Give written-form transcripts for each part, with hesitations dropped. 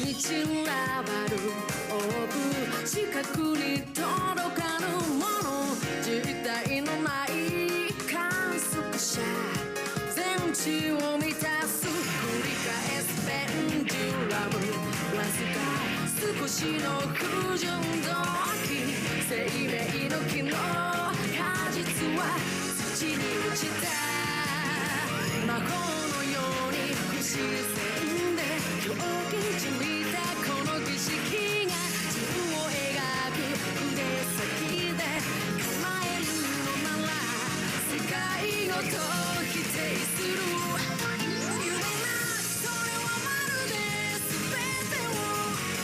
に散らばるオーブ視覚に届かぬもの実体のない観測者全地を満たす繰り返すペンデュラムわずか少しの不純動機生命の木の果実は土に落ちた魔法のように不自然で狂気じみたこの儀式が自分を描く筆先で構えるのなら世界ごと否定する夢なそれはまるで全てを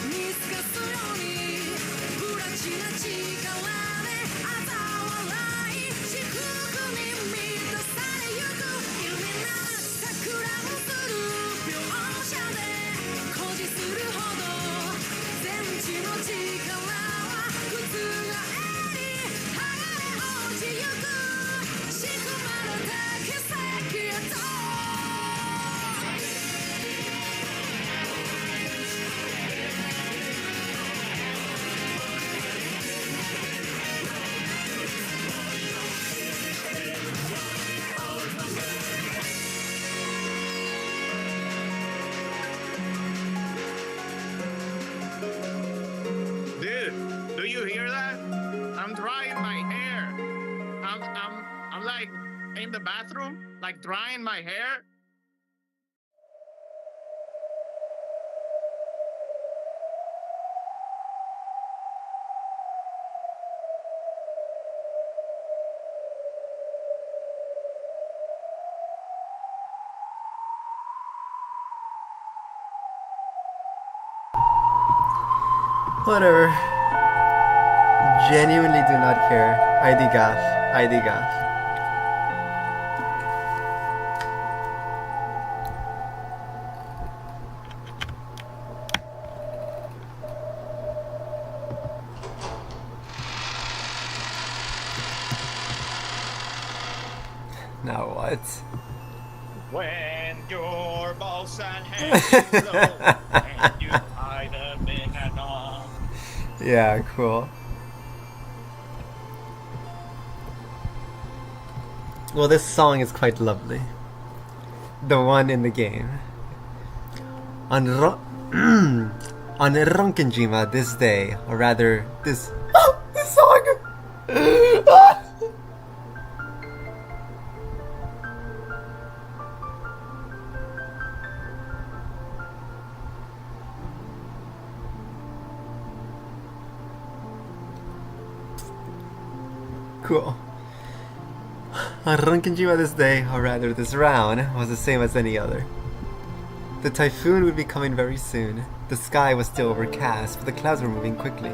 見透かすように不らちな力で嘲笑い至福に満たされゆく夢な桜のする描写で誇示するほど全知の力は覆り剥がれ落ちゆく仕組まれた奇跡へとDude, do you hear that? I'm drying my hair. I'm like in the bathroom, like drying my hair. Whatever. Genuinely do not care. ID gaff. ID gaff. Now what? When your balls and hands blow and you hide them in an arm. Yeah, cool. Well, this song is quite lovely. The one in the game. On on Ronkenjima this day, or rather this this song. Cool. On Ronkenjima this day, or rather this round, was the same as any other. The typhoon would be coming very soon. The sky was still overcast, but the clouds were moving quickly.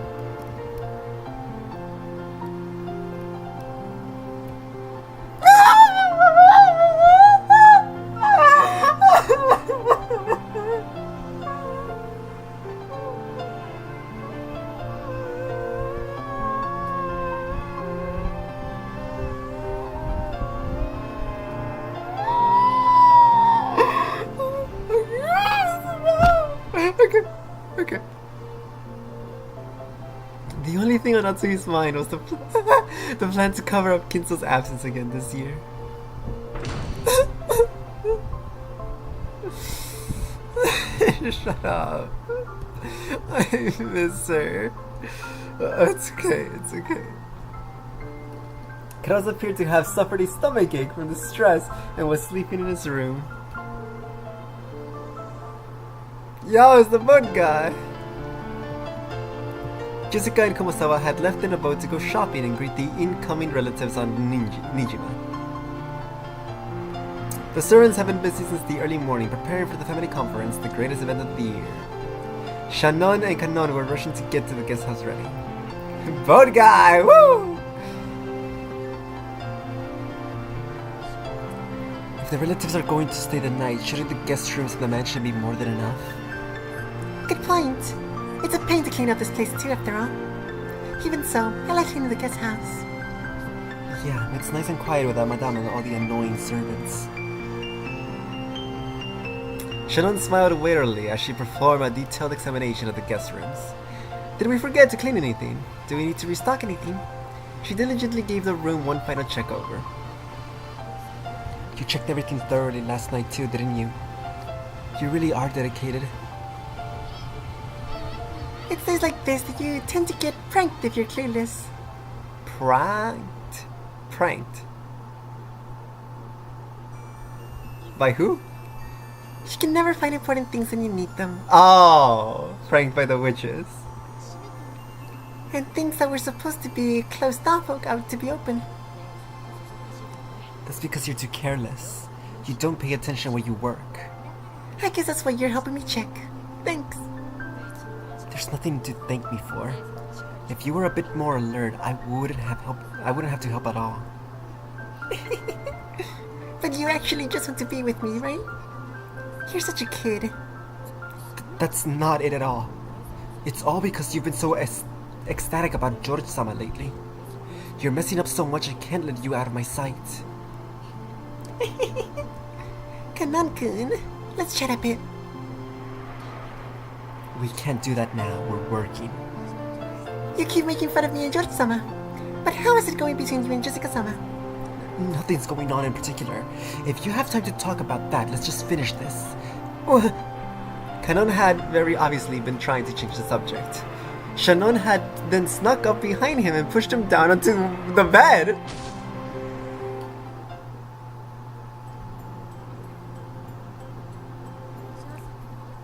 Okay. The only thing on Natsumi's mind was the plan to cover up Kinso's absence again this year. Shut up. I miss her. It's okay, it's okay. Kraus appeared to have suffered a stomachache from the stress and was sleeping in his room. Yo, it's the boat guy! Jessica and Komosawa had left in a boat to go shopping and greet the incoming relatives on Nijima. The servants have been busy since the early morning preparing for the family conference, the greatest event of the year. Shannon and Kanon were rushing to get to the guest house ready. Boat guy! Woo! If the relatives are going to stay the night, shouldn't the guest rooms in the mansion be more than enough? Good point. It's a pain to clean up this place too, after all. Even so, I like cleaning the guest house. Yeah, it's nice and quiet without Madame and all the annoying servants. Shannon smiled wearily as she performed a detailed examination of the guest rooms. Did we forget to clean anything? Do we need to restock anything? She diligently gave the room one final check over. You checked everything thoroughly last night too, didn't you? You really are dedicated. It's days like this that you tend to get pranked if you're clueless. Pranked? Pranked? By who? You can never find important things when you need them. Oh, pranked by the witches. And things that were supposed to be closed off are out to be open. That's because you're too careless. You don't pay attention where you work. I guess that's why you're helping me check. Thanks. There's nothing to thank me for. If you were a bit more alert, I wouldn't have to help at all. But you actually just want to be with me, right? You're such a kid. That's not it at all. It's all because you've been so ecstatic about George-sama lately. You're messing up so much I can't let you out of my sight. Kanon-kun, let's chat a bit. We can't do that now, we're working. You keep making fun of me and George-sama. But how is it going between you and Jessica-sama? Nothing's going on in particular. If you have time to talk about that, let's just finish this. Kanon had very obviously been trying to change the subject. Shannon had then snuck up behind him and pushed him down onto the bed.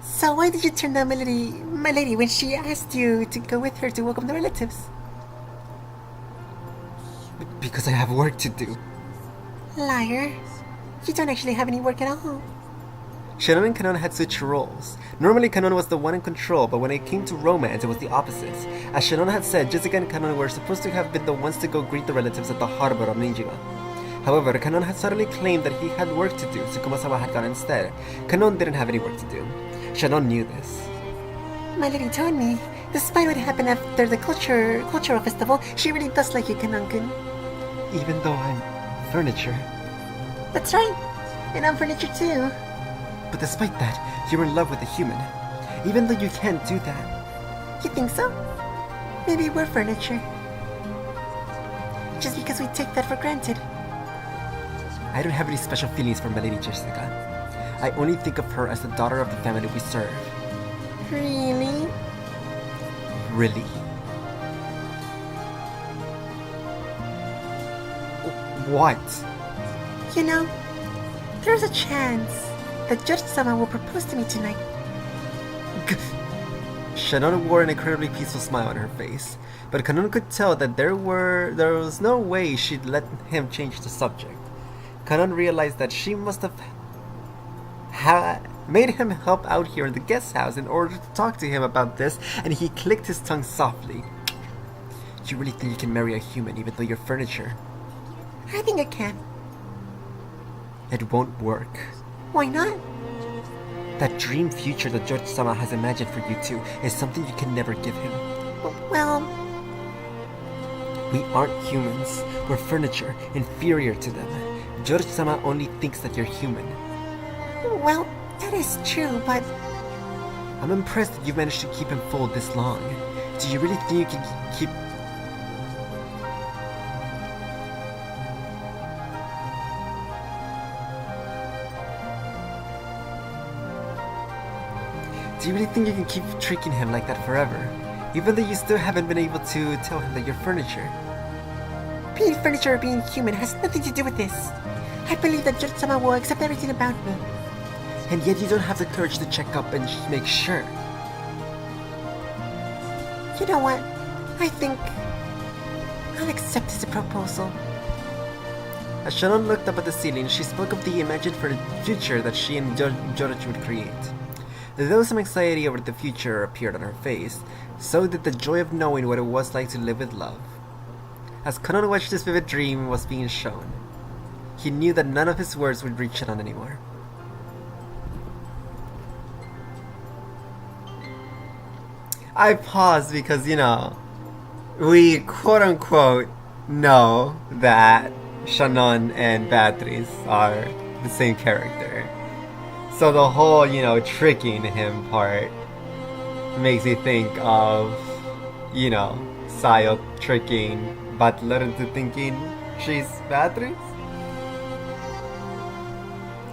So why did you turn down my lady, when she asked you to go with her to welcome the relatives? Because I have work to do. Liar. You don't actually have any work at all. Shannon and Kanon had switched roles. Normally Kanon was the one in control, but when it came to romance it was the opposite. As Shannon had said, Jessica and Kanon were supposed to have been the ones to go greet the relatives at the harbor of Nijima. However, Kanon had suddenly claimed that he had work to do, so Kuma-sama had gone instead. Kanon didn't have any work to do. Shannon knew this. My lady told me, despite what happened after the cultural festival, she really does like you, Kanon-kun. Even though I'm furniture. That's right. And I'm furniture too. But despite that, you're in love with a human. Even though you can't do that. You think so? Maybe we're furniture. Just because we take that for granted. I don't have any special feelings for my lady Jessica. I only think of her as the daughter of the family we serve. Really? Really? What? You know, there's a chance that Judge-sama will propose to me tonight. Shannon wore an incredibly peaceful smile on her face, but Kanon could tell that there was no way she'd let him change the subject. Kanon realized that she must have made him help out here in the guest house in order to talk to him about this, and he clicked his tongue softly. You really think you can marry a human even though you're furniture? I think I can. It won't work. Why not? That dream future that George-sama has imagined for you two is something you can never give him. Well, we aren't humans. We're furniture, inferior to them. George-sama only thinks that you're human. well, that is true, but I'm impressed that you've managed to keep him full this long. Do you really think you can keep... Do you really think you can keep tricking him like that forever? Even though you still haven't been able to tell him that you're furniture. being furniture or being human has nothing to do with this. I believe that Judge-sama will accept everything about me. And yet you don't have the courage to check up and make sure. You know what? I think I'll accept this proposal. As Shannon looked up at the ceiling, she spoke of the imagined future that she and George would create. Though some anxiety over the future appeared on her face, so did the joy of knowing what it was like to live with love. As Kanon watched this vivid dream was being shown, he knew that none of his words would reach Shannon anymore. I paused because, you know, we quote-unquote know that Shannon and Beatrice are the same character. So the whole, you know, tricking him part makes me think of, you know, Sayo tricking Butler into thinking she's Beatrice.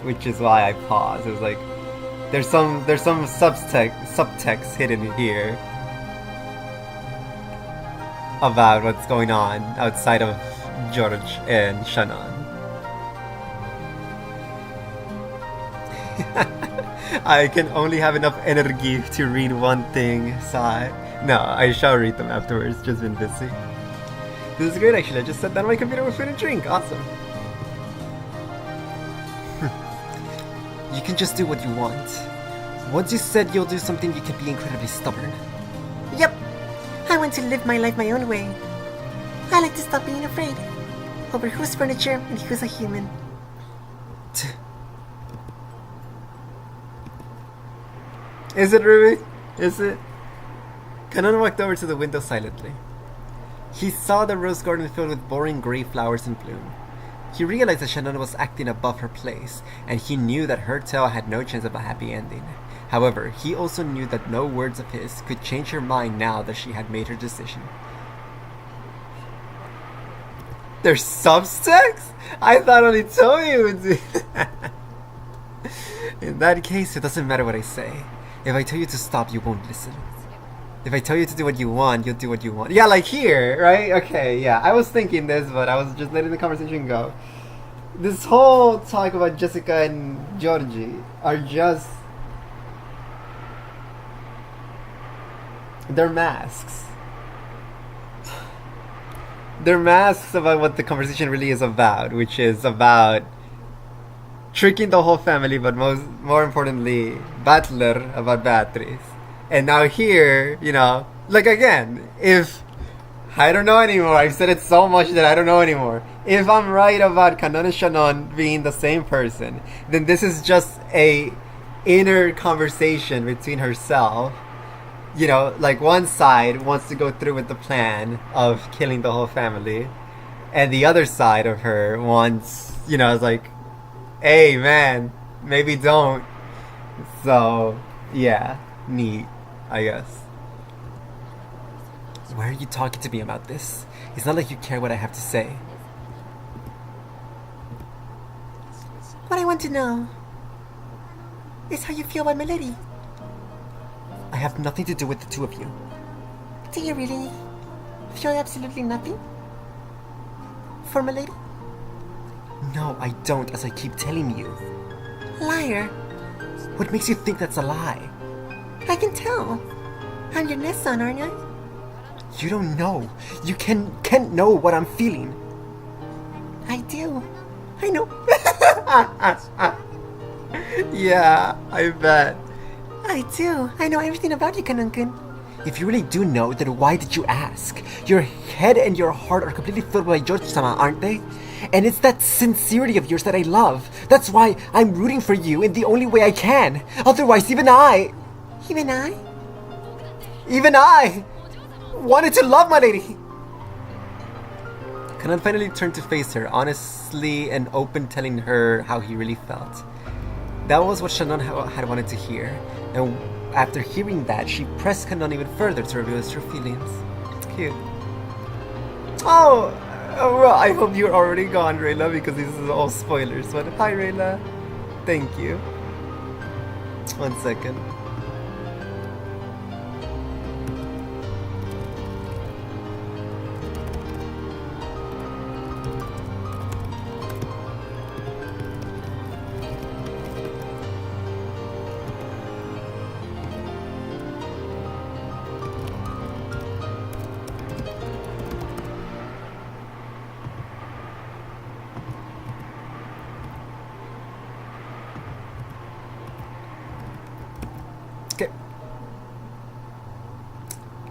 Which is why I paused. It was like, there's some subtext hidden here about what's going on outside of George and Shannon. I can only have enough energy to read one thing, Sai. No, I shall read them afterwards, just been busy. This is great actually, I just sat down on my computer with food and drink, awesome. You can just do what you want. Once you said you'll do something, you can be incredibly stubborn. Yep. I want to live my life my own way. I like to stop being afraid. Over whose furniture and who's a human. Is it, Ruby? Is it? Kanon walked over to the window silently. He saw the rose garden filled with boring gray flowers in bloom. He realized that Shannon was acting above her place, and he knew that her tale had no chance of a happy ending. However, he also knew that no words of his could change her mind now that she had made her decision. There's subtext? I thought only Toei would do that. In that case, it doesn't matter what I say. If I tell you to stop, you won't listen. If I tell you to do what you want, you'll do what you want. Yeah, like here, right? Okay, yeah. I was thinking this, but I was just letting the conversation go. This whole talk about Jessica and Georgie are just... they're masks. They're masks about what the conversation really is about, which is about tricking the whole family, but more importantly, Butler about Beatrice. And now here, you know, like again, if I don't know anymore, I've said it so much that I don't know anymore. If I'm right about Kanon and Shannon being the same person, then this is just a inner conversation between herself. You know, like one side wants to go through with the plan of killing the whole family, and the other side of her wants, you know, it's like, hey man, maybe don't. So, yeah, neat, I guess. Why are you talking to me about this? It's not like you care what I have to say. What I want to know is how you feel about Milady. I have nothing to do with the two of you. Do you really feel absolutely nothing for Milady? No, I don't, as I keep telling you. Liar. What makes you think that's a lie? I can tell. I'm your next son, aren't I? You don't know. You can't know what I'm feeling. I do. I know. Yeah, I bet. I do. I know everything about you, Kanon-kun. If you really do know, then why did you ask? Your head and your heart are completely filled by George-sama, aren't they? And it's that sincerity of yours that I love. That's why I'm rooting for you in the only way I can. Otherwise, even I... Even I? Even I wanted to love my lady. Kanon finally turned to face her, honestly and open, telling her how he really felt. That was what Shannon had wanted to hear, and after hearing that, she pressed Kanon even further to reveal his true feelings. Cute. Oh, well, I hope you're already gone, Rayla, because this is all spoilers. But hi, Rayla. Thank you. 1 second. Okay.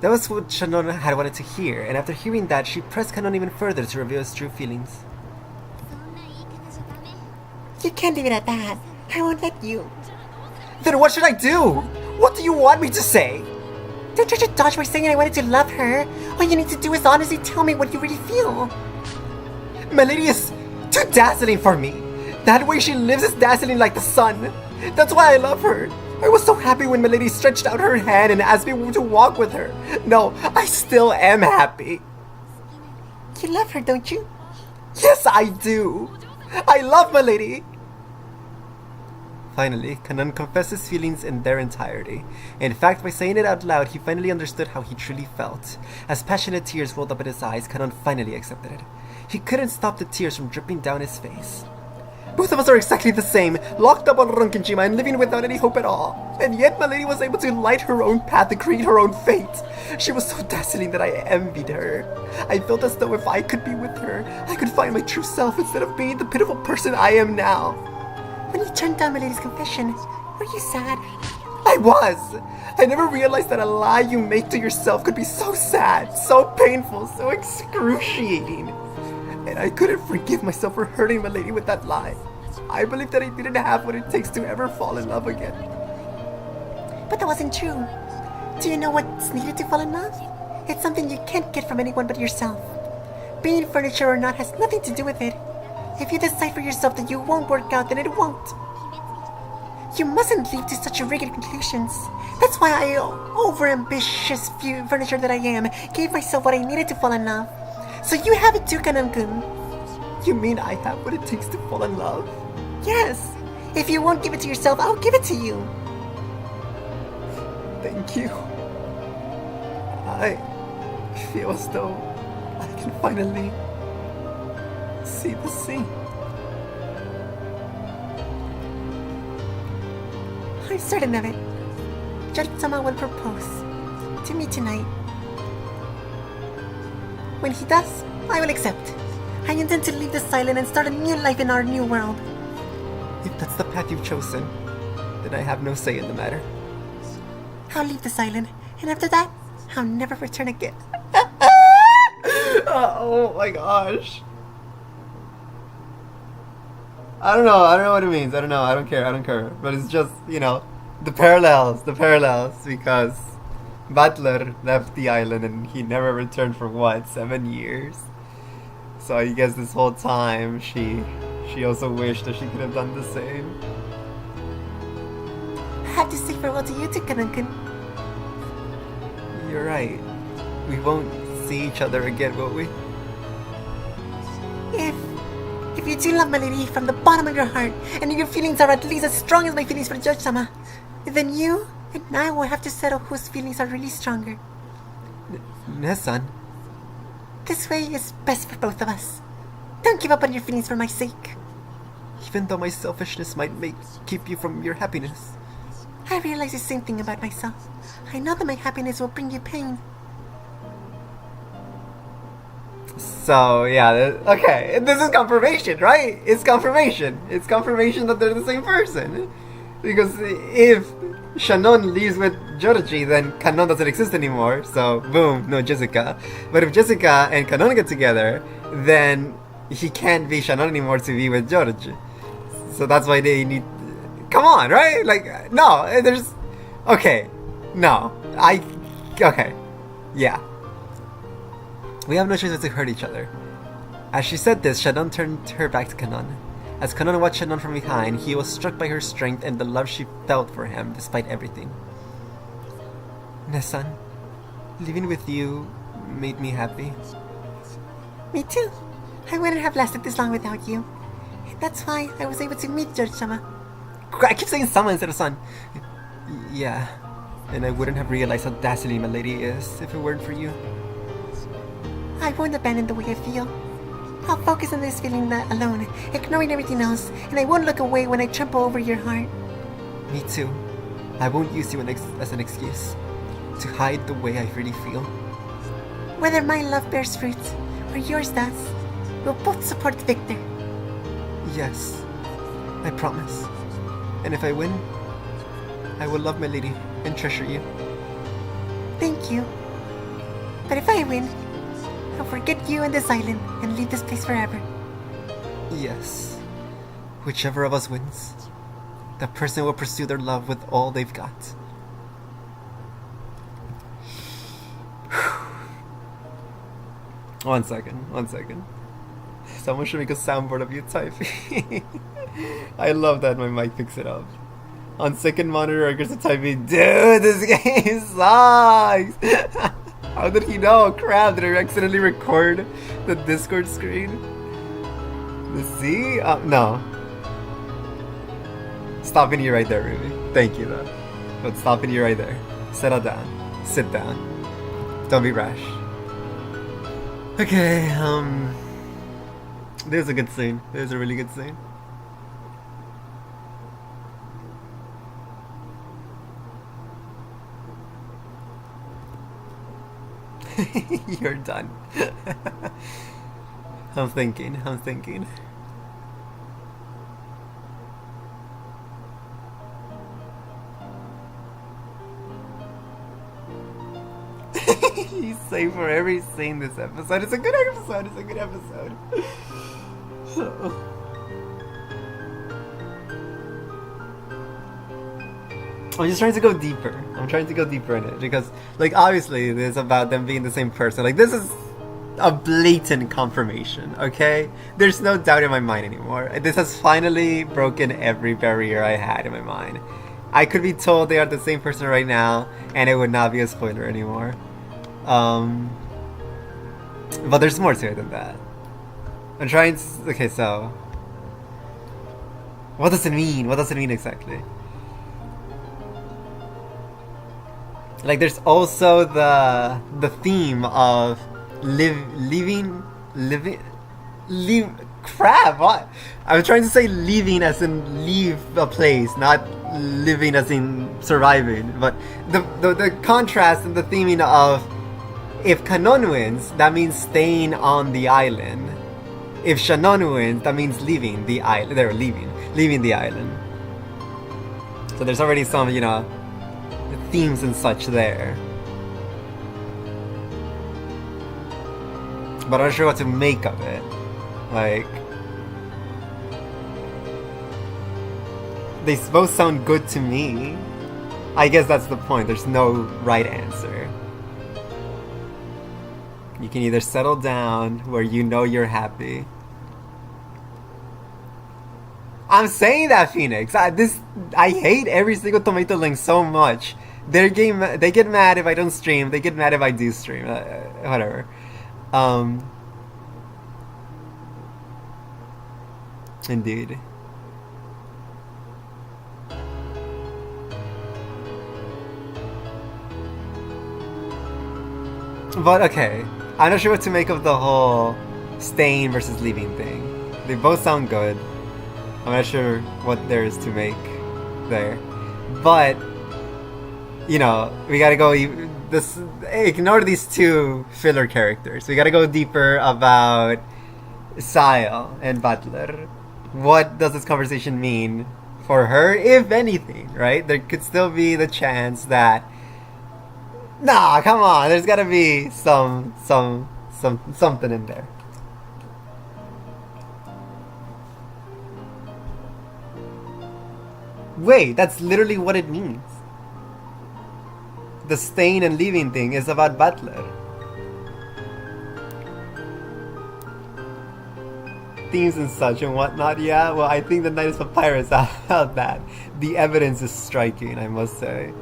That was what Shannon had wanted to hear, and after hearing that, she pressed Kanon even further to reveal his true feelings. You can't leave it at that. I won't let you. Then what should I do? What do you want me to say? Don't try to dodge by saying I wanted to love her. All you need to do is honestly tell me what you really feel. My lady is too dazzling for me. That way she lives is dazzling like the sun. That's why I love her. I was so happy when Milady stretched out her hand and asked me to walk with her. No, I still am happy. You love her, don't you? Yes, I do. I love Milady. Finally, Kanon confessed his feelings in their entirety. In fact, by saying it out loud, he finally understood how he truly felt. As passionate tears rolled up in his eyes, Kanon finally accepted it. He couldn't stop the tears from dripping down his face. Both of us are exactly the same, locked up on Ronkinjima and living without any hope at all. And yet Milady was able to light her own path and create her own fate. She was so dazzling that I envied her. I felt as though if I could be with her, I could find my true self instead of being the pitiful person I am now. When you turned down Milady's confession, were you sad? I was! I never realized that a lie you make to yourself could be so sad, so painful, so excruciating. And I couldn't forgive myself for hurting Milady with that lie. I believed that I didn't have what it takes to ever fall in love again. But that wasn't true. Do you know what's needed to fall in love? It's something you can't get from anyone but yourself. Being furniture or not has nothing to do with it. If you decide for yourself that you won't work out, then it won't. You mustn't leap to such rigid conclusions. That's why I, over-ambitious furniture that I am, gave myself what I needed to fall in love. So you have it too, Kanon-kun. You mean I have what it takes to fall in love? Yes. If you won't give it to yourself, I'll give it to you. Thank you. I feel as though I can finally see the sea. I'm certain of it. Judge-sama will propose to me tonight. When he does, I will accept. I intend to leave this island and start a new life in our new world. If that's the path you've chosen, then I have no say in the matter. I'll leave this island, and after that, I'll never return again. Oh my gosh. I don't know what it means. I don't care. But it's just, the parallels, because Butler left the island and he never returned for 7 years? So I guess this whole time she also wished that she could have done the same. I have to say farewell to you too, Kanon-kun. You're right. We won't see each other again, will we? If you do love Milady from the bottom of your heart, and your feelings are at least as strong as my feelings for Judge-sama, then you and I will have to settle whose feelings are really stronger. Nessan. This way is best for both of us. Don't give up on your feelings for my sake. Even though my selfishness might keep you from your happiness. I realize the same thing about myself. I know that my happiness will bring you pain. So, yeah, okay, this is confirmation, right? It's confirmation. It's confirmation that they're the same person. Because if Shannon leaves with Joruchi, then Kanon doesn't exist anymore, so boom, no Jessica. But if Jessica and Kanon get together, then he can't be Shannon anymore to be with Joruchi. So that's why they need... Come on, right? Like, no, there's... Okay, no, okay, yeah. We have no choice but to hurt each other. As she said this, Shannon turned her back to Kanon. As Kanon watched Shannon from behind, he was struck by her strength and the love she felt for him despite everything. Nessan, living with you made me happy. Me too. I wouldn't have lasted this long without you. That's why I was able to meet George-sama. I keep saying sama instead of son. Yeah, and I wouldn't have realized how dazzling Milady is if it weren't for you. I won't abandon the way I feel. I'll focus on this feeling alone, ignoring everything else, and I won't look away when I trample over your heart. Me too. I won't use you as an excuse to hide the way I really feel. Whether my love bears fruit or yours does, we'll both support Victor. Yes, I promise. And if I win, I will love Milady and treasure you. Thank you. But if I win, I'll forget you and this island and leave this place forever. Yes. Whichever of us wins, that person will pursue their love with all they've got. One second. Someone should make a soundboard of you typing. I love that my mic picks it up. On second monitor, I to type in, dude, this game sucks! How did he know? Crap, did I accidentally record the Discord screen? Let's see? No. Stopping you right there, Ruby. Thank you, though. But stopping you right there. Settle down. Sit down. Don't be rash. Okay, there's a good scene. There's a really good scene. You're done. I'm thinking. You say for every scene this episode. It's a good episode. I'm just trying to go deeper. I'm trying to go deeper in it because, like, obviously, it's about them being the same person. Like, this is a blatant confirmation, okay? There's no doubt in my mind anymore. This has finally broken every barrier I had in my mind. I could be told they are the same person right now, and it would not be a spoiler anymore. But there's more to it than that. I'm trying to... Okay, so... What does it mean? What does it mean exactly? Like, there's also the theme of crap, what? I was trying to say leaving as in leave a place, not living as in surviving. But the contrast and the theming of, if Kanon wins, that means staying on the island. If Shannon wins, that means leaving the island. They're leaving the island. So there's already some, you know, themes and such there. But I'm not sure what to make of it. Like, they both sound good to me. I guess that's the point. There's no right answer. You can either settle down where you know you're happy. I'm saying that, Phoenix. I hate every single Tomato Link so much. They get mad if I don't stream. They get mad if I do stream. Whatever. Indeed. But okay, I'm not sure what to make of the whole staying versus leaving thing. They both sound good. I'm not sure what there is to make there. But, you know, we gotta go... Ignore these two filler characters. We gotta go deeper about Sile and Butler. What does this conversation mean for her, if anything, right? There could still be the chance that... Nah, come on, there's gotta be something in there. Wait, that's literally what it means. The staying and leaving thing is about Butler. Themes and such and whatnot, yeah? Well, I think the Night of Papyrus about that. The evidence is striking, I must say.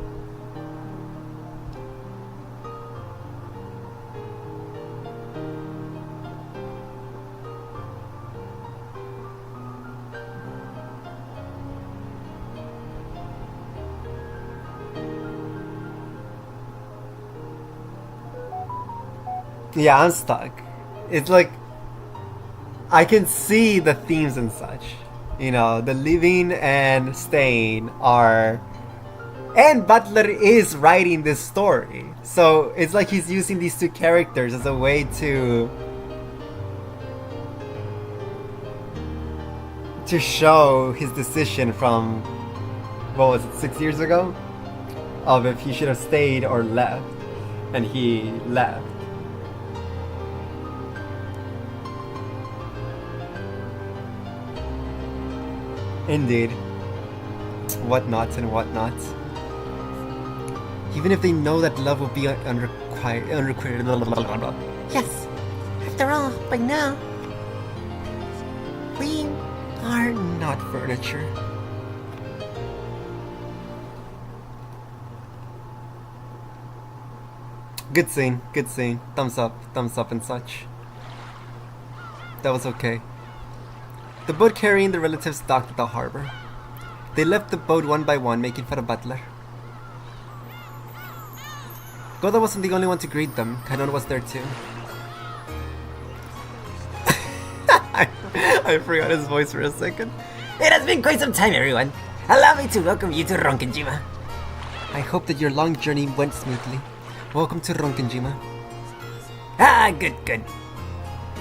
Yeah, I'm stuck. It's like, I can see the themes and such. You know, the living and staying are... And Butler is writing this story. So it's like he's using these two characters as a way to show his decision from, what was it, 6 years ago? Of if he should have stayed or left. And he left. Indeed. Whatnots and whatnots. Even if they know that love will be unrequited. Yes, after all, by now, we are Not furniture. Good scene, good scene. Thumbs up and such. That was okay. The boat carrying the relatives docked at the harbor. They left the boat one by one, making for the butler. Goda wasn't the only one to greet them. Kanon was there too. I forgot his voice for a second. It has been quite some time, everyone. Allow me to welcome you to Ronkenjima. I hope that your long journey went smoothly. Welcome to Ronkenjima. Ah, good.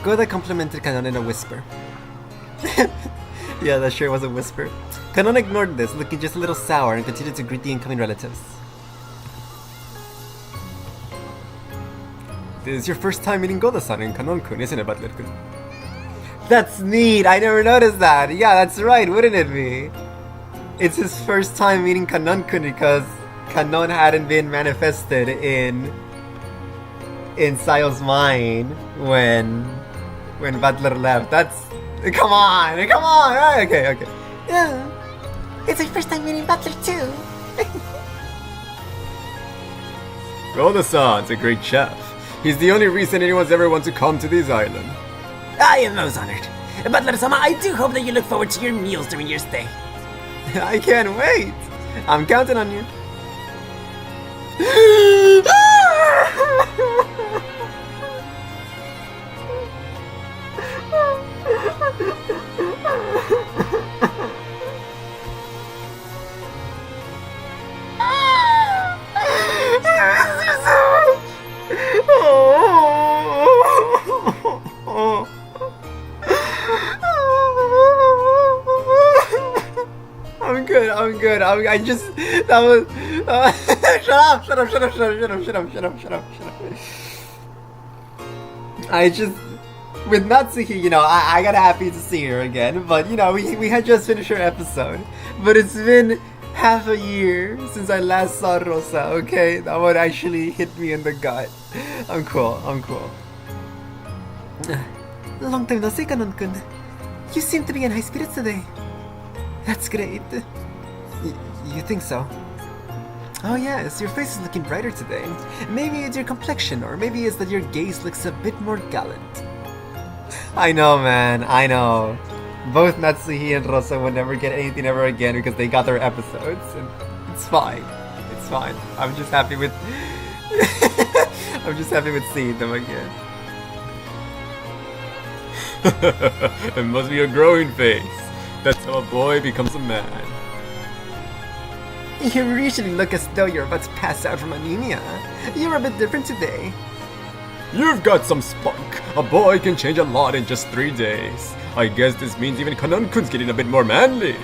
Goda complimented Kanon in a whisper. Yeah, that sure was a whisper. Kanon ignored this, looking just a little sour, and continued to greet the incoming relatives. This is your first time meeting Goda-san and Kanon-kun, isn't it, Butler-kun? That's neat! I never noticed that! Yeah, that's right, wouldn't it be? It's his first time meeting Kanon-kun because Kanon hadn't been manifested in Sayo's mind when Butler left. That's... Come on! Okay. Yeah. It's my first time meeting Butler too. Goda-san's a great chef. He's the only reason anyone's ever want to come to this island. I am most honored. Butler-sama, I do hope that you look forward to your meals during your stay. I can't wait! I'm counting on you. I'm good. I just... That was... Shut up. I just... With Natsuki, you know, I got happy to see her again. But, you know, we had just finished her episode. But it's been half a year since I last saw Rosa, okay? That one actually hit me in the gut. I'm cool. Long time no see, Kanon-kun. You seem to be in high spirits today. That's great. You think so? Oh yes, your face is looking brighter today. Maybe it's your complexion, or maybe it's that your gaze looks a bit more gallant. I know, man, I know. Both Natsuhi and Rosa will never get anything ever again because they got their episodes, and it's fine. I'm just happy with... I'm just happy with seeing them again. It must be a growing face. That's how a boy becomes a man. You usually look as though you're about to pass out from anemia. You're a bit different today. You've got some spunk. A boy can change a lot in just 3 days. I guess this means even Kanon-kun's getting a bit more manly.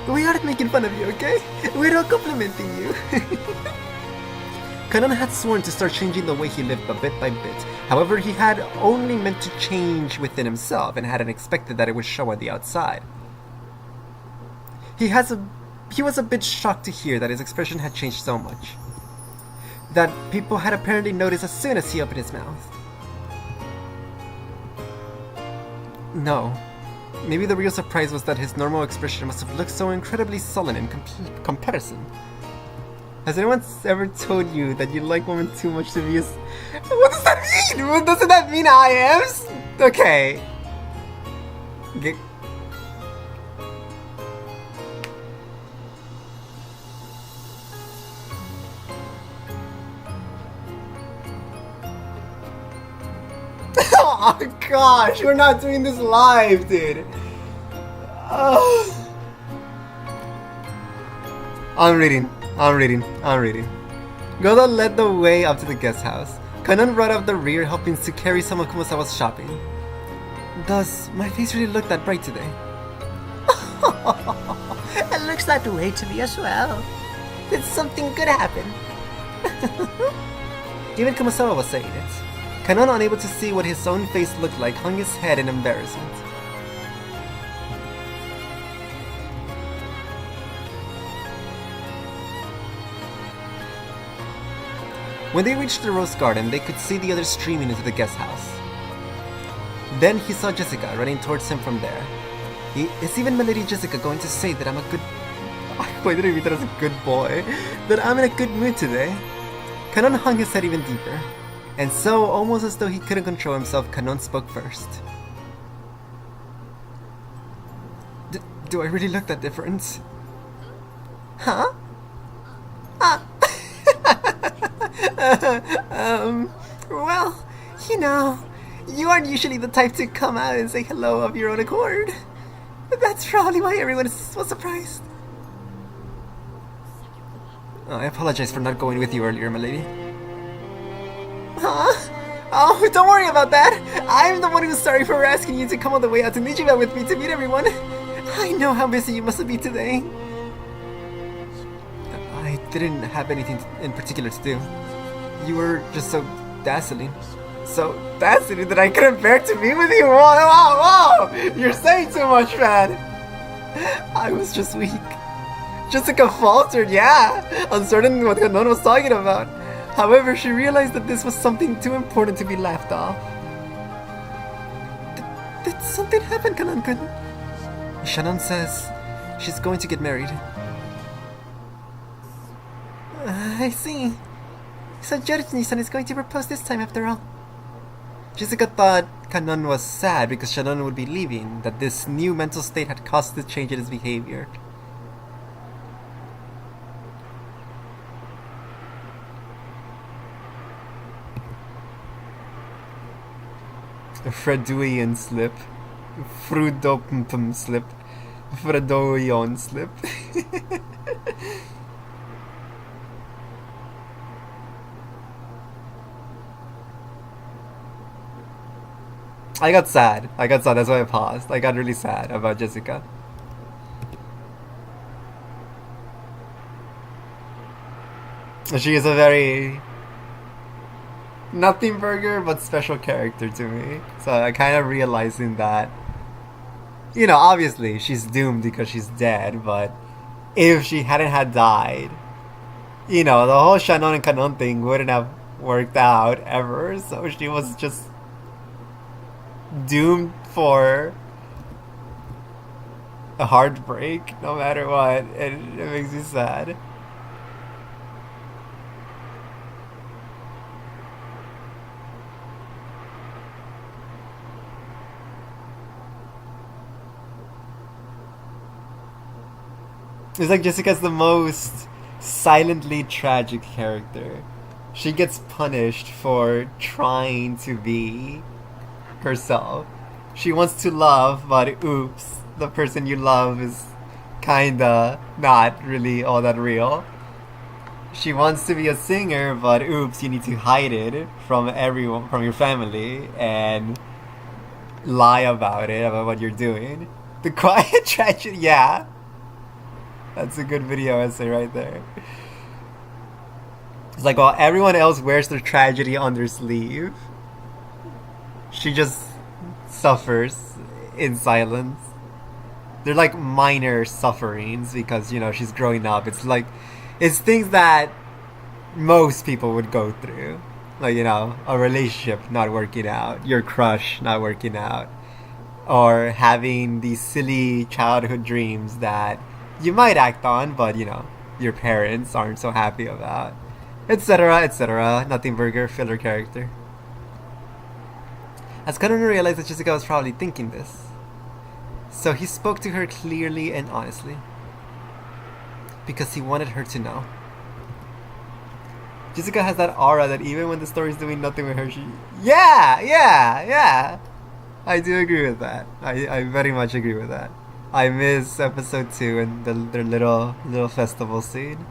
We aren't making fun of you, okay? We're all complimenting you. Kanon had sworn to start changing the way he lived bit by bit. However, he had only meant to change within himself and hadn't expected that it would show on the outside. He was a bit shocked to hear that his expression had changed so much. That people had apparently noticed as soon as he opened his mouth. No. Maybe the real surprise was that his normal expression must have looked so incredibly sullen in comparison. Has anyone ever told you that you like women too much to be What does that mean? What doesn't that mean I am? Okay. Oh gosh, we're not doing this live, dude. I'm reading. Goda led the way up to the guest house. Kanon brought up the rear, helping to carry some of Kumasawa's shopping. Does my face really look that bright today? It looks that way to me as well. Did something good happen? Even Kumasawa was saying it. Kanon, unable to see what his own face looked like, hung his head in embarrassment. When they reached the rose garden, they could see the others streaming into the guest house. Then he saw Jessica running towards him from there. Is even my lady Jessica going to say that I'm a good... Why did I read that as a good boy? That I'm in a good mood today? Kanon hung his head even deeper, and so, almost as though he couldn't control himself, Kanon spoke first. Do I really look that different? Huh? Well, you know, you aren't usually the type to come out and say hello of your own accord. That's probably why everyone was surprised. I apologize for not going with you earlier, my lady. Huh? Oh, don't worry about that. I'm the one who's sorry for asking you to come all the way out to Nijiba with me to meet everyone. I know how busy you must be today. I didn't have anything in particular to do. You were just so dazzling. So dazzling that I couldn't bear to be with you. Whoa! You're saying too much, man. I was just weak. Jessica faltered, yeah, uncertain what Kanon was talking about. However, she realized that this was something too important to be laughed off. Did something happen, Kanon-kun? Shannon says she's going to get married. I see. So Joriji-san is going to propose this time after all. Jessica thought Kanon was sad because Shannon would be leaving, that this new mental state had caused the change in his behavior. A Fredoian slip. Frudopum slip. Fredoion slip. I got sad. That's why I paused. I got really sad about Jessica. She is a very nothing burger but special character to me. So I kind of realizing that, you know, obviously she's doomed because she's dead, but if she hadn't had died, you know, the whole Shannon and Kanon thing wouldn't have worked out ever. So she was just doomed for a heartbreak no matter what, and it makes me sad. It's like Jessica's the most silently tragic character. She gets punished for trying to be herself. She wants to love, but oops, the person you love is kinda not really all that real. She wants to be a singer, but oops, you need to hide it from everyone, from your family, and lie about it, about what you're doing. The quiet tragedy, yeah. That's a good video essay right there. It's like while everyone else wears their tragedy on their sleeve, she just suffers in silence. They're like minor sufferings because, you know, she's growing up. It's like, it's things that most people would go through. Like, you know, a relationship not working out, your crush not working out, or having these silly childhood dreams that you might act on, but, you know, your parents aren't so happy about. Etc, etc. Nothing burger, filler character. As Kanon realized that Jessica was probably thinking this, so he spoke to her clearly and honestly, because he wanted her to know. Jessica has that aura that even when the story's doing nothing with her, she... Yeah! I do agree with that. I very much agree with that. I miss episode 2 and their little festival scene.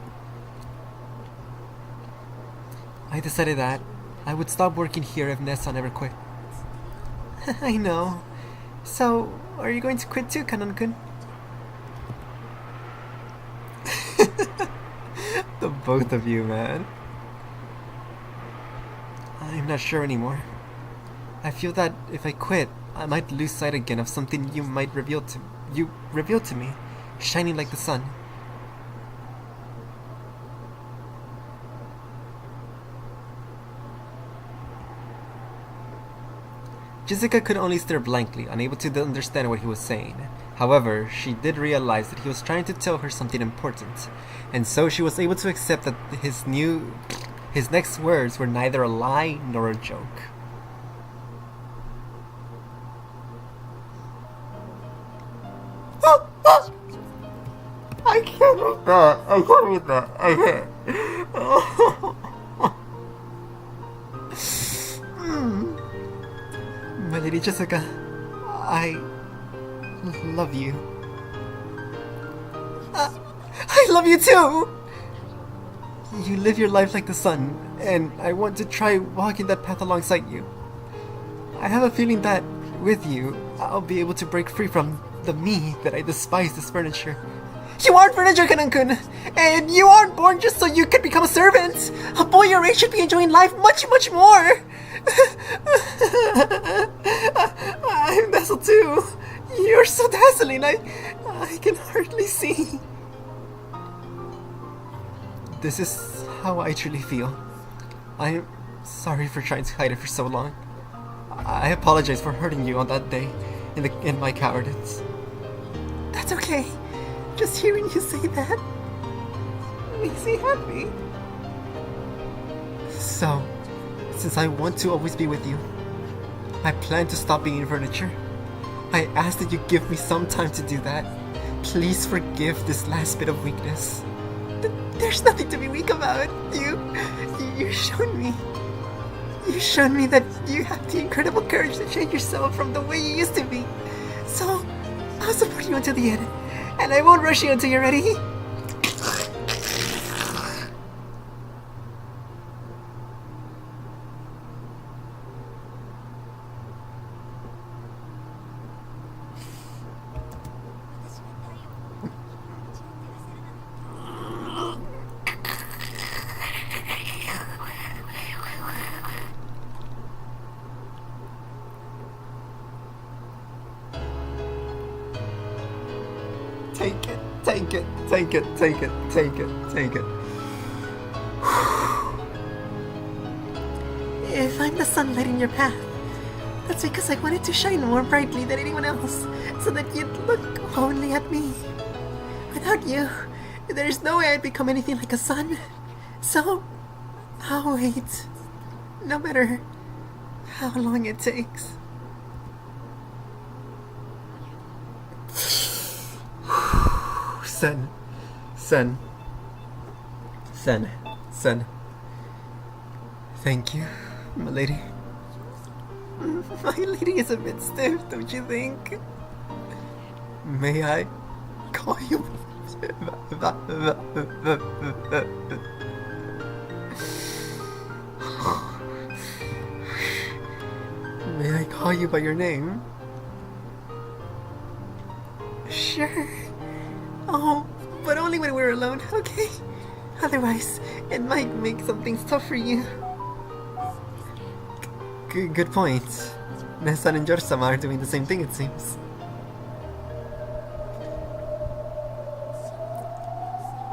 I decided that I would stop working here if Nessa never quit. I know. So, are you going to quit too, Kanon-kun? The both of you, man. I'm not sure anymore. I feel that if I quit, I might lose sight again of something you revealed to me, shining like the sun. Jessica could only stare blankly, unable to understand what he was saying. However, she did realize that he was trying to tell her something important, and so she was able to accept that His next words were neither a lie nor a joke. I can't read that. I can't read that. I can't. My Lady Jessica, I love you. I love you too! You live your life like the sun, and I want to try walking that path alongside you. I have a feeling that, with you, I'll be able to break free from the me that I despise this furniture. You aren't furniture, Kanan-kun! And you aren't born just so you could become a servant! A boy your age should be enjoying life much, much more! I'm dazzled too! You're so dazzling, I can hardly see. This is how I truly feel. I'm sorry for trying to hide it for so long. I apologize for hurting you on that day in my cowardice. That's okay. Just hearing you say that makes me happy. So, since I want to always be with you, I plan to stop being furniture. I ask that you give me some time to do that. Please forgive this last bit of weakness. There's nothing to be weak about. You've shown me. You've shown me that you have the incredible courage to change yourself from the way you used to be. So, I'll support you until the end. And I won't rush you until you're ready. Take it, take it, take it, take it, take it, take it. If I'm the sun lighting your path, that's because I wanted to shine more brightly than anyone else, so that you'd look only at me. Without you, there's no way I'd become anything like a sun. So, I'll wait, no matter how long it takes. Sen. Thank you, my lady. My lady is a bit stiff, don't you think? May I call you? May I call you by your name? Sure. Oh, but only when we're alone, okay? Otherwise, it might make some things tough for you. Good point. Nesan and George-sama are doing the same thing, it seems.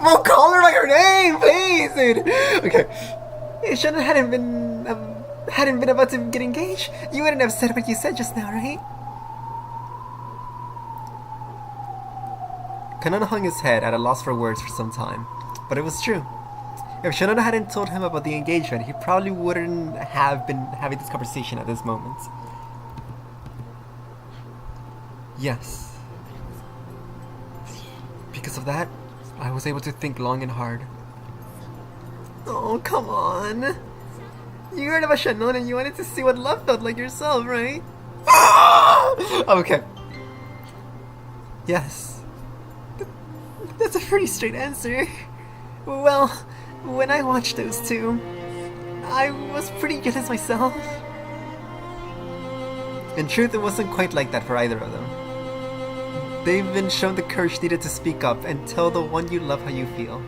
Well, call her by her name, please, dude! Okay. If Shonen hadn't been about to get engaged, you wouldn't have said what you said just now, right? Kanan hung his head at a loss for words for some time, but it was true. If Shonen hadn't told him about the engagement, he probably wouldn't have been having this conversation at this moment. Yes. Because of that, I was able to think long and hard. Oh, come on. You heard about Shannon and you wanted to see what love felt like yourself, right? Okay. Yes. That's a pretty straight answer. Well, when I watched those two, I was pretty jealous myself. In truth, it wasn't quite like that for either of them. They've been shown the courage needed to speak up and tell the one you love how you feel.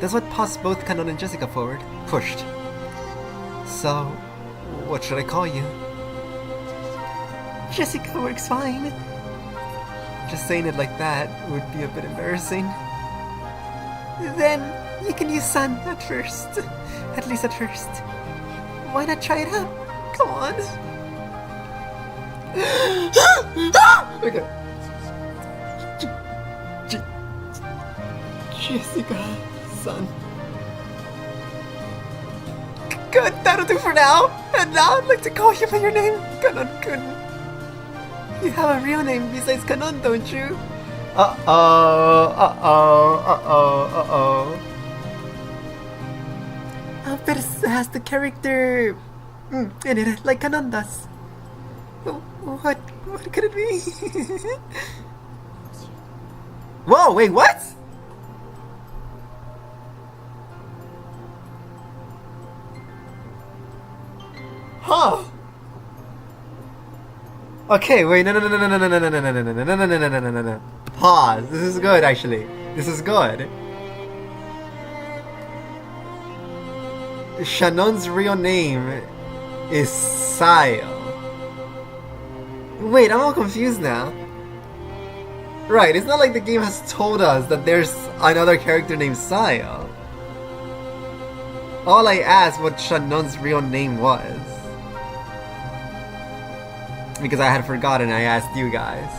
That's what pushed both Kanon and Jessica forward. Pushed. So, what should I call you? Jessica works fine. Just saying it like that would be a bit embarrassing. Then, you can use San at first. At least at first. Why not try it out? Come on. Okay. Jessica-san. Good, that'll do for now. And now I'd like to call you by your name, Kanon-kun. You have a real name besides Kanon, don't you? But it has the character in it, like Kanon does. What could it be? Whoa, wait, what? Huh? Okay, wait, no. Pause. This is good, actually. This is good. Shanon's real name is Sayo. Wait, I'm all confused now. Right, it's not like the game has told us that there's another character named Sayo. All I asked what Shanon's real name was. Because I had forgotten, I asked you guys.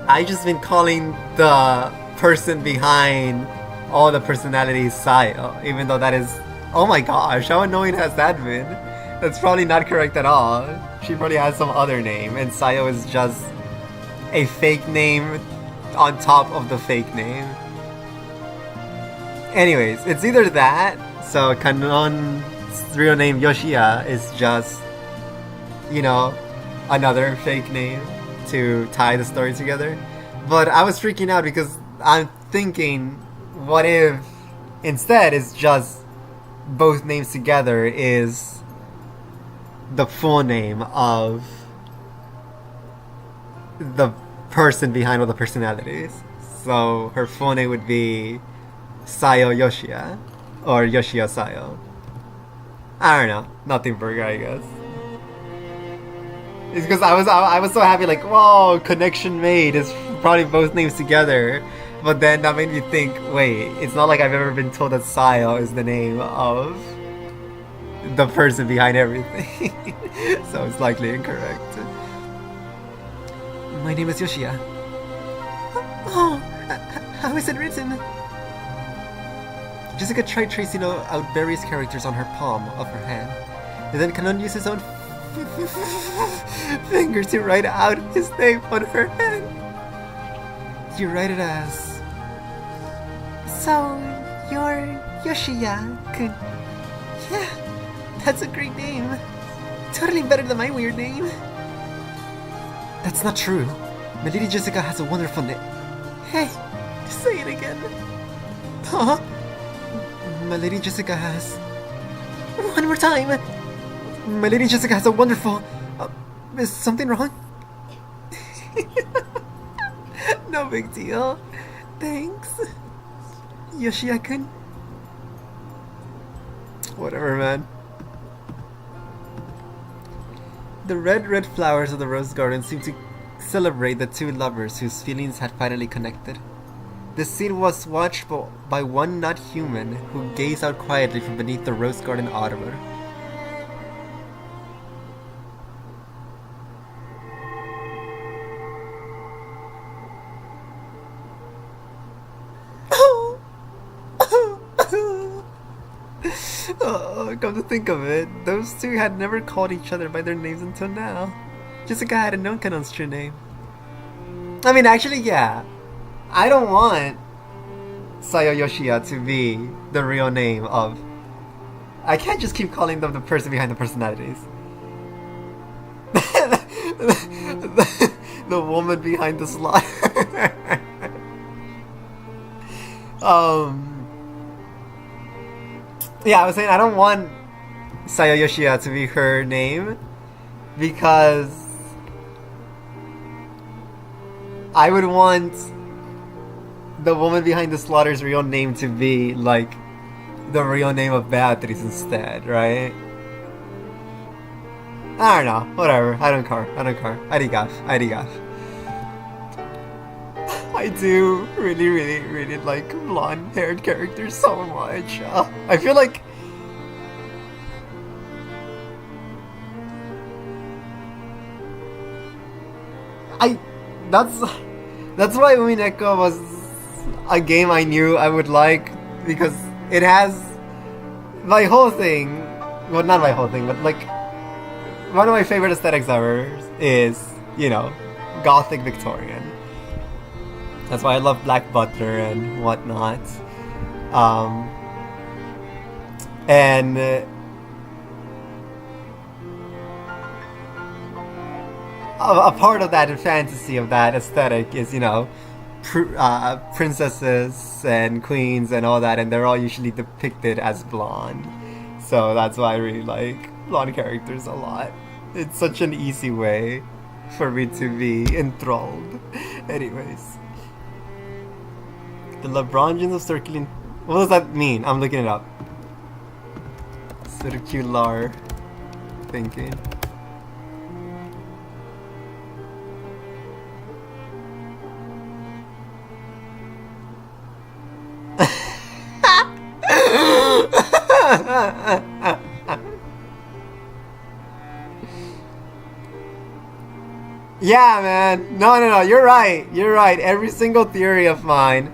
I just been calling the person behind all the personalities Sayo, even though that is... Oh my gosh, how annoying has that been? That's probably not correct at all. She probably has some other name, and Sayo is just a fake name on top of the fake name. Anyways, it's either that, so Kanon's real name Yoshiya is just, you know, another fake name to tie the story together. But I was freaking out because I'm thinking, what if instead it's just both names together is the full name of the person behind all the personalities. So her full name would be Sayo Yoshiya, or Yoshiya Sayo. I don't know, nothing burger, I guess. It's because I was so happy, like, whoa, connection made. It's probably both names together. But then that made me think, wait, it's not like I've ever been told that Sayo is the name of the person behind everything. So it's likely incorrect. My name is Yoshiya. Oh, how is it written? Jessica tried tracing out various characters on her palm of her hand, and then Kanon used his own finger to write out his name on her hand. You write it as... So, you're Yoshiya-kun. Yeah, that's a great name. Totally better than my weird name. That's not true. My Lady Jessica has a wonderful name. Hey, say it again. Huh? My Lady Jessica has... One more time. My Lady Jessica has a wonderful... is something wrong? No big deal. Thanks. Yoshiya-kun. Whatever, man. The red flowers of the rose garden seemed to celebrate the two lovers whose feelings had finally connected. The scene was watched by one not human who gazed out quietly from beneath the rose garden arbor. Oh, come to think of it, those two had never called each other by their names until now. Jessica hadn't known Kanon's true name. I mean, actually, yeah. I don't want Sayo Yoshiya to be the real name of... I can't just keep calling them the person behind the personalities. The woman behind the slaughter. Yeah, I was saying I don't want Sayo Yoshiya to be her name because I would want the woman behind the slaughter's real name to be like the real name of Beatrice instead, right? I don't know, whatever, I don't care. Arigato. I do really like blonde-haired characters so much. I feel like... That's why Umineko was a game I knew I would like, because it has my whole thing, well, not my whole thing, but like, one of my favorite aesthetics ever is, you know, Gothic Victorian. That's why I love Black Butler and whatnot. And a part of that fantasy of that aesthetic is, you know, princesses and queens and all that, and they're all usually depicted as blonde. So that's why I really like blonde characters a lot. It's such an easy way for me to be enthralled. Anyways. The LeBron of circling. What does that mean? I'm looking it up. Circular thinking. Yeah, man. No. You're right. You're right. Every single theory of mine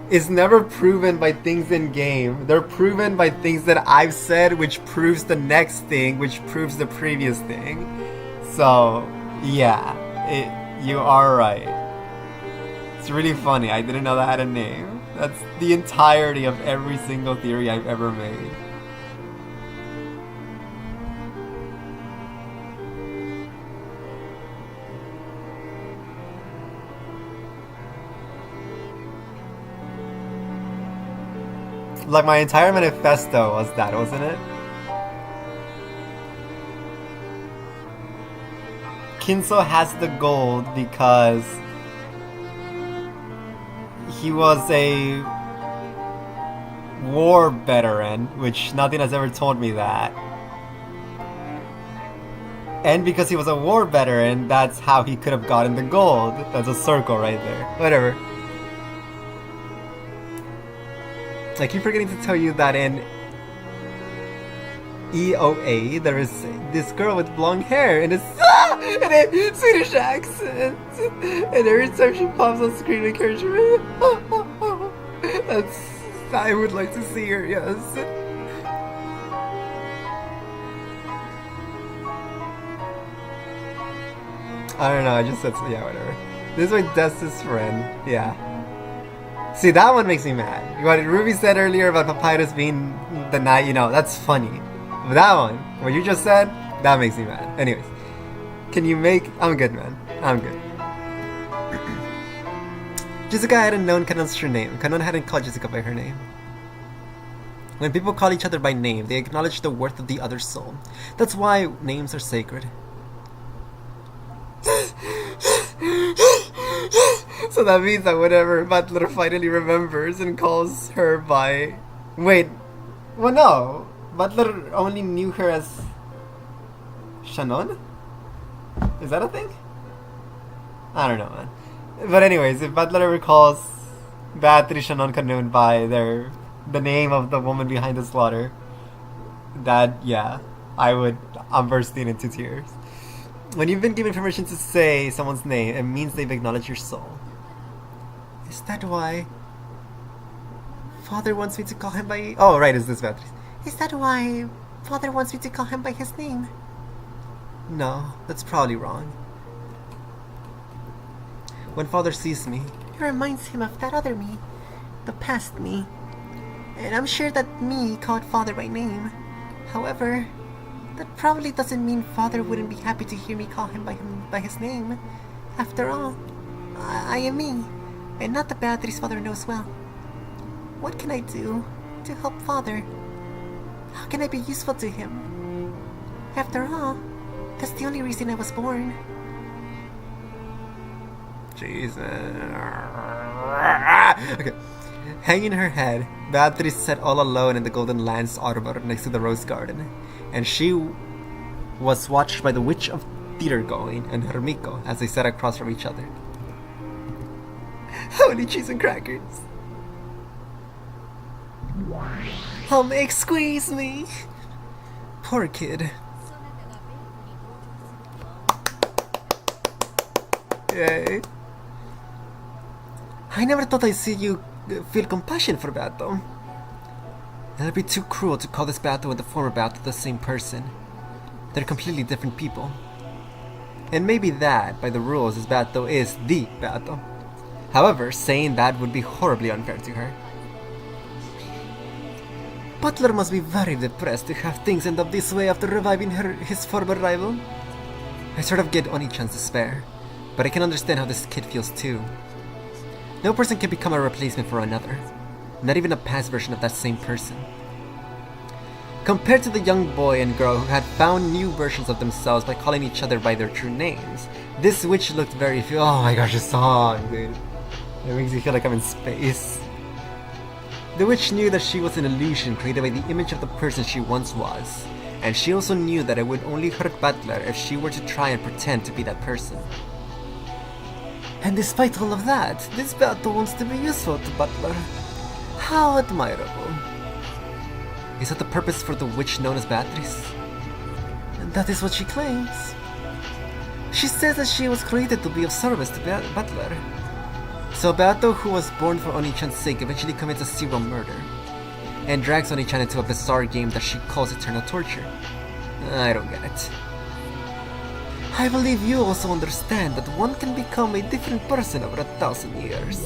is never proven by things in game. They're proven by things that I've said, which proves the next thing, which proves the previous thing. So, yeah. You are right. It's really funny. I didn't know that had a name. That's the entirety of every single theory I've ever made. Like, my entire manifesto was that, wasn't it? Kinso has the gold because he was a war veteran, which nothing has ever told me that. And because he was a war veteran, that's how he could have gotten the gold. That's a circle right there. Whatever. I keep forgetting to tell you that in EOA there is this girl with blonde hair and a Swedish accent, and every time she pops on screen, I catch her. I would like to see her. Yes. I don't know. I just said so, yeah, whatever. This is my bestest friend. Yeah. See, that one makes me mad. What Ruby said earlier about Papyrus being the night, you know, that's funny. But that one, what you just said, that makes me mad. Anyways, can you make... I'm good, man. I'm good. Jessica hadn't known Kanon's true name. Kanon hadn't called Jessica by her name. When people call each other by name, they acknowledge the worth of the other soul. That's why names are sacred. So that means that whenever Butler finally remembers and calls her by... Wait. Well, no. Butler only knew her as... Shannon? Is that a thing? I don't know, man. But anyways, if Butler recalls Beatrice Shannon Kanun by the name of the woman behind the slaughter, that, yeah, I'm bursting into tears. When you've been given permission to say someone's name, it means they've acknowledged your soul. Is that why Father wants me to call him by... Oh, right, is this Beatrice? Is that why Father wants me to call him by his name? No, that's probably wrong. When Father sees me... It reminds him of that other me. The past me. And I'm sure that me called Father by name. However, that probably doesn't mean Father wouldn't be happy to hear me call him by his name. After all, I am me, and not the Beatrice Father knows well. What can I do to help Father? How can I be useful to him? After all, that's the only reason I was born. Jesus. Okay. Hanging her head, Beatrice sat all alone in the Golden Lands arbor next to the rose garden, and she was watched by the Witch of Theatergoing and Hermiko as they sat across from each other. How many cheese and crackers? I'll make squeeze me. Poor kid. Yay. I never thought I'd see you feel compassion for Beato. It'll be too cruel to call this Bato and the former Bato the same person. They're completely different people. And maybe that, by the rules, this Bato is the Bato. However, saying that would be horribly unfair to her. Butler must be very depressed to have things end up this way after reviving his former rival. I sort of get Oni-chan's despair, but I can understand how this kid feels too. No person can become a replacement for another, not even a past version of that same person. Compared to the young boy and girl who had found new versions of themselves by calling each other by their true names, this witch looked very oh my gosh, this song, dude. It makes me feel like I'm in space. The witch knew that she was an illusion created by the image of the person she once was, and she also knew that it would only hurt Butler if she were to try and pretend to be that person. And despite all of that, this Bato wants to be useful to Butler. How admirable. Is that the purpose for the witch known as Beatrice? And that is what she claims. She says that she was created to be of service to Butler. So Bato, who was born for Oni-chan's sake, eventually commits a serial murder, and drags Oni-chan into a bizarre game that she calls eternal torture. I don't get it. I believe you also understand that one can become a different person over 1,000 years.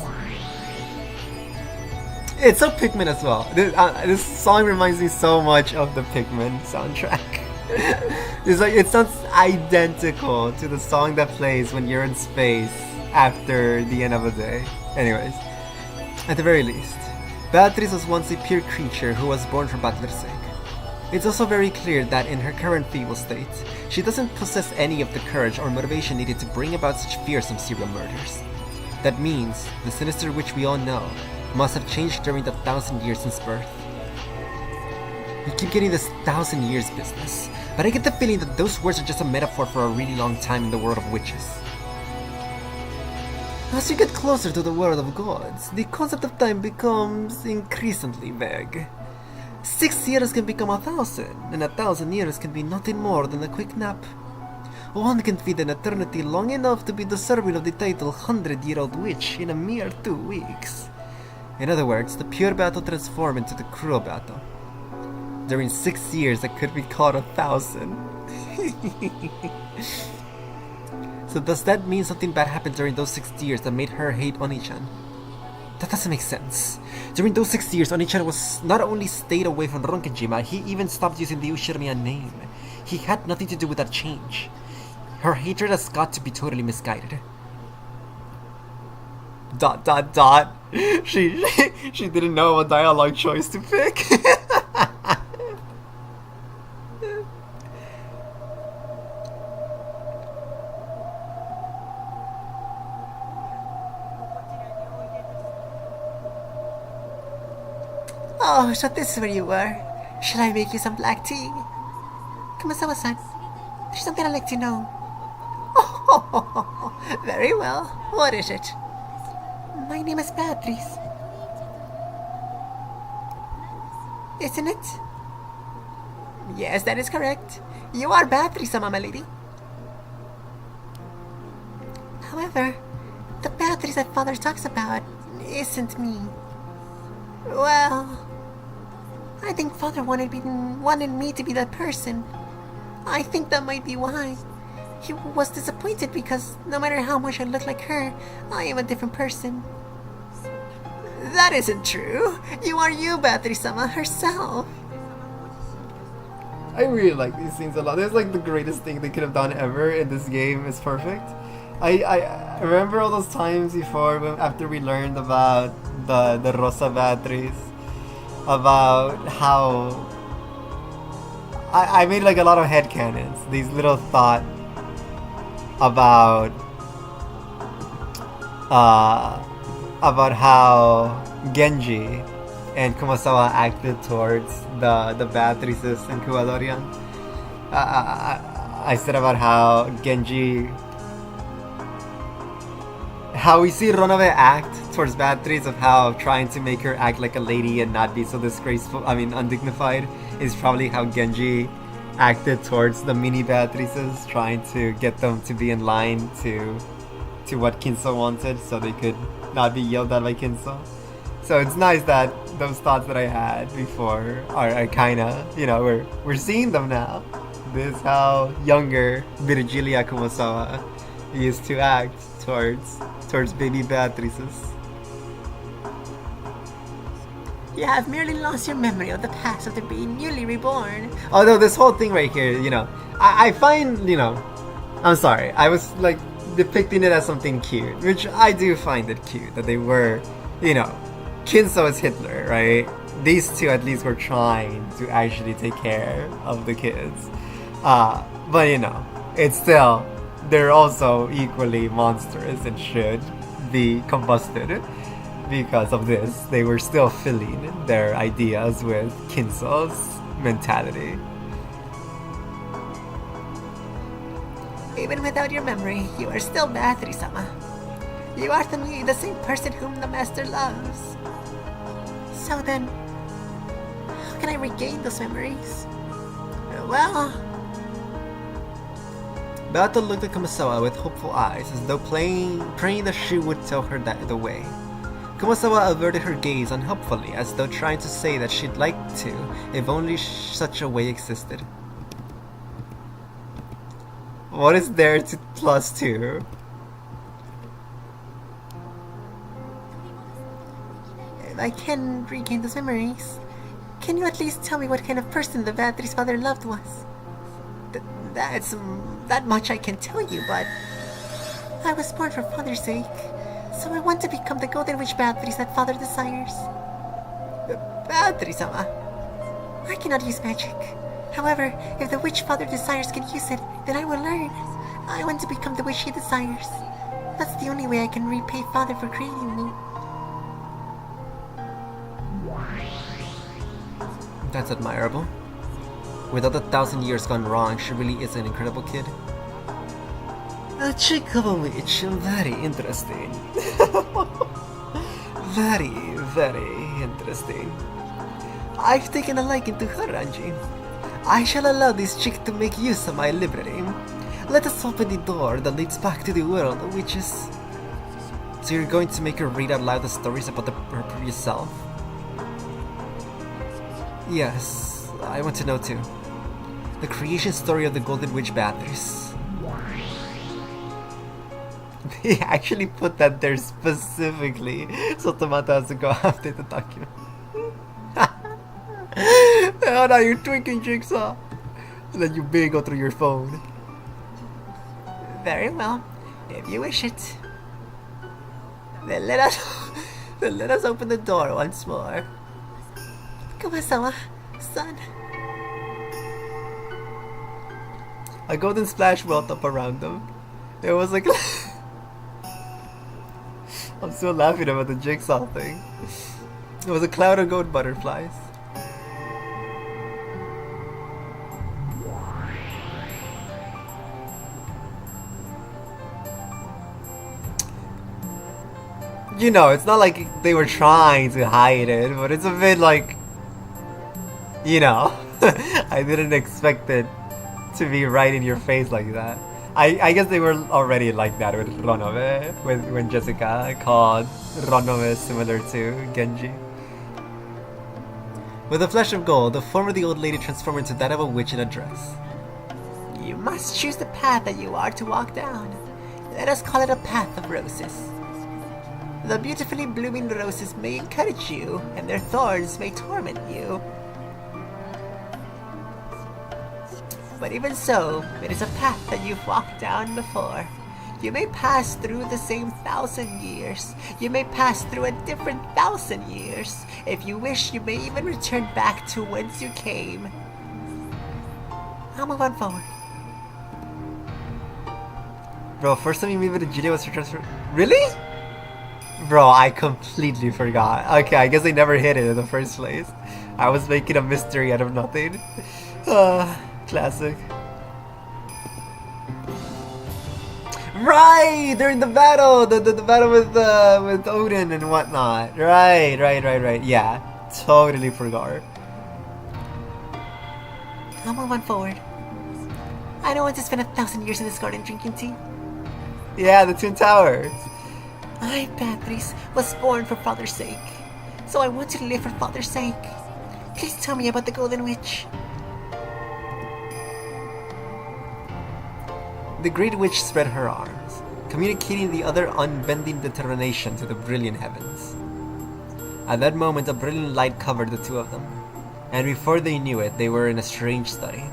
It's so Pikmin as well. This song reminds me so much of the Pikmin soundtrack. It's like, it sounds identical to the song that plays when you're in space after the end of the day. Anyways, at the very least, Beatrice was once a pure creature who was born for Butler's sake. It's also very clear that in her current feeble state, she doesn't possess any of the courage or motivation needed to bring about such fearsome serial murders. That means the sinister witch we all know must have changed during the 1,000 years since birth. We keep getting this 1,000 years business, but I get the feeling that those words are just a metaphor for a really long time in the world of witches. As you get closer to the world of gods, the concept of time becomes increasingly vague. 6 years can become 1,000, and 1,000 years can be nothing more than a quick nap. One can feed an eternity long enough to be deserving of the title 100-year-old witch in a mere 2 weeks. In other words, the pure Bato transformed into the cruel Bato. During 6 years, that could be called 1,000. So does that mean something bad happened during those 6 years that made her hate Oni-chan? That doesn't make sense. During those 6 years, Oni-chan was not only stayed away from Ronkenjima, he even stopped using the Ushirmiya name. He had nothing to do with that change. Her hatred has got to be totally misguided. ... She didn't know what dialogue choice to pick. Oh, so this is where you were. Shall I make you some black tea? Kumasawa-san, there's something I'd like to know. Oh, very well. What is it? My name is Beatrice. Isn't it? Yes, that is correct. You are Beatrice, my lady. However, the Beatrice that father talks about isn't me. Well, I think father wanted me to be that person. I think that might be why. He was disappointed because no matter how much I look like her, I am a different person. That isn't true. You are you, Beatrice-sama herself. I really like these scenes a lot. It's like the greatest thing they could have done ever in this game. Is perfect. I remember all those times before after we learned about the Rosa Beatriz, about how I made like a lot of headcanons, these little thought about how Genji and Kumasawa acted towards the Beatrices and Kuwadorian. I said about how Genji, how we see Ronabe act towards Beatrice, of how trying to make her act like a lady and not be so disgraceful, undignified, is probably how Genji acted towards the mini Beatrices, trying to get them to be in line to what Kinso wanted so they could not be yelled at by Kinso. So it's nice that those thoughts that I had before are kinda, we're seeing them now. This is how younger Virgilia Kumasawa used to act towards baby Beatrices. You have merely lost your memory of the past after being newly reborn. Although this whole thing right here, I find, I'm sorry, I was like depicting it as something cute, which I do find it cute that they were, Kinso is Hitler, right? These two at least were trying to actually take care of the kids. But it's still, they're also equally monstrous and should be combusted. Because of this, they were still filling their ideas with Kinso's mentality. Even without your memory, you are still Beatrice-sama. You are to me the same person whom the master loves. So then, how can I regain those memories? Well... Beata looked at Kumasawa with hopeful eyes, as though praying that she would tell her the way. Kumasawa averted her gaze unhelpfully, as though trying to say that she'd like to, if only such a way existed. What is there to +2? If I can regain those memories, can you at least tell me what kind of person the Beatrice's father loved was? That much I can tell you, but... I was born for father's sake. So I want to become the golden witch Beatrice that father desires. Beatrice-sama? I cannot use magic. However, if the witch father desires can use it, then I will learn. I want to become the witch he desires. That's the only way I can repay father for creating me. That's admirable. Without 1,000 years gone wrong, she really is an incredible kid. A chick of a witch, very interesting. Very, very interesting. I've taken a liking to her, Anji. I shall allow this chick to make use of my library. Let us open the door that leads back to the world of witches. So you're going to make her read out loud the stories about her previous self? Yes, I want to know too. The creation story of the Golden Witch Beatrice. They actually put that there specifically, so Tomato has to go after the document. Oh, now you're tweaking, Jigsaw. And then you go through your phone. Very well, if you wish it. Then let us open the door once more. Kumasawa, son. A golden splash welled up around them. It was like... I'm still laughing about the Jigsaw thing. It was a cloud of gold butterflies. It's not like they were trying to hide it, but it's a bit like... I didn't expect it to be right in your face like that. I guess they were already like that with Ronove, when Jessica called Ronove similar to Genji. With a flash of gold, the form of the old lady transformed into that of a witch in a dress. You must choose the path that you are to walk down. Let us call it a path of roses. The beautifully blooming roses may encourage you, and their thorns may torment you. But even so, it is a path that you've walked down before. You may pass through the same 1,000 years. You may pass through a different 1,000 years. If you wish, you may even return back to whence you came. I'll move on forward. Bro, first time you meet with Virgilia was her transfer. Really? Bro, I completely forgot. Okay, I guess they never hit it in the first place. I was making a mystery out of nothing. Classic. Right, during the battle, the battle with Odin and whatnot. Right. Yeah, totally forgot. I'll move on forward. I don't want to spend 1,000 years in this garden drinking tea. Yeah, the Twin Towers. I, Beatrice, was born for father's sake. so I want to live for Father's sake. Please tell me about the Golden Witch. The Great Witch spread her arms, communicating the other unbending determination to the brilliant heavens. At that moment, a brilliant light covered the two of them, and before they knew it, they were in a strange study.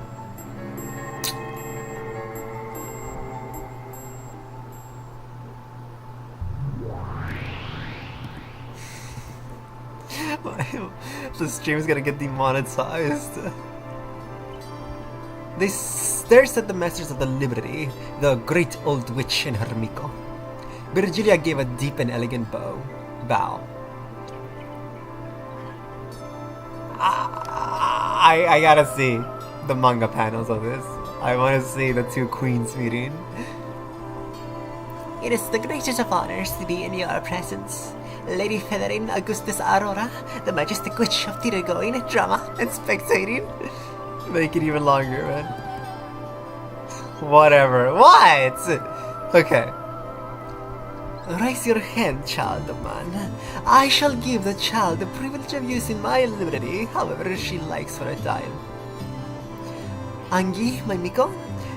The stream is gonna get demonetized. They stared at the masters of the Liberty, the great old witch and her Miko. Virgilia gave a deep and elegant bow. I gotta see the manga panels of this. I want to see the two queens meeting. It is the greatest of honors to be in your presence, Lady Federine Augustus Aurora, the majestic witch of theater-going, drama, and spectating. Make it even longer, man. Whatever. What? Okay. Raise your hand, child of man. I shall give the child the privilege of using my liberty however she likes for a time. Angie, my Miko,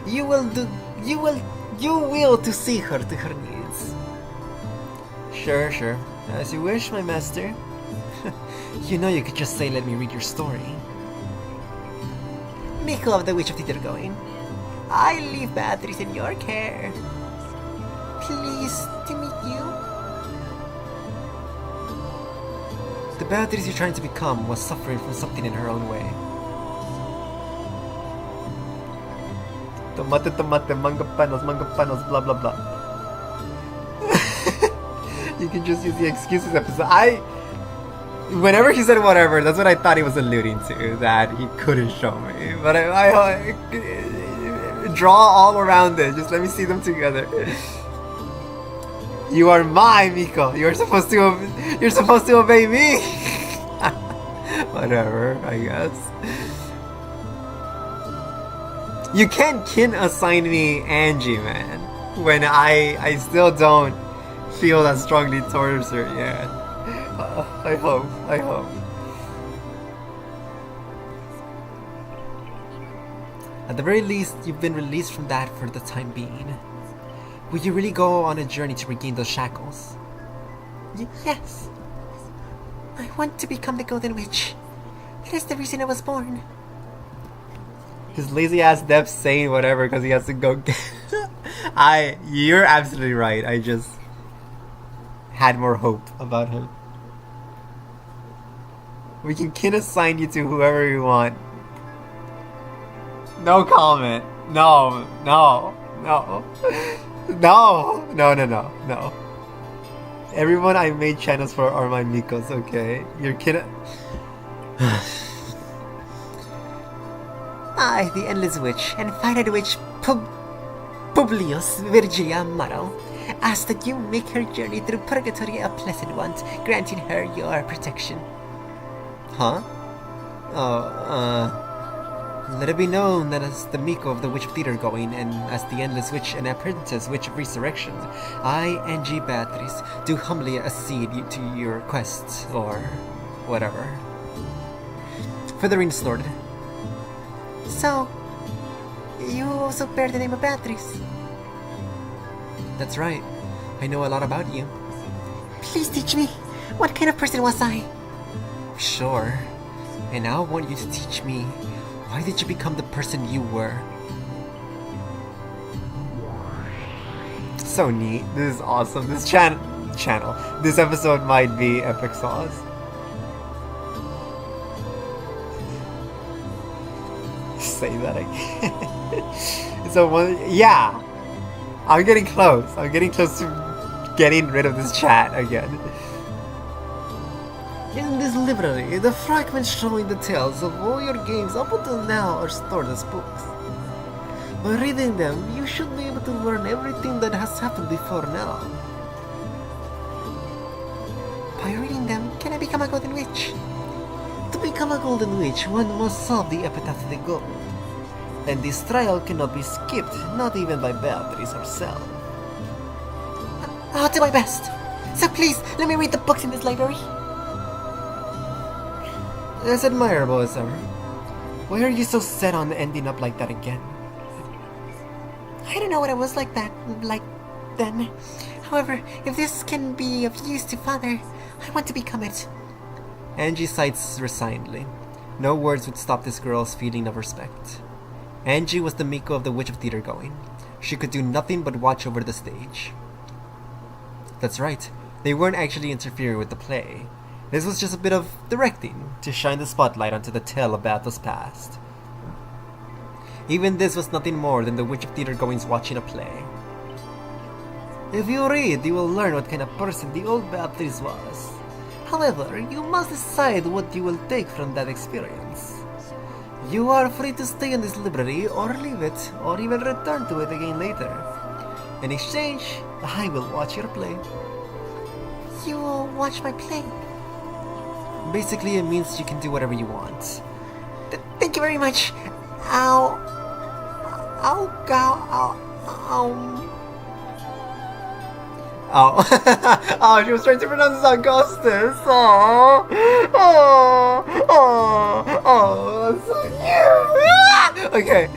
you will to see her to her needs. Sure. As you wish, my master. You know you could just say, let me read your story. Miko of the Witch of Theater-going, I leave Beatrice in your care. Pleased to meet you. The Beatrice you're trying to become was suffering from something in her own way. Tomate, manga panos, blah blah blah. You can just use the excuses episode. Whenever he said whatever, that's what I thought he was alluding to, that he couldn't show me. But I draw all around it. Just let me see them together. You are my Miko. You're supposed to obey me. Whatever, I guess. You can't kin assign me Angie, man. When I still don't feel that strongly towards her yet. I hope. At the very least, you've been released from that for the time being. Will you really go on a journey to regain those shackles? Yes. I want to become the Golden Witch. That is the reason I was born. His lazy ass Dep's saying whatever because he has to go get... You're absolutely right. I just had more hope about him. We can kin assign you to whoever we want. No comment. No. Everyone I made channels for are my Mikos, okay? You're kidding. I, the Endless Witch, and Finite Witch Publius Virgilia Amaro, ask that you make her journey through purgatory a pleasant one, granting her your protection. Huh? Let it be known that as the Miko of the Witch of Theater-going, and as the Endless Witch and Apprentice Witch of Resurrection, I, Angie Beatrice, do humbly accede to your requests, or whatever. Federine snorted. So, you also bear the name of Beatrice? That's right. I know a lot about you. Please teach me. What kind of person was I? Sure. And now I want you to teach me, why did you become the person you were? So neat. This is awesome. This channel. This episode might be epic sauce. Say that again. Yeah. I'm getting close. I'm getting close to getting rid of this chat again. In this library, the fragments showing the tales of all your games up until now are stored as books. By reading them, you should be able to learn everything that has happened before now. By reading them, can I become a Golden Witch? To become a Golden Witch, one must solve the Epitaph of the Gold. And this trial cannot be skipped, not even by Beatrice herself. I'll do my best. So please, let me read the books in this library. As admirable as ever. Why are you so set on ending up like that again? I don't know what it was like then. However, if this can be of use to Father, I want to become it. Angie sighed resignedly. No words would stop this girl's feeling of respect. Angie was the Miko of the Witch of Theater going. She could do nothing but watch over the stage. That's right, they weren't actually interfering with the play. This was just a bit of directing, to shine the spotlight onto the tale of Battle's past. Even this was nothing more than the Witch of Theater goings watching a play. If you read, you will learn what kind of person the old Beatrice was. However, you must decide what you will take from that experience. You are free to stay in this library or leave it, or even return to it again later. In exchange, I will watch your play. You will watch my play. Basically, it means you can do whatever you want. Thank you very much. Oh, oh, she was trying to pronounce Augustus. Oh, that's so cute. Okay,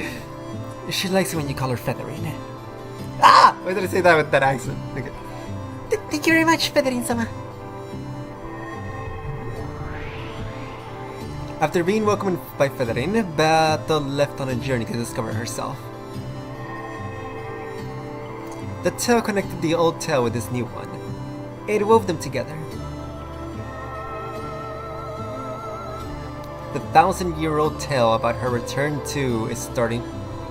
she likes it when you call her Featherine. Ah, why did I say that with that accent? Okay. Thank you very much, Featherin-sama. After being welcomed by Featherine, Battle left on a journey to discover herself. The tale connected the old tale with this new one. It wove them together. The 1,000-year-old tale about her return to its starting...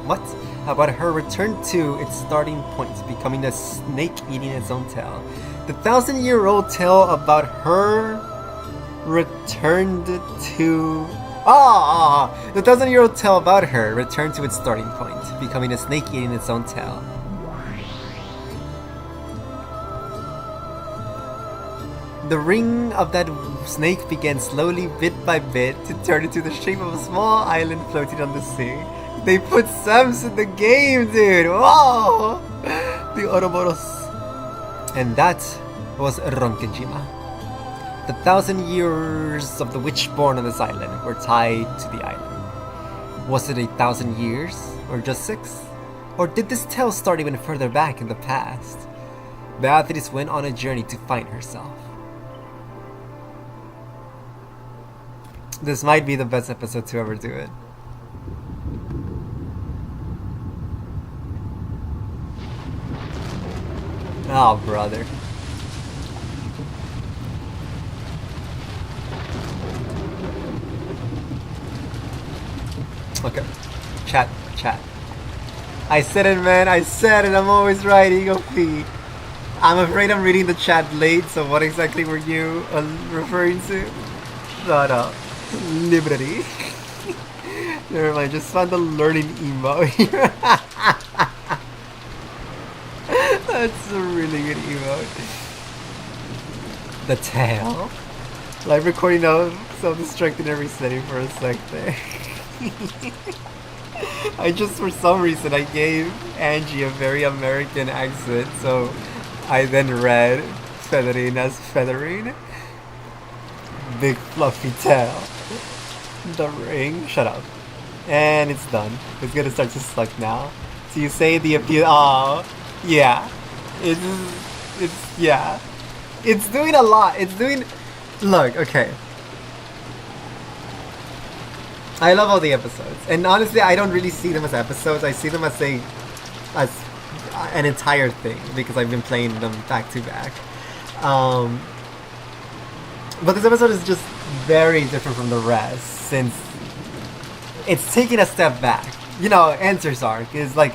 What? About her return to its starting point, becoming a snake eating its own tail. The 1,000-year-old tale about her returned to... the 1,000-year-old tale about her returned to its starting point, becoming a snake eating its own tail. The ring of that snake began slowly, bit by bit, to turn into the shape of a small island floating on the sea. They put Sams in the game, dude! Whoa! The Ouroboros. And that was Ronkenjima. The 1,000 years of the witch born on this island were tied to the island. Was it 1,000 years? Or just 6? Or did this tale start even further back in the past? Beatrice went on a journey to find herself. This might be the best episode to ever do it. Oh, brother. Okay. Chat. I said it, man. I said it. I'm always right. Ego feet. I'm afraid I'm reading the chat late, so what exactly were you referring to? Shut up. Library. Never mind, just found the learning emo here. That's a really good emote. The tail. Live recording now, self-destruct in every setting for a sec there. I just, for some reason, I gave Angie a very American accent, so I then read Featherine as Featherine. Big fluffy tail. The ring. Shut up. And it's done. It's gonna start to suck now. So you say the appeal. Oh, yeah. It's yeah. It's doing a lot. It's doing. Look, okay. I love all the episodes, and honestly, I don't really see them as episodes. I see them as as an entire thing because I've been playing them back to back. But this episode is just very different from the rest since it's taking a step back. You know, Answers arc is like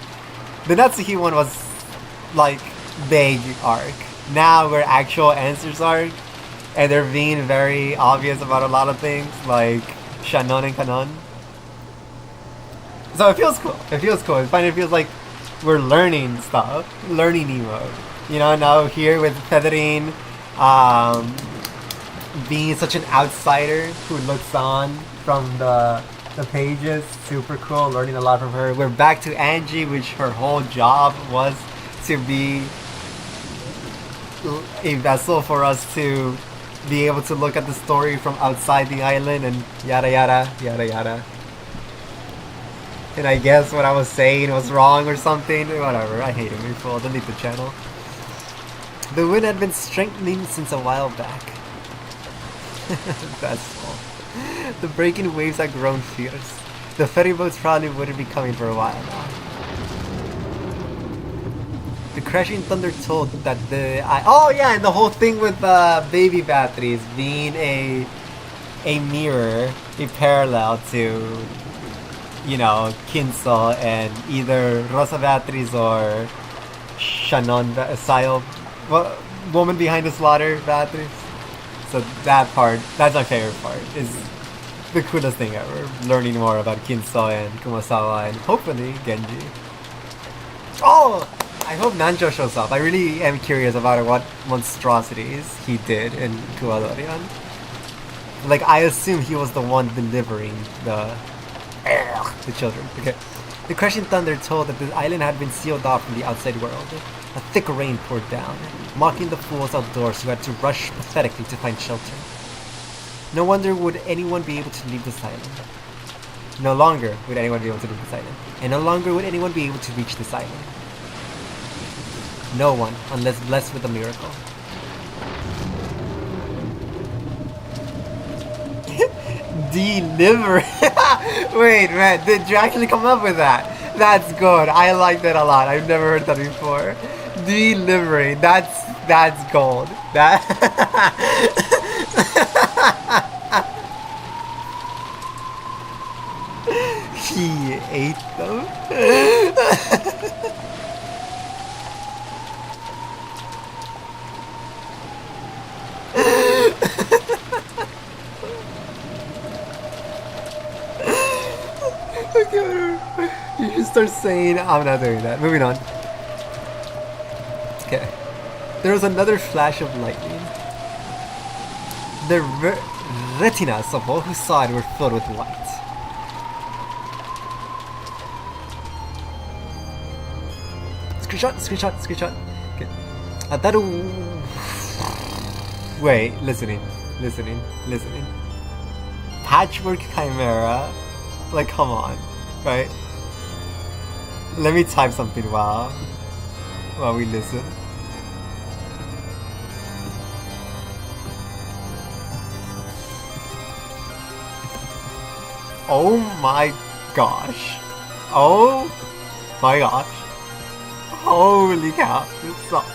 the Natsuki one was like vague arc. Now we're actual Answers arc, and they're being very obvious about a lot of things like Shannon and Kanon. So it feels cool. It feels cool. I find it feels like we're learning stuff, learning emo. You know, now here with Featherine, being such an outsider who looks on from the pages, super cool, learning a lot from her. We're back to Angie, which her whole job was to be a vessel for us to be able to look at the story from outside the island and yada yada yada yada. And I guess what I was saying was wrong or something. Whatever, I hate him. I'll delete the channel. The wind had been strengthening since a while back. That's all. The breaking waves had grown fierce. The ferry boats probably wouldn't be coming for a while now. The crashing thunder told that oh yeah, and the whole thing with baby batteries being a mirror, a parallel to, you know, Kinso and either Rosa batteries or Shannon Sayo, woman behind the slaughter batteries. So that part, that's my favorite part, is the coolest thing ever. Learning more about Kinso and Kumasawa and hopefully Genji. Oh! I hope Nanjo shows up. I really am curious about what monstrosities he did in Kuwadorian. Like, I assume he was the one delivering the children. Okay. The crashing thunder told that the island had been sealed off from the outside world. A thick rain poured down, mocking the fools outdoors who had to rush pathetically to find shelter. No wonder would anyone be able to leave this island. No longer would anyone be able to leave this island. And no longer would anyone be able to reach this island. No one, unless blessed with a miracle. Deliver. Wait, man, did you actually come up with that? That's good. I like that a lot. I've never heard that before. Delivery. That's gold. That. He ate them. You should start saying, I'm not doing that. Moving on. Okay. There was another flash of lightning. The retinas of all who saw it were filled with light. Screenshot. Okay. Wait, listening. Patchwork Chimera. Like, come on, right? Let me type something while we listen. Oh my gosh. Oh my gosh. Holy cow. This sucks.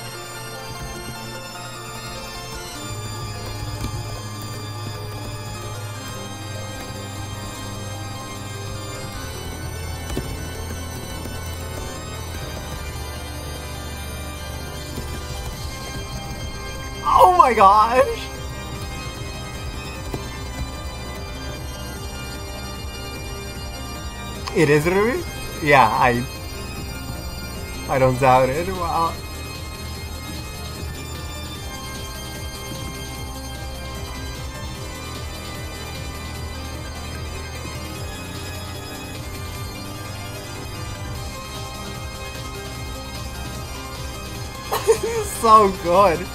Oh my gosh! It is Ruby? Yeah, I don't doubt it. Wow. This is so good.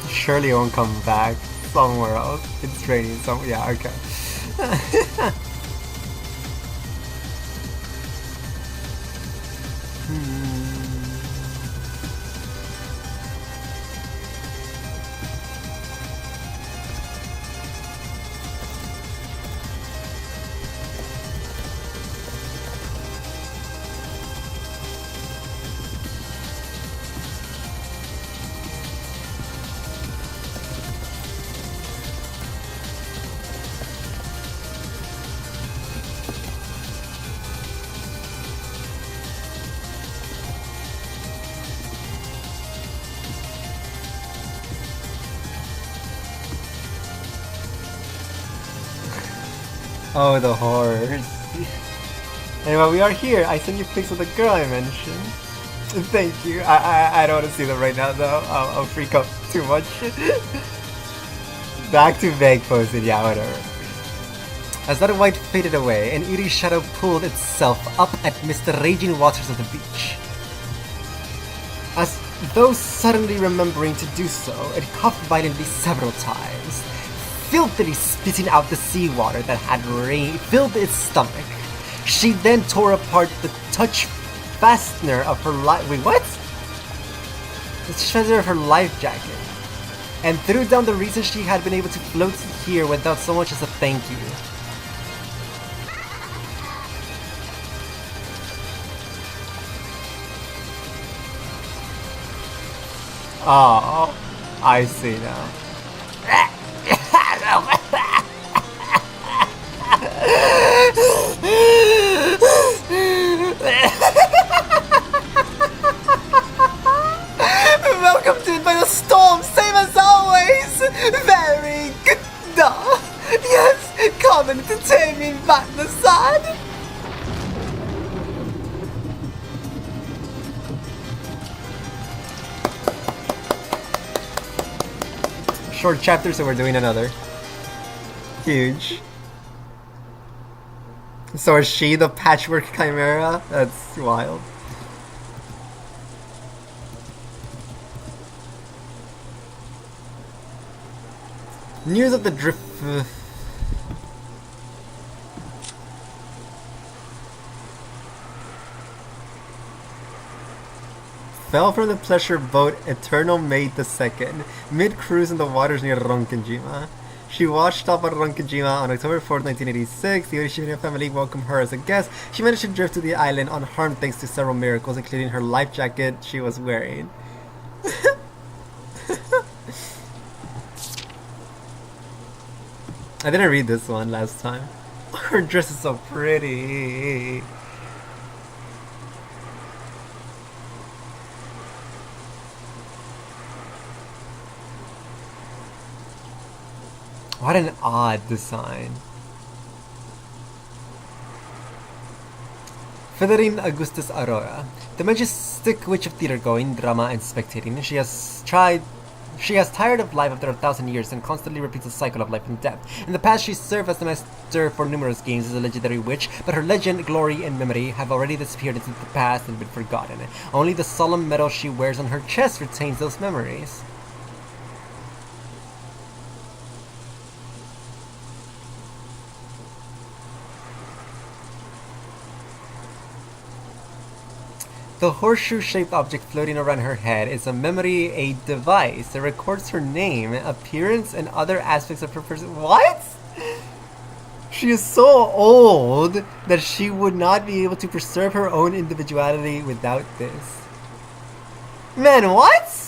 Surely it won't come back somewhere else. It's raining somewhere. Yeah, okay. Oh, the horrors. Anyway, we are here. I sent you pics of the girl I mentioned. Thank you. I don't want to see them right now though. I'll freak out too much. Back to vague posted, yeah, whatever. As that white faded away, an eerie shadow pulled itself up amidst the raging waters of the beach. As though suddenly remembering to do so, it coughed violently several times, filthily spitting out the seawater that had filled its stomach. She then tore apart the touch fastener of her life. Wait, what? The treasure of her life jacket, and threw down the reason she had been able to float here without so much as a thank you. Oh, I see now. Welcome to It by the Storm, same as always! Very good! Yes, kommen till till min vattensad! Short chapter, so we're doing another. Huge. So is she the patchwork chimera? That's wild. News of the drift. Fell from the pleasure boat Eternal Maid II, mid-cruise in the waters near Ronkenjima. She washed up at Ronkenjima on October 4th, 1986. The Orishima family welcomed her as a guest. She managed to drift to the island unharmed thanks to several miracles, including her life jacket she was wearing. I didn't read this one last time. Her dress is so pretty. What an odd design. Federica Augustus Aurora, the majestic witch of theater going, drama, and spectating. She has tired of life after 1,000 years and constantly repeats the cycle of life and death. In the past, she served as the master for numerous games as a legendary witch, but her legend, glory, and memory have already disappeared into the past and been forgotten. Only the solemn medal she wears on her chest retains those memories. The horseshoe-shaped object floating around her head is a memory aid device that records her name, appearance, and other aspects of her person. What? She is so old that she would not be able to preserve her own individuality without this. Man, what?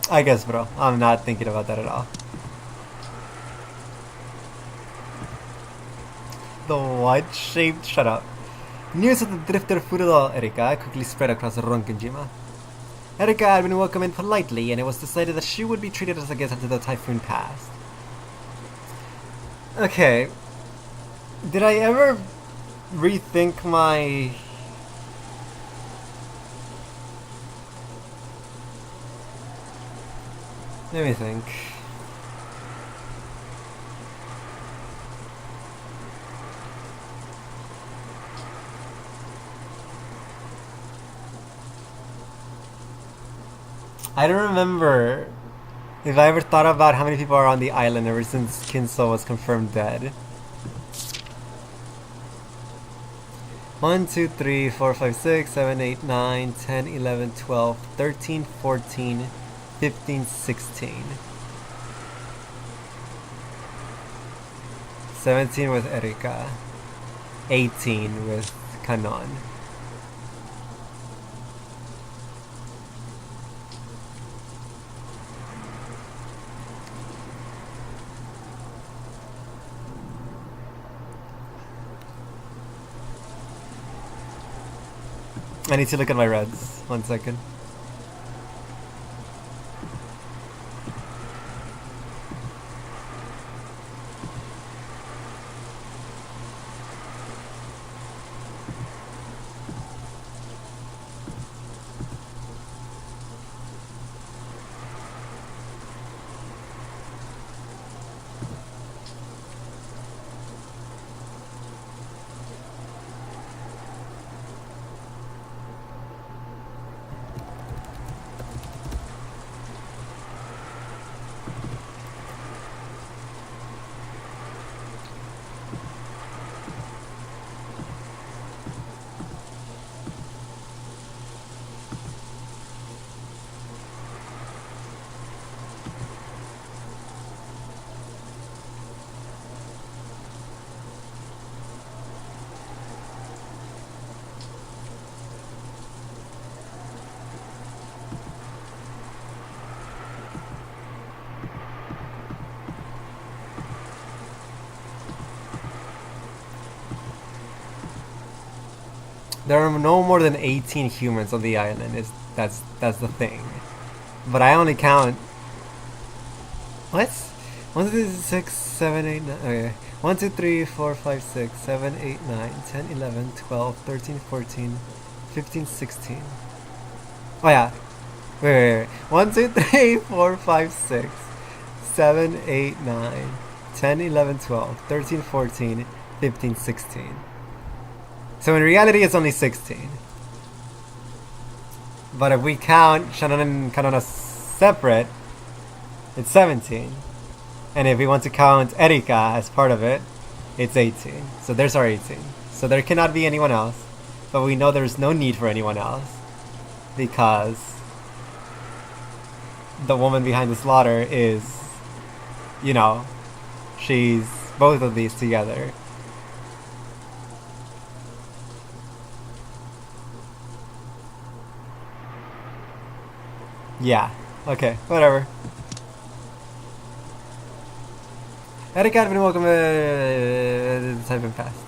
I guess, bro. I'm not thinking about that at all. The what-shaped... Shut up. News of the drifter Fururo Erika quickly spread across Ronkenjima. Erika had been welcomed in politely, and it was decided that she would be treated as a guest until the typhoon passed. Okay. Did I ever rethink my... Let me think. I don't remember if I ever thought about how many people are on the island ever since Kinso was confirmed dead. 1, 2, 3, 4, 5, 6, 7, 8, 9, 10, 11, 12, 13, 14, 15, 16. 17 with Erika. 18 with Kanon. I need to look at my reds. 1 second. There are no more than 18 humans on the island. That's the thing. But I only count. What? 1, 2, 3, 6, 7, 8, 9. Okay. 1, 2, 3, 4, 5, 6, 7, 8, 9, 10, 11, 12, 13, 14, 15, 16. Oh yeah. Wait. 1, 2, 3, 4, 5, 6, 7, 8, 9, 10, 11, 12, 13, 14, 15, 16. So in reality, it's only 16. But if we count Shannon and Kanona separate, it's 17. And if we want to count Erika as part of it, it's 18. So there's our 18. So there cannot be anyone else. But we know there's no need for anyone else. Because the woman behind the slaughter is, you know, she's both of these together. Yeah, okay, whatever. Erika had been welcome the time had passed.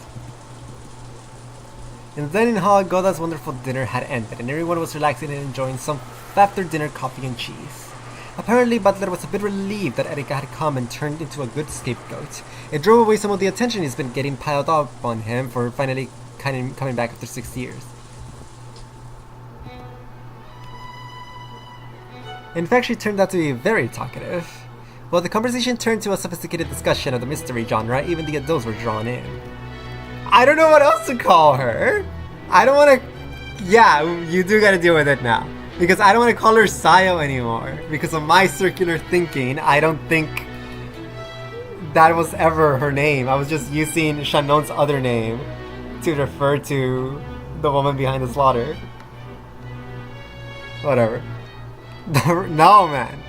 In the dining hall, Goda's wonderful dinner had ended, and everyone was relaxing and enjoying some after-dinner coffee and cheese. Apparently, Butler was a bit relieved that Erika had come and turned into a good scapegoat. It drove away some of the attention he's been getting piled up on him for finally coming back after 6 years. In fact, she turned out to be very talkative. While the conversation turned to a sophisticated discussion of the mystery genre, even the adults were drawn in. I don't know what else to call her. I don't want to... Yeah, you do gotta deal with it now. Because I don't want to call her Sayo anymore. Because of my circular thinking, I don't think that was ever her name. I was just using Shannon's other name to refer to the woman behind the slaughter. Whatever. No, man.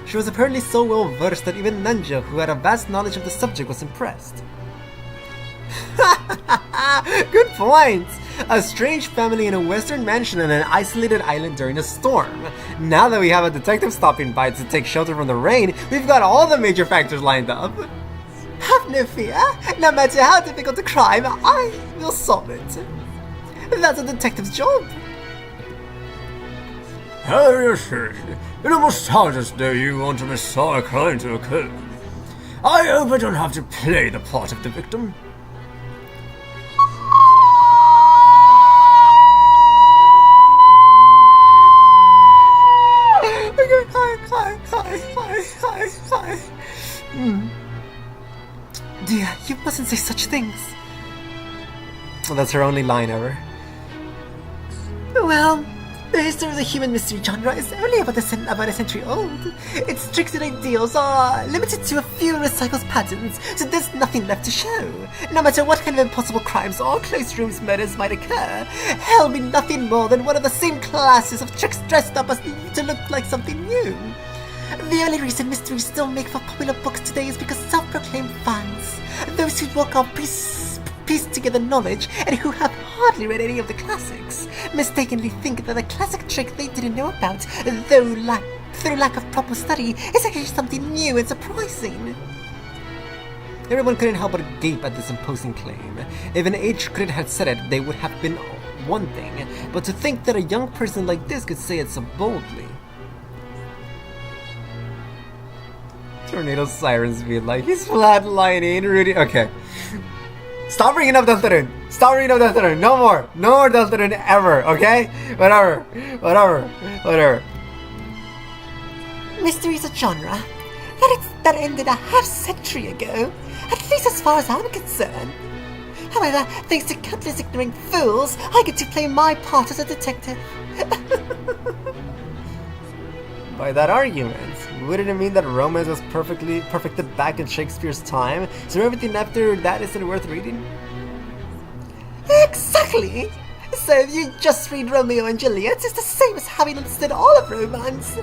She was apparently so well versed that even Nanja, who had a vast knowledge of the subject, was impressed. Good point! A strange family in a western mansion on an isolated island during a storm. Now that we have a detective stopping by to take shelter from the rain, we've got all the major factors lined up. Have no fear. No matter how difficult the crime, I will solve it. That's a detective's job. In almost hardest day you want to messiah a crime to occur. I hope I don't have to play the part of the victim. Hi. Dear, you mustn't say such things. Well, that's her only line ever. Well, the history of the human mystery genre is only about a century old. Its tricks and ideals are limited to a few recycled patterns, so there's nothing left to show. No matter what kind of impossible crimes or closed rooms murders might occur, hell be nothing more than one of the same classes of tricks dressed up as to look like something new. The only reason mysteries still make for popular books today is because self-proclaimed fans, those who walk out piece together knowledge and who have hardly read any of the classics, mistakenly think that a classic trick they didn't know about, through lack of proper study, is actually something new and surprising. Everyone couldn't help but gape at this imposing claim. If an age crit had said it, they would have been one thing, but to think that a young person like this could say it so boldly. Tornado Sirens be like, he's flatlining, Rudy. Okay. Stop bringing up Deltarune. Stop bringing up Deltarune. No more. No more Deltarune ever, okay? Whatever. Mystery is a genre that ended a half-century ago, at least as far as I'm concerned. However, thanks to countless ignorant fools, I get to play my part as a detective. By that argument, wouldn't it mean that romance was perfected back in Shakespeare's time, so everything after that isn't worth reading? Exactly! So if you just read Romeo and Juliet, it's the same as having understood all of romance.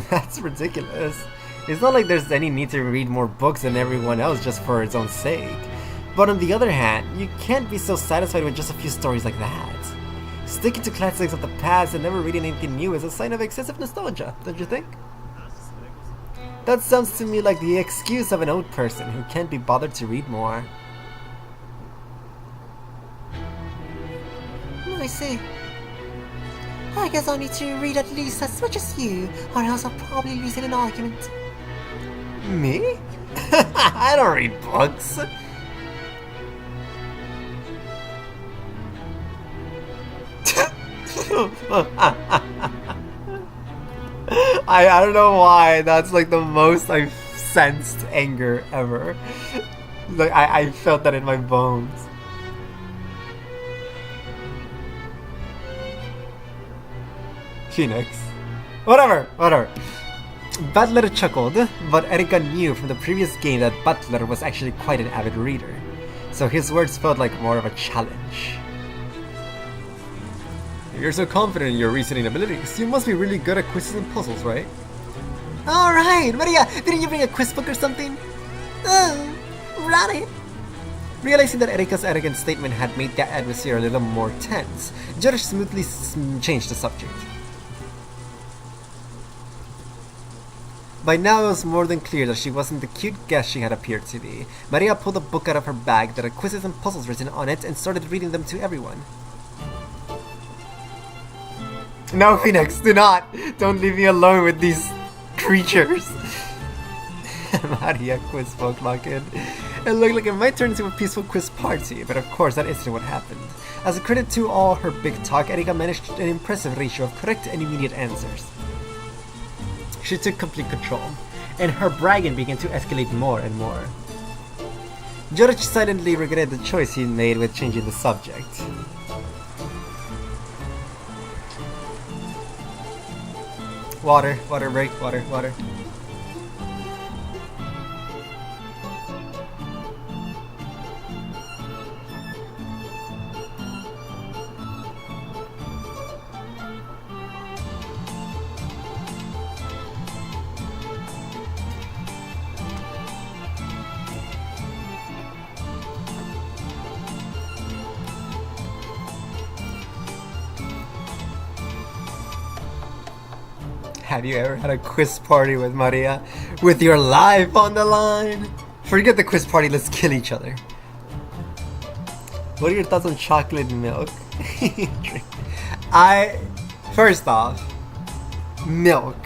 That's ridiculous. It's not like there's any need to read more books than everyone else just for its own sake. But on the other hand, you can't be so satisfied with just a few stories like that. Sticking to classics of the past and never reading anything new is a sign of excessive nostalgia, don't you think? That sounds to me like the excuse of an old person who can't be bothered to read more. I see. I guess I need to read at least as much as you, or else I'll probably lose in an argument. Me? I don't read books. I don't know why, that's like the most I've sensed anger ever. Like I felt that in my bones. Phoenix. Whatever. Butler chuckled, but Erika knew from the previous game that Butler was actually quite an avid reader, so his words felt like more of a challenge. You're so confident in your reasoning abilities, you must be really good at quizzes and puzzles, right? Alright, Maria, didn't you bring a quiz book or something? Oh, right. Realizing that Erika's arrogant statement had made the adversary a little more tense, Judge smoothly changed the subject. By now it was more than clear that she wasn't the cute guest she had appeared to be. Maria pulled a book out of her bag that had quizzes and puzzles written on it and started reading them to everyone. No, Phoenix, do not! Don't leave me alone with these creatures! Maria quiz book locked in. It looked like it might turn into a peaceful quiz party, but of course that isn't what happened. As a credit to all her big talk, Erika managed an impressive ratio of correct and immediate answers. She took complete control, and her bragging began to escalate more and more. George silently regretted the choice he made with changing the subject. Water break, water. Have you ever had a quiz party with Maria? With your life on the line? Forget the quiz party, let's kill each other. What are your thoughts on chocolate milk? First off, milk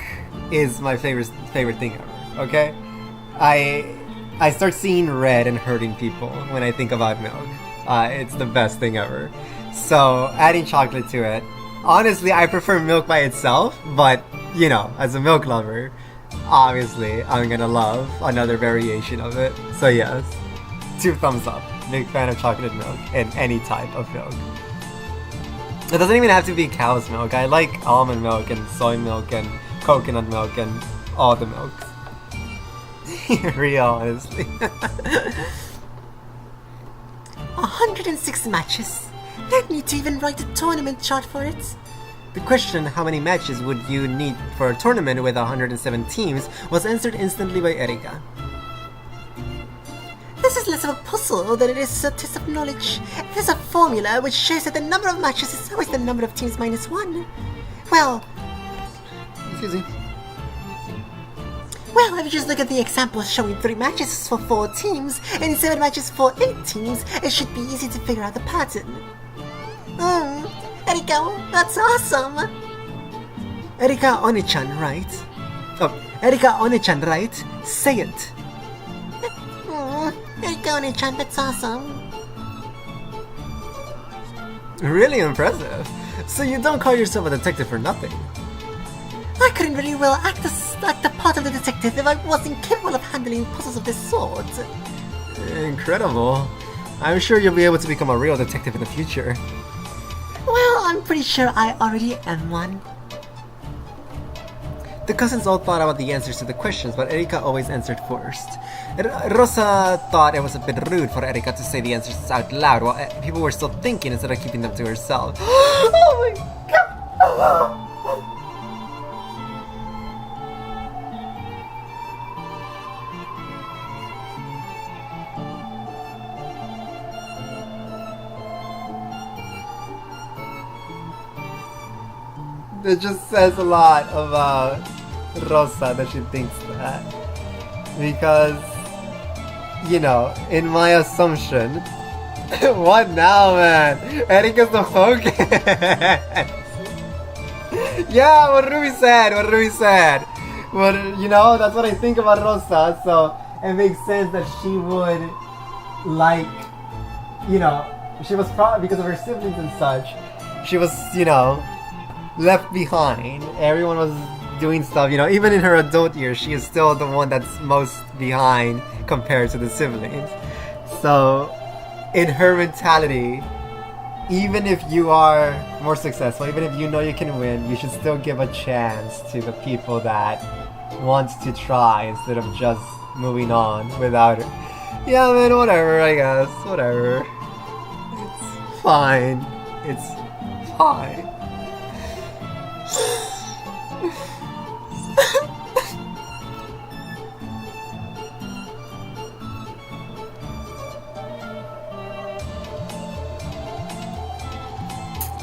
is my favorite thing ever, okay? I start seeing red and hurting people when I think about milk. It's the best thing ever. So, adding chocolate to it. Honestly, I prefer milk by itself, but, you know, as a milk lover, obviously, I'm gonna love another variation of it. So yes, 2 thumbs up. Big fan of chocolate milk and any type of milk. It doesn't even have to be cow's milk. I like almond milk and soy milk and coconut milk and all the milks. Real, honestly. 106 matches. No need to even write a tournament chart for it. The question, how many matches would you need for a tournament with 107 teams, was answered instantly by Erika. This is less of a puzzle than it is a test of knowledge. There's a formula which shows that the number of matches is always the number of teams minus 1. Well, excuse me. Well, if you just look at the example showing 3 matches for 4 teams and 7 matches for 8 teams, it should be easy to figure out the pattern. Erika, that's awesome! Erika Onichan, right? Oh, Erika Onichan, right? Say it. Erika Oni-chan, that's awesome. Really impressive. So you don't call yourself a detective for nothing. I couldn't really well act the part of the detective if I wasn't capable of handling puzzles of this sort. Incredible. I'm sure you'll be able to become a real detective in the future. Well, I'm pretty sure I already am one. The cousins all thought about the answers to the questions, but Erika always answered first. Rosa thought it was a bit rude for Erika to say the answers out loud while people were still thinking instead of keeping them to herself. Oh my god! It just says a lot about Rosa that she thinks that. Because, you know, in my assumption... What now, man? Erika's the focus! Yeah, what Ruby said! Well, you know, that's what I think about Rosa, so it makes sense that she would, like, you know, she was probably, because of her siblings and such, she was, you know, left behind. Everyone was doing stuff, you know, even in her adult years, she is still the one that's most behind compared to the siblings. So, in her mentality, even if you are more successful, even if you know you can win, you should still give a chance to the people that want to try instead of just moving on without it. Yeah, man, whatever, I guess. Whatever. It's fine. It's fine.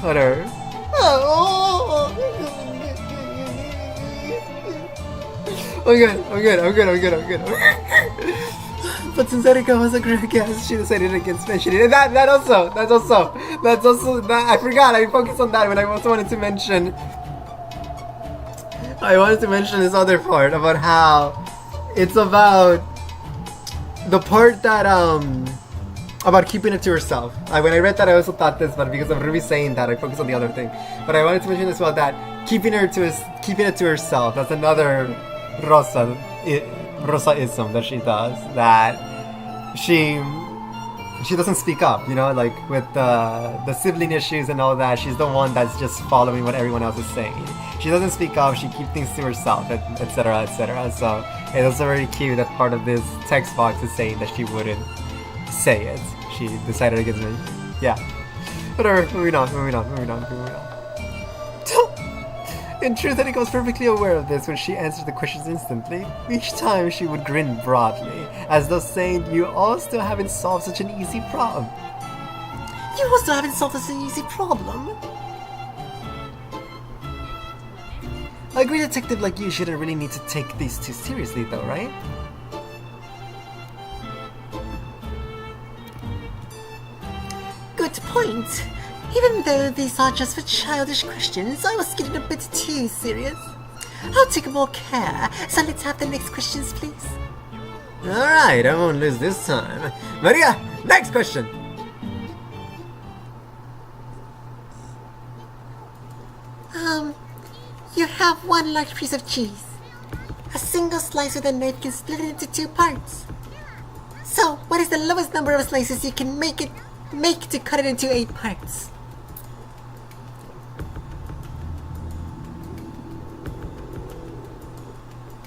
Whatever. I'm good. But since Erika was a great guest, she decided against mentioning it. That's also, I forgot, I focused on that when I also wanted to mention this other part about how it's about the part that, about keeping it to herself. When I read that, I also thought this, but because of Ruby saying that, I focused on the other thing. But I wanted to mention this about that, keeping it to herself. That's another Rosa-ism that she does, that she doesn't speak up, you know, like with the sibling issues and all that. She's the one that's just following what everyone else is saying. She doesn't speak up, she keeps things to herself, etc, etc. So it's also very cute that part of this text box is saying that she wouldn't say it. She decided against it. Yeah. Whatever, moving on. In truth, Erika was perfectly aware of this when she answered the questions instantly. Each time she would grin broadly, as though saying, "You all still haven't solved such an easy problem." You also haven't solved such an easy problem. A great detective like you shouldn't really need to take these too seriously though, right? Good point. Even though these are just for childish questions, I was getting a bit too serious. I'll take more care, so let's have the next questions, please. Alright, I won't lose this time. Maria, next question! You have one large piece of cheese. A single slice with a knife can split it into 2 parts. So, what is the lowest number of slices you can make to cut it into 8 parts?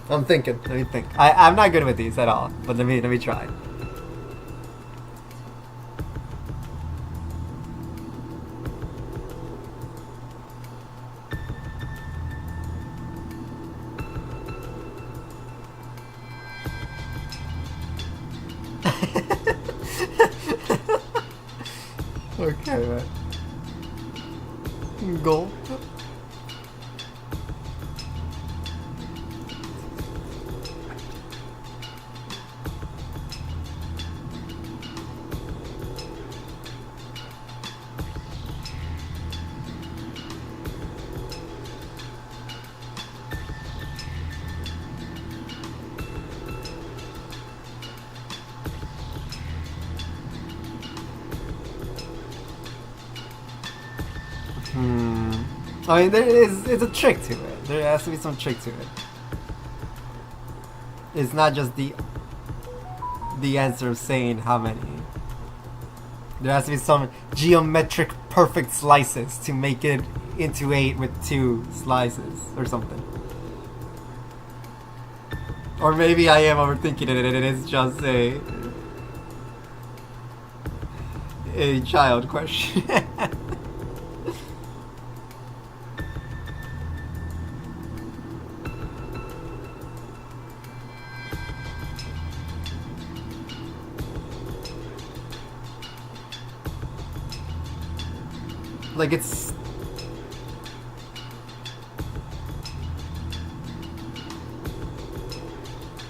I'm thinking. Let me think. I'm not good with these at all, but let me try. Okay, man. Gulp. I mean, it's a trick to it. There has to be some trick to it. It's not just the answer of saying how many. There has to be some geometric perfect slices to make it into 8 with 2 slices or something. Or maybe I am overthinking it and it is just a child question. Like it's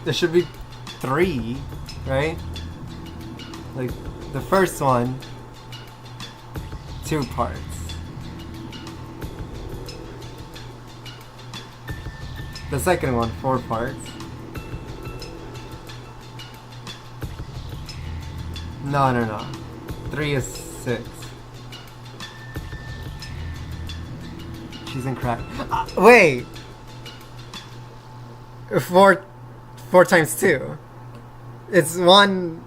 there should be 3, right? Like the first one, 2 parts. The second one, 4 parts. No. 3 is 6. Cheese and crack. Wait! 4 times 2. It's one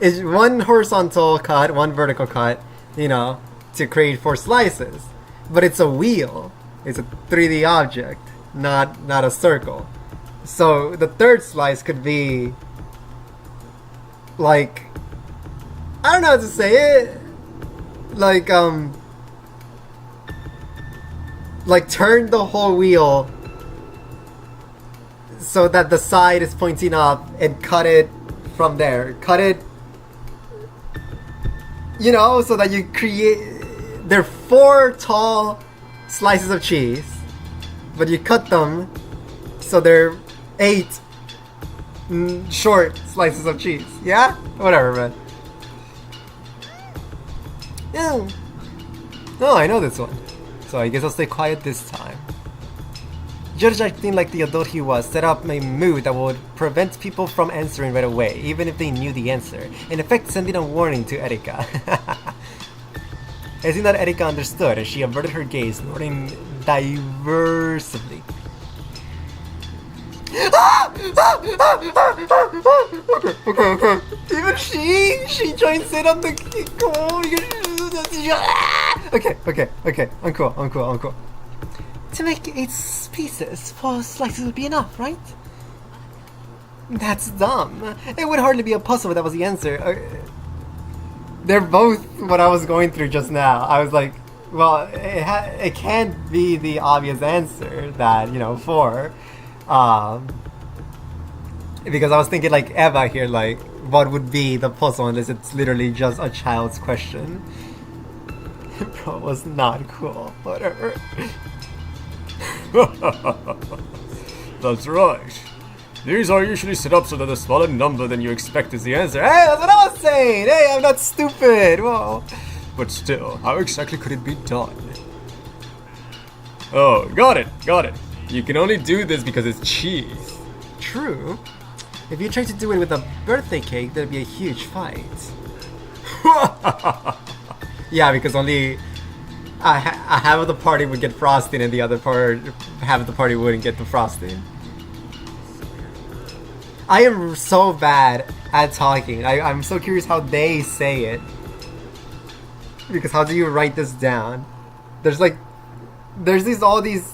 horizontal cut, 1 vertical cut, you know, to create 4 slices. But it's a wheel. It's a 3D object, not a circle. So the third slice could be like, I don't know how to say it. Like turn the whole wheel so that the side is pointing up and cut it from there. Cut it, you know, so that you create... They're 4 tall slices of cheese, but you cut them so they're 8 short slices of cheese. Yeah? Whatever, man. Yeah. No, I know this one. So I guess I'll stay quiet this time. George, acting like the adult he was, set up a mood that would prevent people from answering right away, even if they knew the answer. In effect, sending a warning to Erika. It seemed that Erika understood, and she averted her gaze, nodding diversively. Okay. Even she joins in on the... Okay. I'm cool. To make 8 pieces, 4 slices would be enough, right? That's dumb. It would hardly be a puzzle if that was the answer. They're both what I was going through just now. I was like, well, it can't be the obvious answer that, 4. Because I was thinking like Eva here, like, what would be the puzzle unless it's literally just a child's question. Bro, it was not cool. Whatever. That's right. These are usually set up so that a smaller number than you expect is the answer. Hey, that's what I was saying! Hey, I'm not stupid! Whoa. But still, how exactly could it be done? Oh, got it. You can only do this because it's cheese. True. If you tried to do it with a birthday cake, there'd be a huge fight. Yeah, because only half of the party would get frosting and the other half of the party wouldn't get the frosting. I am so bad at talking. I'm so curious how they say it. Because how do you write this down? There's all these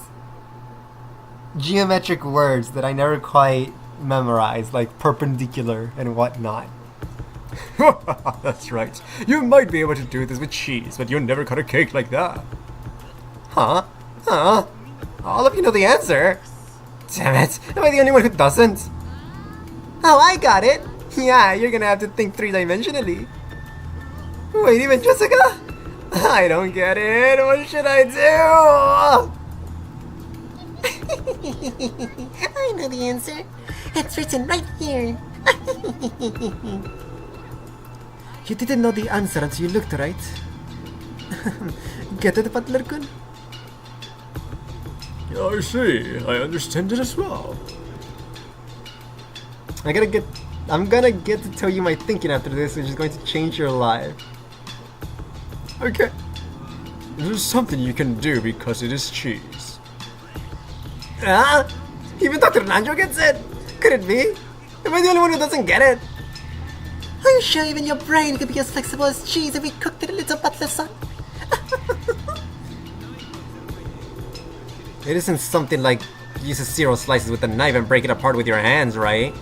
geometric words that I never quite memorized, like perpendicular and whatnot. That's right. You might be able to do this with cheese, but you'll never cut a cake like that. Huh? All of you know the answer. Damn it. Am I the only one who doesn't? Oh, I got it. Yeah, you're gonna have to think 3-dimensionally. Wait, even Jessica? I don't get it. What should I do? I know the answer. It's written right here. You didn't know the answer until you looked, right? Get it, Butler-kun? I see. I understand it as well. I'm gonna get to tell you my thinking after this, which is going to change your life. Okay. There's something you can do because it is cheese. Ah? Even Dr. Nanjo gets it? Could it be? Am I the only one who doesn't get it? Are you sure even your brain could be as flexible as cheese if we cooked it a little butler-son? It isn't something like use a cereal slices with a knife and break it apart with your hands, right?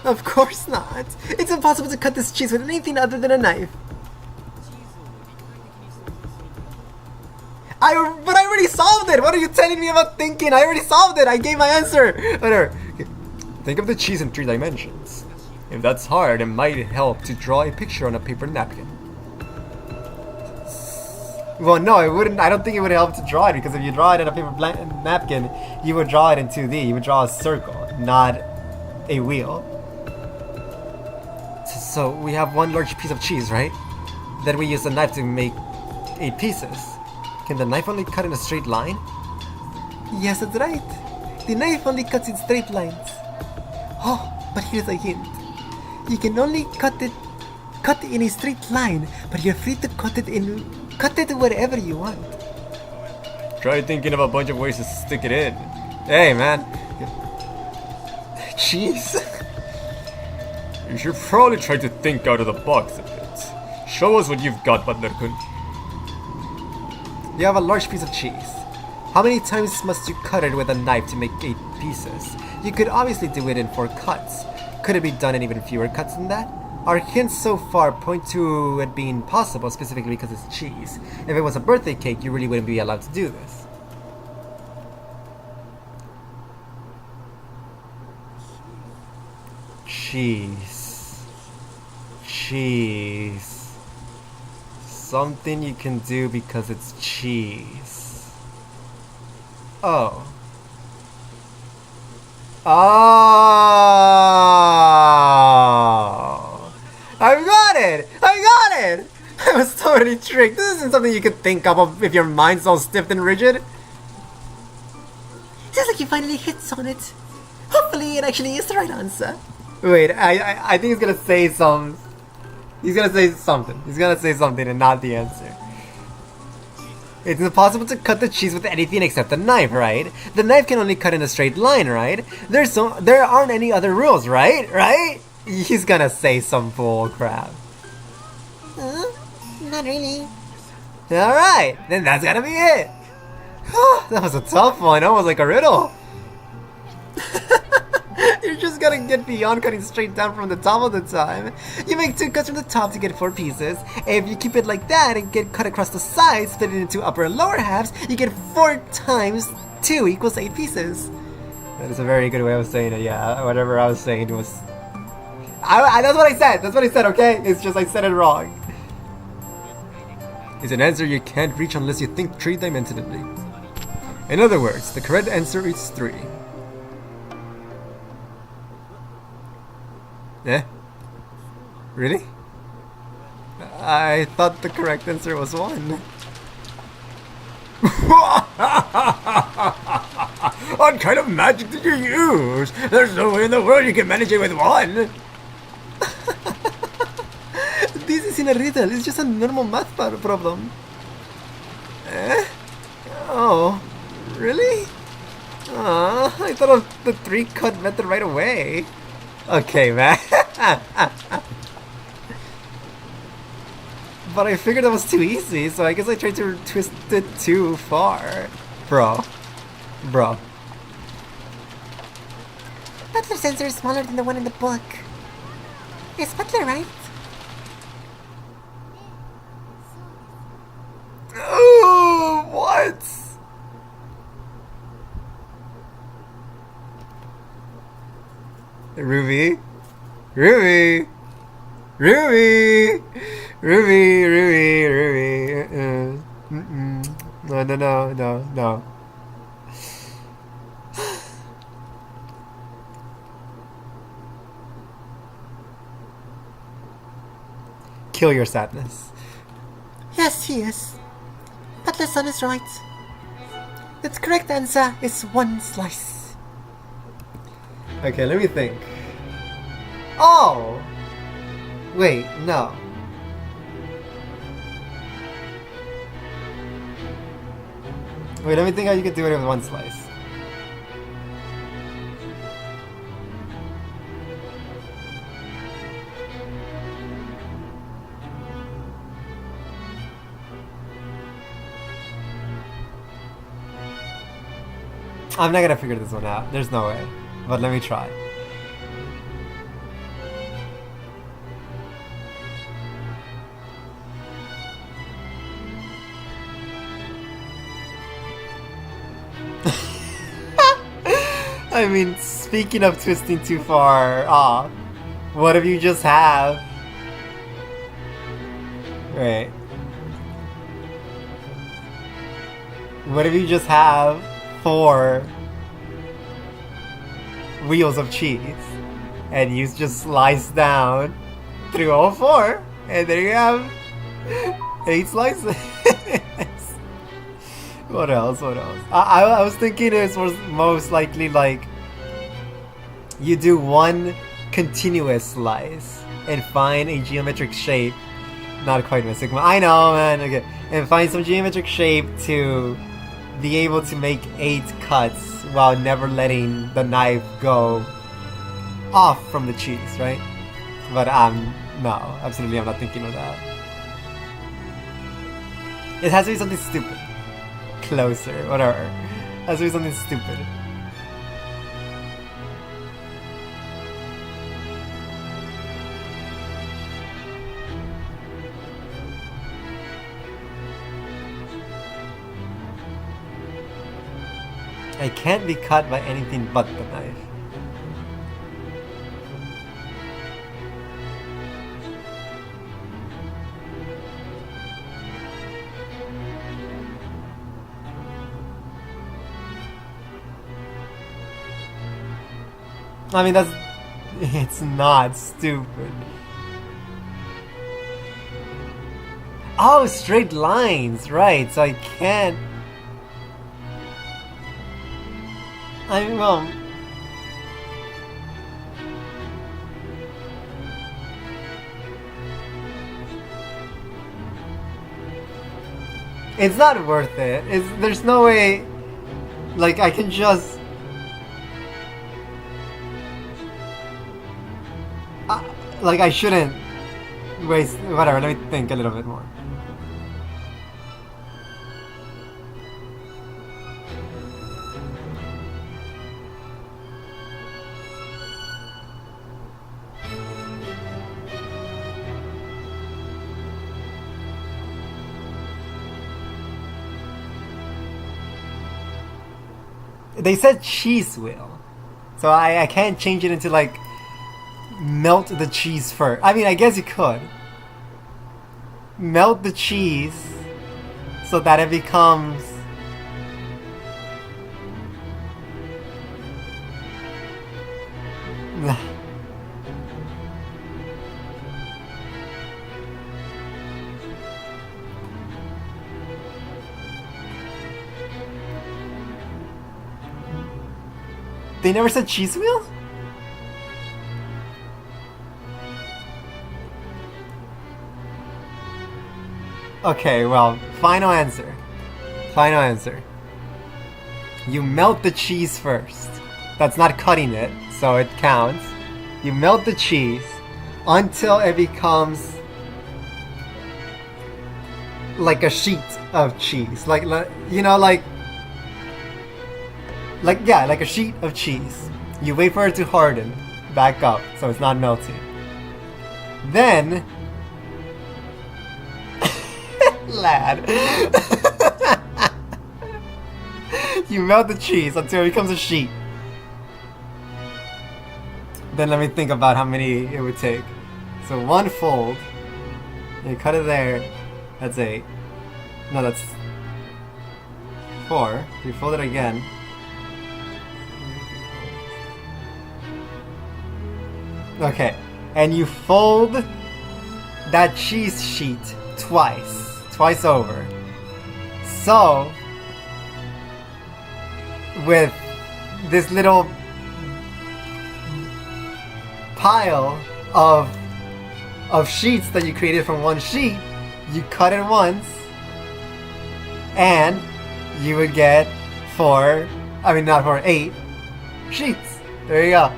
Of course not. It's impossible to cut this cheese with anything other than a knife. But I already solved it! What are you telling me about thinking? I already solved it! I gave my answer! Whatever. Think of the cheese in 3 dimensions. If that's hard, it might help to draw a picture on a paper napkin. Well, no, it wouldn't. I don't think it would help to draw it, because if you draw it on a paper napkin, you would draw it in 2D. You would draw a circle, not a wheel. So we have one large piece of cheese, right? Then we use a knife to make 8 pieces. Can the knife only cut in a straight line? Yes, that's right. The knife only cuts in straight lines. Oh, but here's a hint. You can only cut it in a straight line, but you're free to cut it wherever you want. Try thinking of a bunch of ways to stick it in. Hey, man. Cheese. You should probably try to think out of the box a bit. Show us what you've got, Butler-kun. You have a large piece of cheese. How many times must you cut it with a knife to make 8 pieces? You could obviously do it in 4 cuts. Could it be done in even fewer cuts than that? Our hints so far point to it being possible specifically because it's cheese. If it was a birthday cake, you really wouldn't be allowed to do this. Cheese. Cheese. Something you can do because it's cheese. Oh. Oh! I've got it! I got it! I was totally tricked. This isn't something you could think of if your mind's all stiff and rigid. Seems like you finally hit on it. Hopefully it actually is the right answer. Wait, I think he's gonna say some... He's gonna say something. He's gonna say something and not the answer. It's impossible to cut the cheese with anything except a knife, right? The knife can only cut in a straight line, right? There aren't any other rules, right? Right? He's gonna say some bull crap. Not really. Alright, then that's gotta be it. That was a tough one, almost like a riddle. You're just gonna get beyond cutting straight down from the top of the time. You make 2 cuts from the top to get 4 pieces. If you keep it like that and get cut across the sides, split it into upper and lower halves, you get 4 times 2 equals 8 pieces. That is a very good way of saying it, yeah. Whatever I was saying was... that's what I said! That's what I said, okay? It's just I said it wrong. It's an answer you can't reach unless you think 3-dimensionally. In other words, the correct answer is 3. Eh? Really? I thought the correct answer was 1. What kind of magic did you use? There's no way in the world you can manage it with 1. This isn't a riddle, it's just a normal math problem. Eh? Oh, really? I thought of the 3-cut method right away. Okay, man. But I figured that was too easy, so I guess I tried to twist it too far. Bro. Butler's answer is smaller than the one in the book. It's Butler, right? Oh, what? Ruby? Ruby! Ruby! Ruby, Ruby, Ruby. No. Kill your sadness. Yes, he is. Butler's son is right. The correct answer is 1 slice. Okay, let me think. Oh! Wait, no. Wait, let me think how you could do it with one slice. I'm not gonna figure this one out. There's no way. But let me try. I mean, speaking of twisting too far off, what if you just have... Wait. What if you just have 4 wheels of cheese and you just slice down through all 4 and there you have 8 slices? What else? I was thinking it was most likely like you do one continuous slice and find a geometric shape. Not quite my Sigma. I know, man. Okay, and find some geometric shape to be able to make 8 cuts while never letting the knife go off from the cheese, right? But no, absolutely, I'm not thinking of that. It has to be something stupid. Closer, whatever. It has to be something stupid. I can't be cut by anything but the knife. I mean, it's not stupid. Oh, straight lines, right, so I can't... I mean, well... It's not worth it. There's no way... Like, I can just... like, I shouldn't waste... Whatever, let me think a little bit more. They said cheese wheel, so I can't change it into like melt the cheese first. I mean, I guess you could melt the cheese so that it becomes They never said cheese wheel? Okay, well, final answer. Final answer. You melt the cheese first. That's not cutting it, so it counts. You melt the cheese until it becomes like a sheet of cheese. Like you know, like yeah, like a sheet of cheese. You wait for it to harden back up so it's not melting. Then lad. You melt the cheese until it becomes a sheet. Then let me think about how many it would take. So 1 fold. You cut it there. That's 8. No, that's 4. You fold it again. Okay, and you fold that cheese sheet twice over. So, with this little pile of sheets that you created from one sheet, you cut it once, and you would get 4, I mean not 4, 8 sheets. There you go.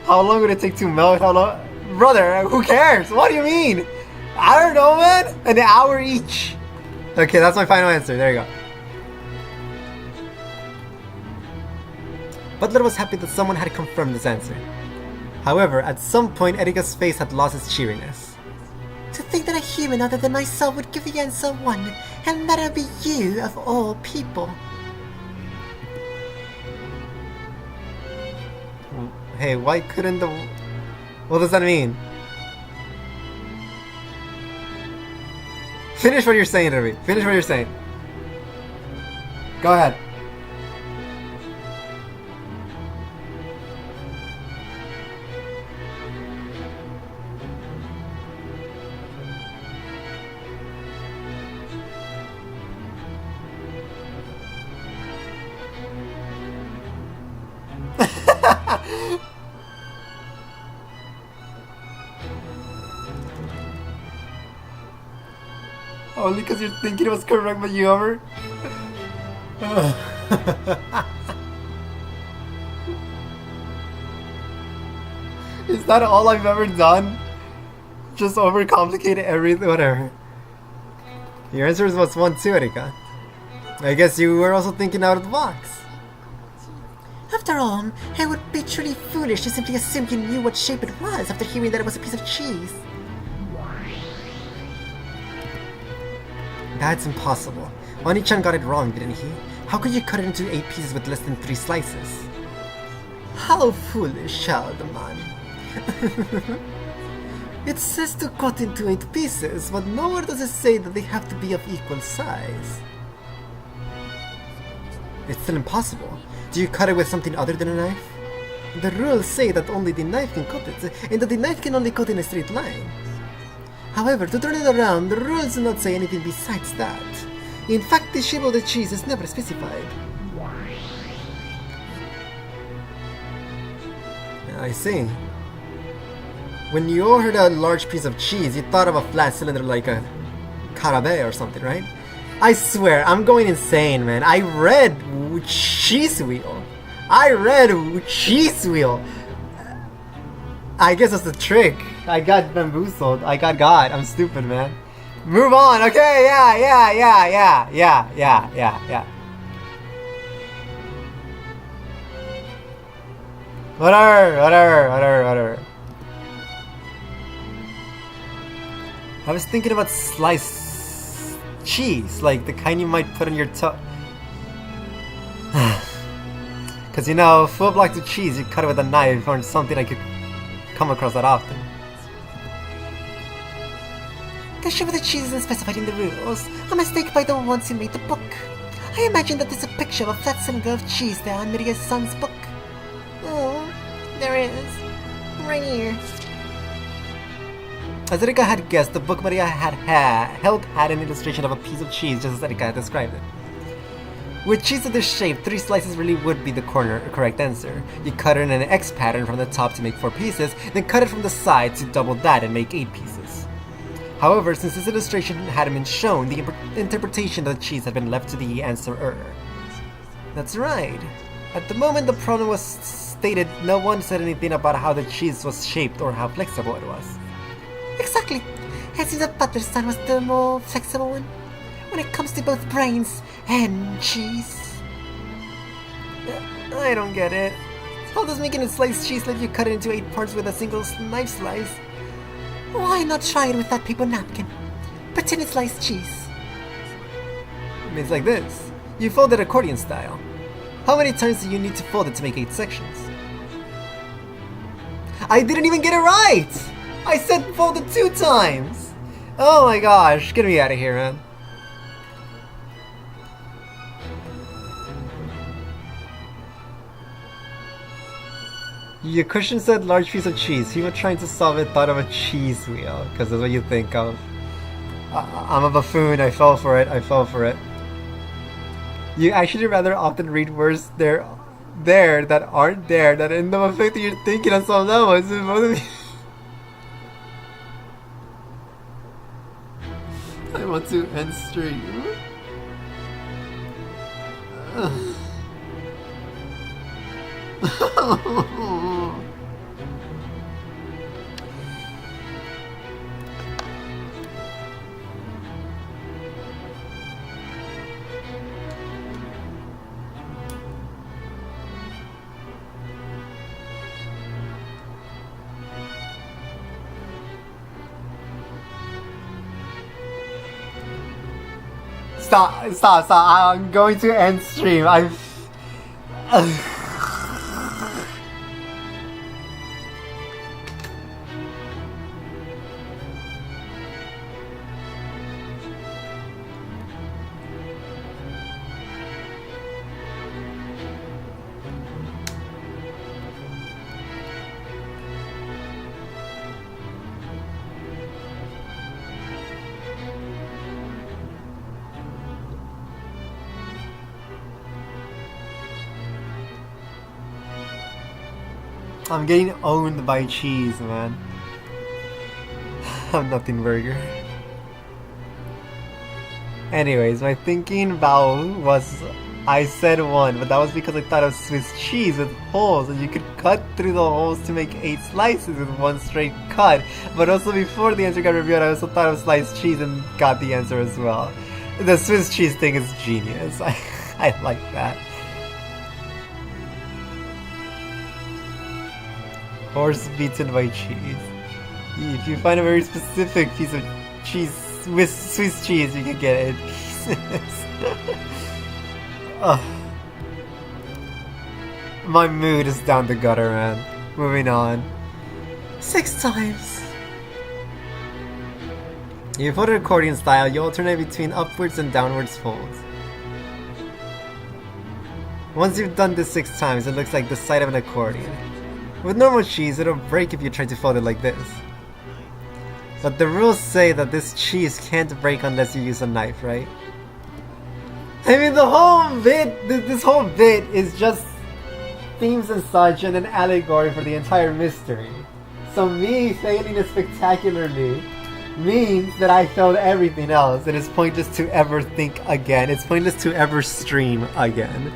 How long would it take to melt? How long? Brother, who cares? What do you mean? I don't know, man. An hour each. Okay, that's my final answer. There you go. Butler was happy that someone had confirmed his answer. However, at some point, Erika's face had lost its cheeriness. To think that a human other than myself would give the answer 1, and that would be you of all people. Hey, why couldn't the... What does that mean? Finish what you're saying, Ruby. Finish what you're saying. Go ahead. Only because you're thinking it was correct, but you over. Is that all I've ever done? Just overcomplicate everything, whatever. Your answer was 1 too, Erika. I guess you were also thinking out of the box. After all, it would be truly foolish to simply assume you knew what shape it was after hearing that it was a piece of cheese. That's impossible. Oni-chan got it wrong, didn't he? How could you cut it into 8 pieces with less than 3 slices? How foolish, child man. It says to cut into 8 pieces, but nowhere does it say that they have to be of equal size. It's still impossible. Do you cut it with something other than a knife? The rules say that only the knife can cut it, and that the knife can only cut in a straight line. However, to turn it around, the rules do not say anything besides that. In fact, the shape of the cheese is never specified. I see. When you heard a large piece of cheese, you thought of a flat cylinder like a karabe or something, right? I swear, I'm going insane, man. I read cheese wheel. I guess that's the trick. I got bamboozled. I got God. I'm stupid, man. Move on. Okay, yeah. Whatever. I was thinking about sliced cheese, like the kind you might put on your toe. Cause you know, full blocks of cheese, you cut it with a knife or something I could come across that often. The shape of the cheese isn't specified in the rules. A mistake by the ones who made the book. I imagine that there's a picture of a flat cylinder of cheese there on Miria-san's book. Oh, there is. Right here. As Erika had guessed, the book Maria had an illustration of a piece of cheese just as Erika had described it. With cheese of this shape, 3 slices really would be the correct answer. You cut it in an X pattern from the top to make 4 pieces, then cut it from the side to double that and make 8 pieces. However, since this illustration hadn't been shown, the interpretation of the cheese had been left to the answerer. That's right. At the moment the problem was stated, no one said anything about how the cheese was shaped or how flexible it was. Exactly. It seems that Butler's son was the more flexible one when it comes to both brains and cheese. I don't get it. How does making a sliced cheese let you cut it into 8 parts with a single knife slice? Why not try it with that paper napkin? Pretend it's sliced cheese. It's like this. You fold it accordion style. How many times do you need to fold it to make 8 sections? I didn't even get it right! I said fold it 2 times! Oh my gosh, get me out of here, man. Your question said large piece of cheese. He was trying to solve it, thought of a cheese wheel, because that's what you think of. I'm a buffoon, I fell for it. You actually rather often read words there that aren't there, that end up affecting your thinking on some level. It's both of you. I want to end stream. Stop. I'm going to end stream. I'm getting owned by cheese, man. I'm nothing burger. Anyways, my thinking about was I said 1, but that was because I thought of Swiss cheese with holes, and you could cut through the holes to make 8 slices with one straight cut. But also before the answer got revealed, I also thought of sliced cheese and got the answer as well. The Swiss cheese thing is genius. I like that. Horse beaten by cheese. If you find a very specific piece of cheese, Swiss cheese, you can get it in pieces. My mood is down the gutter, man. Moving on. 6 times. You fold it accordion style, you alternate between upwards and downwards folds. Once you've done this 6 times, it looks like the side of an accordion. With normal cheese, it'll break if you try to fold it like this. But the rules say that this cheese can't break unless you use a knife, right? I mean, the whole bit, this whole bit is just themes and such and an allegory for the entire mystery. So me failing it spectacularly means that I failed everything else. It is pointless to ever think again. It's pointless to ever stream again.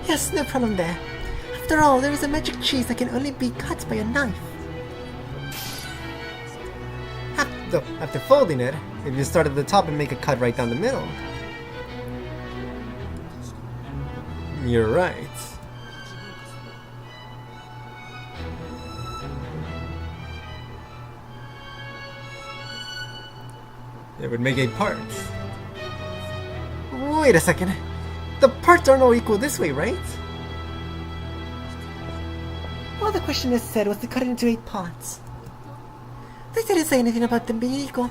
Yes, no problem there. After all, there is a magic cheese that can only be cut by a knife. After folding it, if you start at the top and make a cut right down the middle. You're right. It would make 8 parts. Wait a second. The parts aren't all equal this way, right? All the questioner said was to cut it into 8 parts. They didn't say anything about them being equal.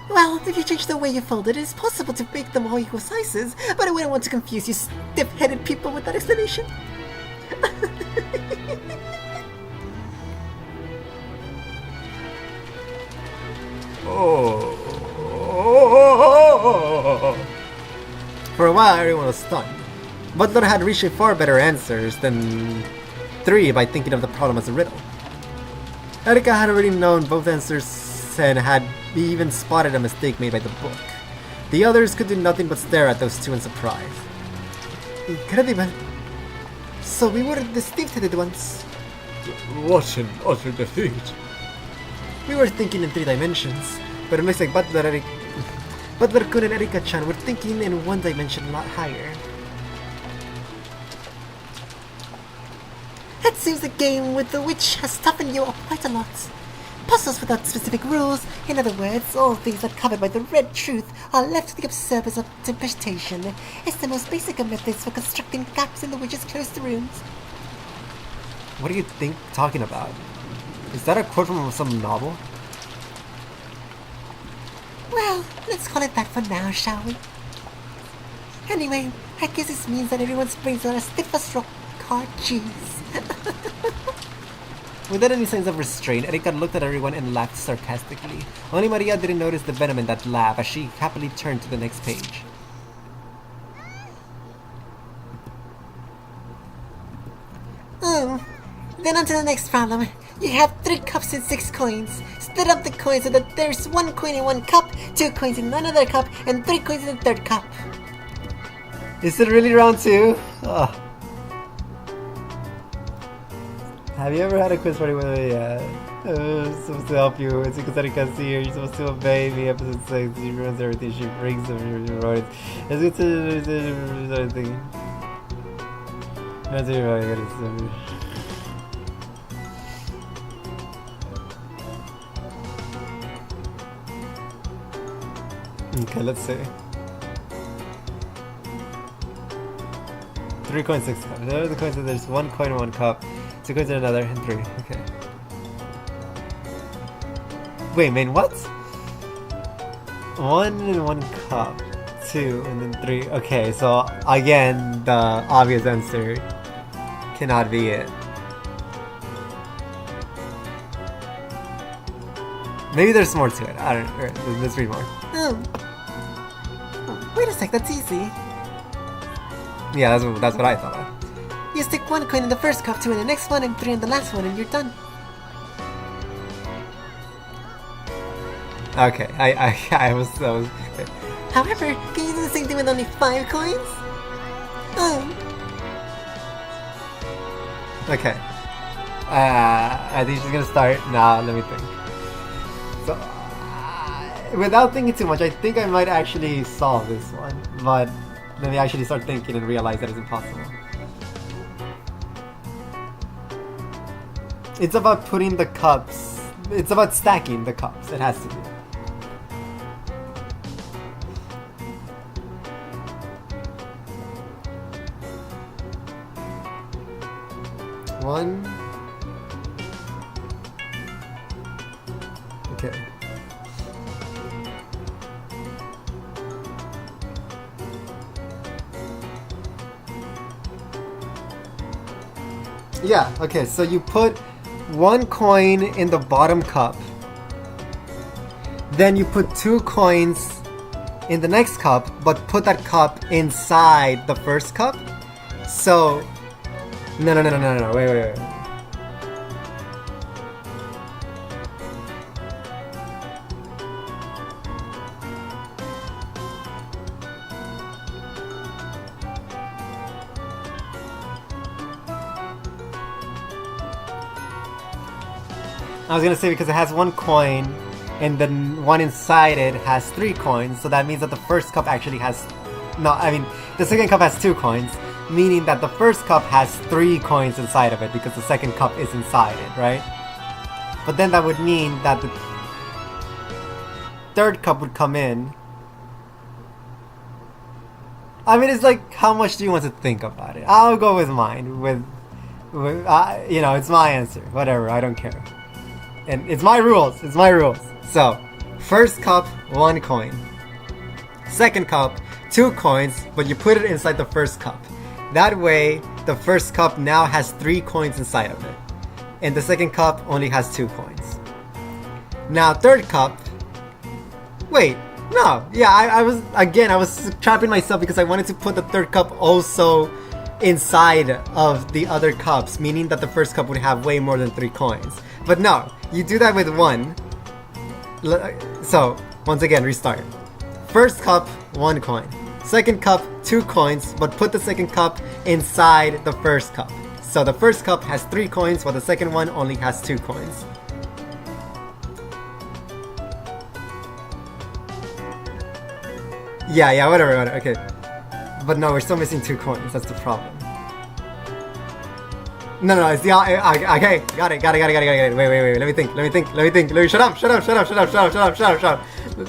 Well, if you change the way you fold it, it's possible to make them all equal sizes, but I wouldn't want to confuse you stiff-headed people with that explanation. For a while, everyone was stunned. Butler had reached far better answers than 3 by thinking of the problem as a riddle. Erika had already known both answers and had even spotted a mistake made by the book. The others could do nothing but stare at those two in surprise. Incredible. So we were the stiff-headed ones. What an utter defeat. We were thinking in 3 dimensions, but it looks like Butler, Kun, and Erika-chan were thinking in 1 dimension a lot higher. It seems the game with the witch has toughened you up quite a lot. Puzzles without specific rules, in other words, all things not covered by the red truth, are left to the observer's interpretation. It's the most basic of methods for constructing gaps in the witch's closed rooms. What do you think talking about? Is that a quote from some novel? Well, let's call it that for now, shall we? Anyway, I guess this means that everyone's brains are as stiff as rock hard cheese. Without any signs of restraint, Erika looked at everyone and laughed sarcastically. Only Maria didn't notice the venom in that laugh as she happily turned to the next page. Then on to the next problem. You have 3 cups and 6 coins. Split up the coins so that there's 1 coin in 1 cup, 2 coins in another cup, and 3 coins in the third cup. Is it really round 2? Oh. Have you ever had a quiz party where they, supposed to help you? It's because I can see her. You're supposed to obey me. Episode 6. She ruins everything. She brings them. It's good to everything. That's it. Okay, let's see. 3 coins, 6 cups. There are the coins. There's 1 coin in 1 cup, 2 coins in another, and 3. Okay. Wait, man, what? 1 in 1 cup, 2, and then 3. Okay, so again, the obvious answer cannot be it. Maybe there's more to it. I don't know. Let's read more. Oh. Wait a sec, that's easy. Yeah, that's what I thought of. You stick 1 coin in the first cup, 2 in the next one, and 3 in the last one, and you're done. Okay, I was. However, can you do the same thing with only 5 coins? Oh. Okay. I think she's gonna start. Now, let me think. So, without thinking too much, I think I might actually solve this one. But let me actually start thinking and realize that it's impossible. It's about putting the cups. It's about stacking the cups. It has to be. One. Okay. Yeah, okay, so you put 1 coin in the bottom cup. Then you put 2 coins in the next cup, but put that cup inside the first cup. So no, wait. I was gonna say because it has 1 coin and then one inside it has 3 coins, so that means that the first cup actually has... No, I mean, the second cup has 2 coins, meaning that the first cup has 3 coins inside of it because the second cup is inside it, right? But then that would mean that the third cup would come in. I mean, it's like, how much do you want to think about it? I'll go with mine, with you know, it's my answer, whatever, I don't care. And it's my rules. So, first cup, 1 coin. Second cup, 2 coins, but you put it inside the first cup. That way, the first cup now has 3 coins inside of it. And the second cup only has 2 coins. Now, third cup... Wait, no. Yeah, I was trapping myself because I wanted to put the third cup also inside of the other cups, meaning that the first cup would have way more than 3 coins. But no, you do that with 1. So, once again, restart. First cup, 1 coin. Second cup, 2 coins, but put the second cup inside the first cup. So the first cup has 3 coins, while the second one only has 2 coins. Yeah, whatever, okay. But no, we're still missing 2 coins, that's the problem. No, it's the... Okay, got it. Wait, let me think. Shut up.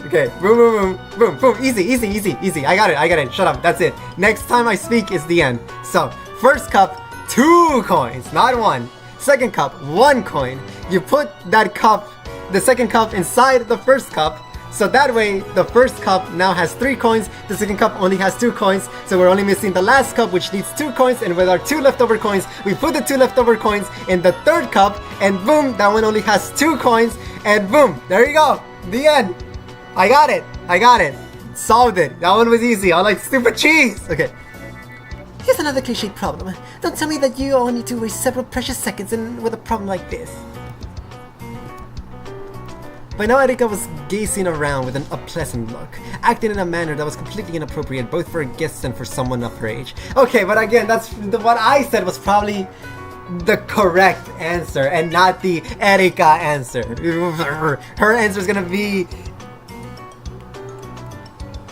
Okay, boom. Easy. I got it. Shut up, that's it. Next time I speak is the end. So, first cup, 2 coins, not 1. Second cup, 1 coin. You put that cup, the second cup, inside the first cup. So that way, the first cup now has 3 coins, the second cup only has 2 coins, so we're only missing the last cup, which needs 2 coins, and with our 2 leftover coins, we put the 2 leftover coins in the third cup, and boom, that one only has 2 coins, and boom, there you go, the end. I got it. Solved it. That one was easy. I like stupid cheese. Okay. Here's another cliche problem. Don't tell me that you all need to waste several precious seconds with a problem like this. By now, Erika was gazing around with an unpleasant look, acting in a manner that was completely inappropriate both for guests and for someone of her age. Okay, but again, that's what I said was probably the correct answer and not the Erika answer. Her answer is gonna be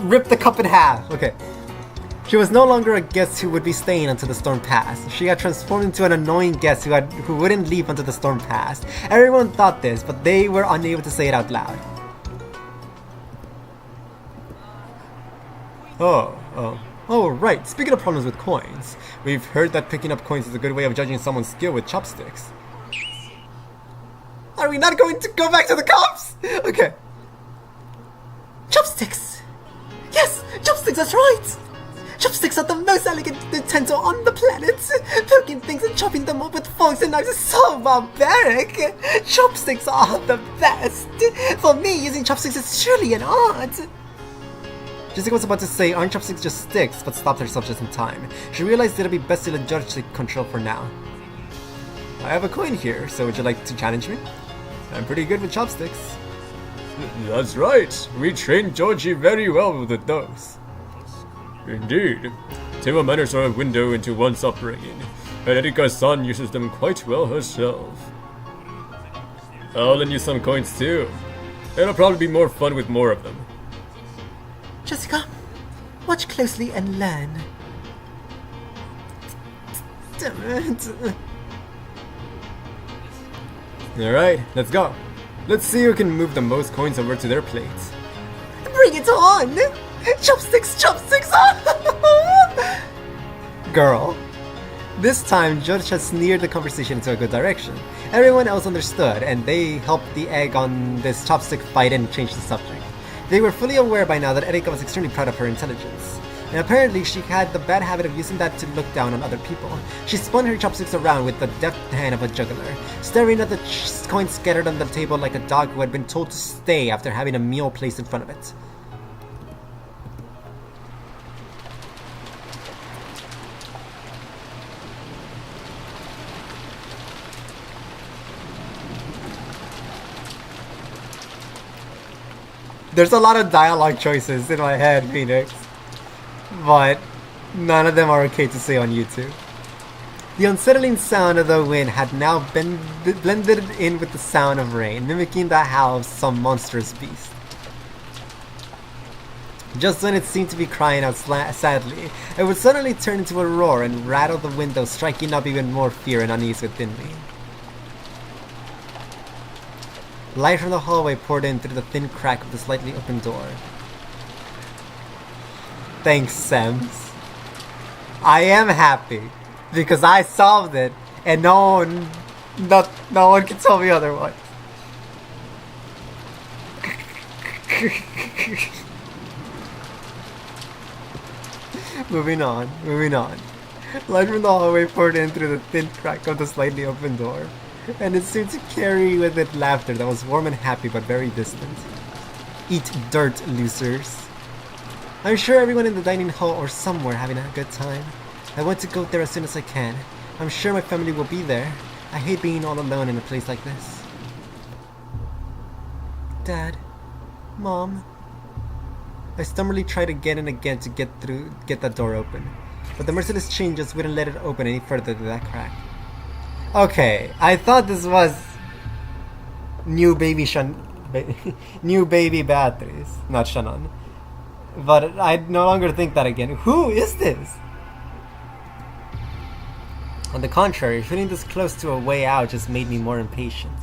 rip the cup in half. Okay. She was no longer a guest who would be staying until the storm passed. She had transformed into an annoying guest who wouldn't leave until the storm passed. Everyone thought this, but they were unable to say it out loud. Oh, right. Speaking of problems with coins, we've heard that picking up coins is a good way of judging someone's skill with chopsticks. Are we not going to go back to the cops? Okay. Chopsticks! Yes, chopsticks, that's right! Chopsticks are the most elegant utensil on the planet. Poking things and chopping them up with forks and knives is so barbaric. Chopsticks are the best. For me, using chopsticks is truly an art. Jessica was about to say, aren't chopsticks just sticks, but stopped herself just in time. She realized it'd be best to let George take control for now. I have a coin here, so would you like to challenge me? I'm pretty good with chopsticks. That's right. We trained Georgie very well with those. Indeed. Table manners are a window into one's upbringing, and Erika-san uses them quite well herself. I'll lend you some coins too. It'll probably be more fun with more of them. Jessica, watch closely and learn. Damn it. Alright, let's go. Let's see who can move the most coins over to their plates. Bring it on! Chopsticks, chopsticks! Girl. This time, Judge had sneered the conversation into a good direction. Everyone else understood, and they helped the egg on this chopstick fight and changed the subject. They were fully aware by now that Erika was extremely proud of her intelligence. And apparently she had the bad habit of using that to look down on other people. She spun her chopsticks around with the deft hand of a juggler, staring at the coins scattered on the table like a dog who had been told to stay after having a meal placed in front of it. There's a lot of dialogue choices in my head, Phoenix, but none of them are okay to say on YouTube. The unsettling sound of the wind had now been blended in with the sound of rain, mimicking the howl of some monstrous beast. Just when it seemed to be crying out sadly, it would suddenly turn into a roar and rattle the window, striking up even more fear and unease within me. Light from the hallway poured in through the thin crack of the slightly open door. Thanks, Sems. I am happy because I solved it, and no one can tell me otherwise. Moving on. Light from the hallway poured in through the thin crack of the slightly open door, and it seemed to carry with it laughter that was warm and happy but very distant. Eat dirt, losers. I'm sure everyone in the dining hall or somewhere having a good time. I want to go there as soon as I can. I'm sure my family will be there. I hate being all alone in a place like this. Dad. Mom. I stubbornly tried again and again to get that door open, but the merciless chain just wouldn't let it open any further than that crack. Okay, I thought this was new baby Beatrice, not Shannon. But I no longer think that again. Who is this? On the contrary, feeling this close to a way out just made me more impatient.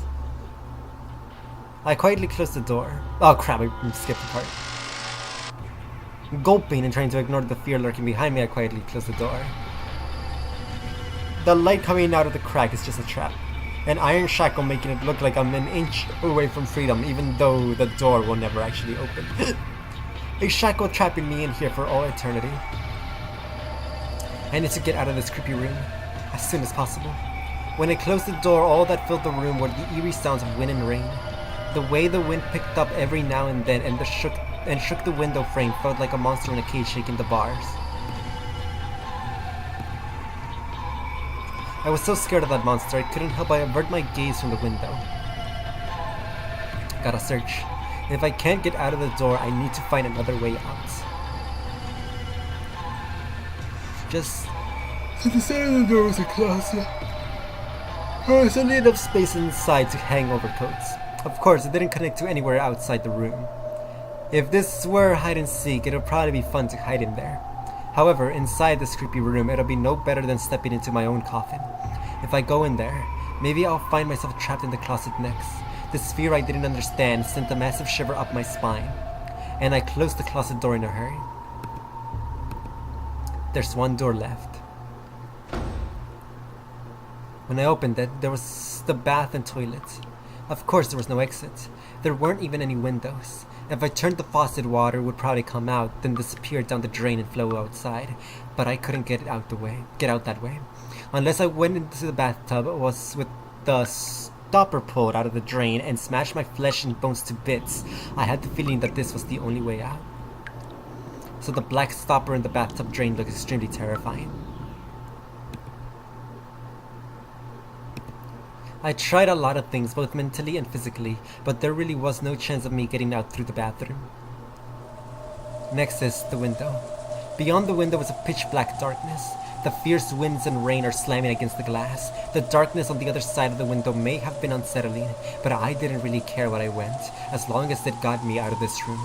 I quietly closed the door. Oh crap, I skipped the part. Gulping and trying to ignore the fear lurking behind me, I quietly closed the door. The light coming out of the crack is just a trap. An iron shackle making it look like I'm an inch away from freedom, even though the door will never actually open. A shackle trapping me in here for all eternity. I need to get out of this creepy room as soon as possible. When I closed the door, all that filled the room were the eerie sounds of wind and rain. The way the wind picked up every now and then and shook the window frame felt like a monster in a cage shaking the bars. I was so scared of that monster I couldn't help but avert my gaze from the window. Gotta search. If I can't get out of the door, I need to find another way out. Just to the side of the door was a closet. There's only enough space inside to hang overcoats. Of course, it didn't connect to anywhere outside the room. If this were hide and seek, it would probably be fun to hide in there. However, inside this creepy room, it'll be no better than stepping into my own coffin. If I go in there, maybe I'll find myself trapped in the closet next. This fear I didn't understand sent a massive shiver up my spine, and I closed the closet door in a hurry. There's one door left. When I opened it, there was the bath and toilet. Of course, there was no exit. There weren't even any windows. If I turned the faucet, water would probably come out, then disappear down the drain and flow outside. But I couldn't get out that way. Unless I went into the bathtub, it was with the stopper pulled out of the drain and smashed my flesh and bones to bits. I had the feeling that this was the only way out. So the black stopper in the bathtub drain looked extremely terrifying. I tried a lot of things, both mentally and physically, but there really was no chance of me getting out through the bathroom. Next is the window. Beyond the window was a pitch black darkness. The fierce winds and rain are slamming against the glass. The darkness on the other side of the window may have been unsettling, but I didn't really care where I went, as long as it got me out of this room.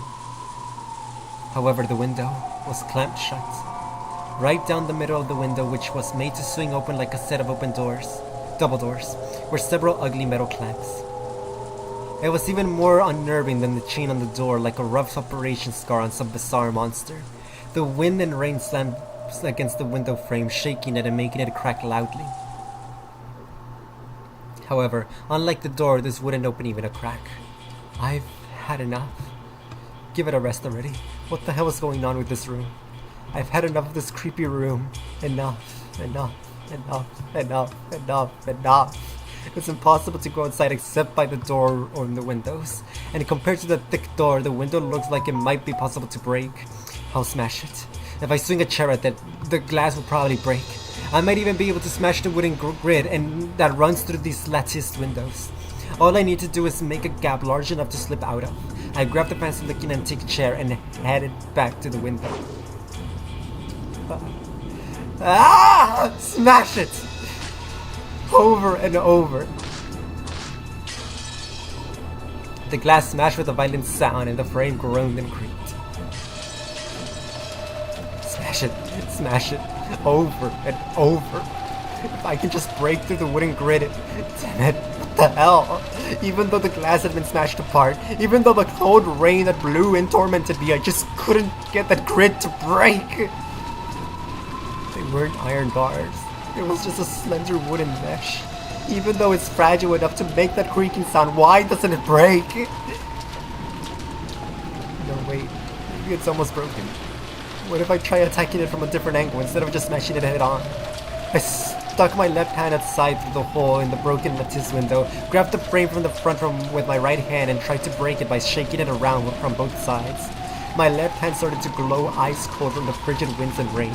However, the window was clamped shut. Right down the middle of the window, which was made to swing open like a set of open doors, double doors, were several ugly metal clamps. It was even more unnerving than the chain on the door, like a rough operation scar on some bizarre monster. The wind and rain slammed against the window frame, shaking it and making it crack loudly. However, unlike the door, this wouldn't open even a crack. I've had enough. Give it a rest already. What the hell is going on with this room? I've had enough of this creepy room. Enough, enough, enough, enough, enough, enough. It's impossible to go inside except by the door or in the windows. And compared to the thick door, the window looks like it might be possible to break. I'll smash it. If I swing a chair at it, the glass will probably break. I might even be able to smash the wooden grid and that runs through these latticed windows. All I need to do is make a gap large enough to slip out of. I grab the fancy-looking antique chair and headed back to the window. Smash it! Over and over. The glass smashed with a violent sound and the frame groaned and creaked. Smash it, over and over. If I could just break through the wooden grid, damn it, what the hell? Even though the glass had been smashed apart, even though the cold rain that blew in tormented me, I just couldn't get that grid to break. They weren't iron bars. It was just a slender wooden mesh. Even though it's fragile enough to make that creaking sound, why doesn't it break? No, wait. Maybe it's almost broken. What if I try attacking it from a different angle instead of just smashing it head on? I stuck my left hand outside through the hole in the broken lattice window, grabbed the frame from the front with my right hand and tried to break it by shaking it around from both sides. My left hand started to glow ice cold from the frigid winds and rain.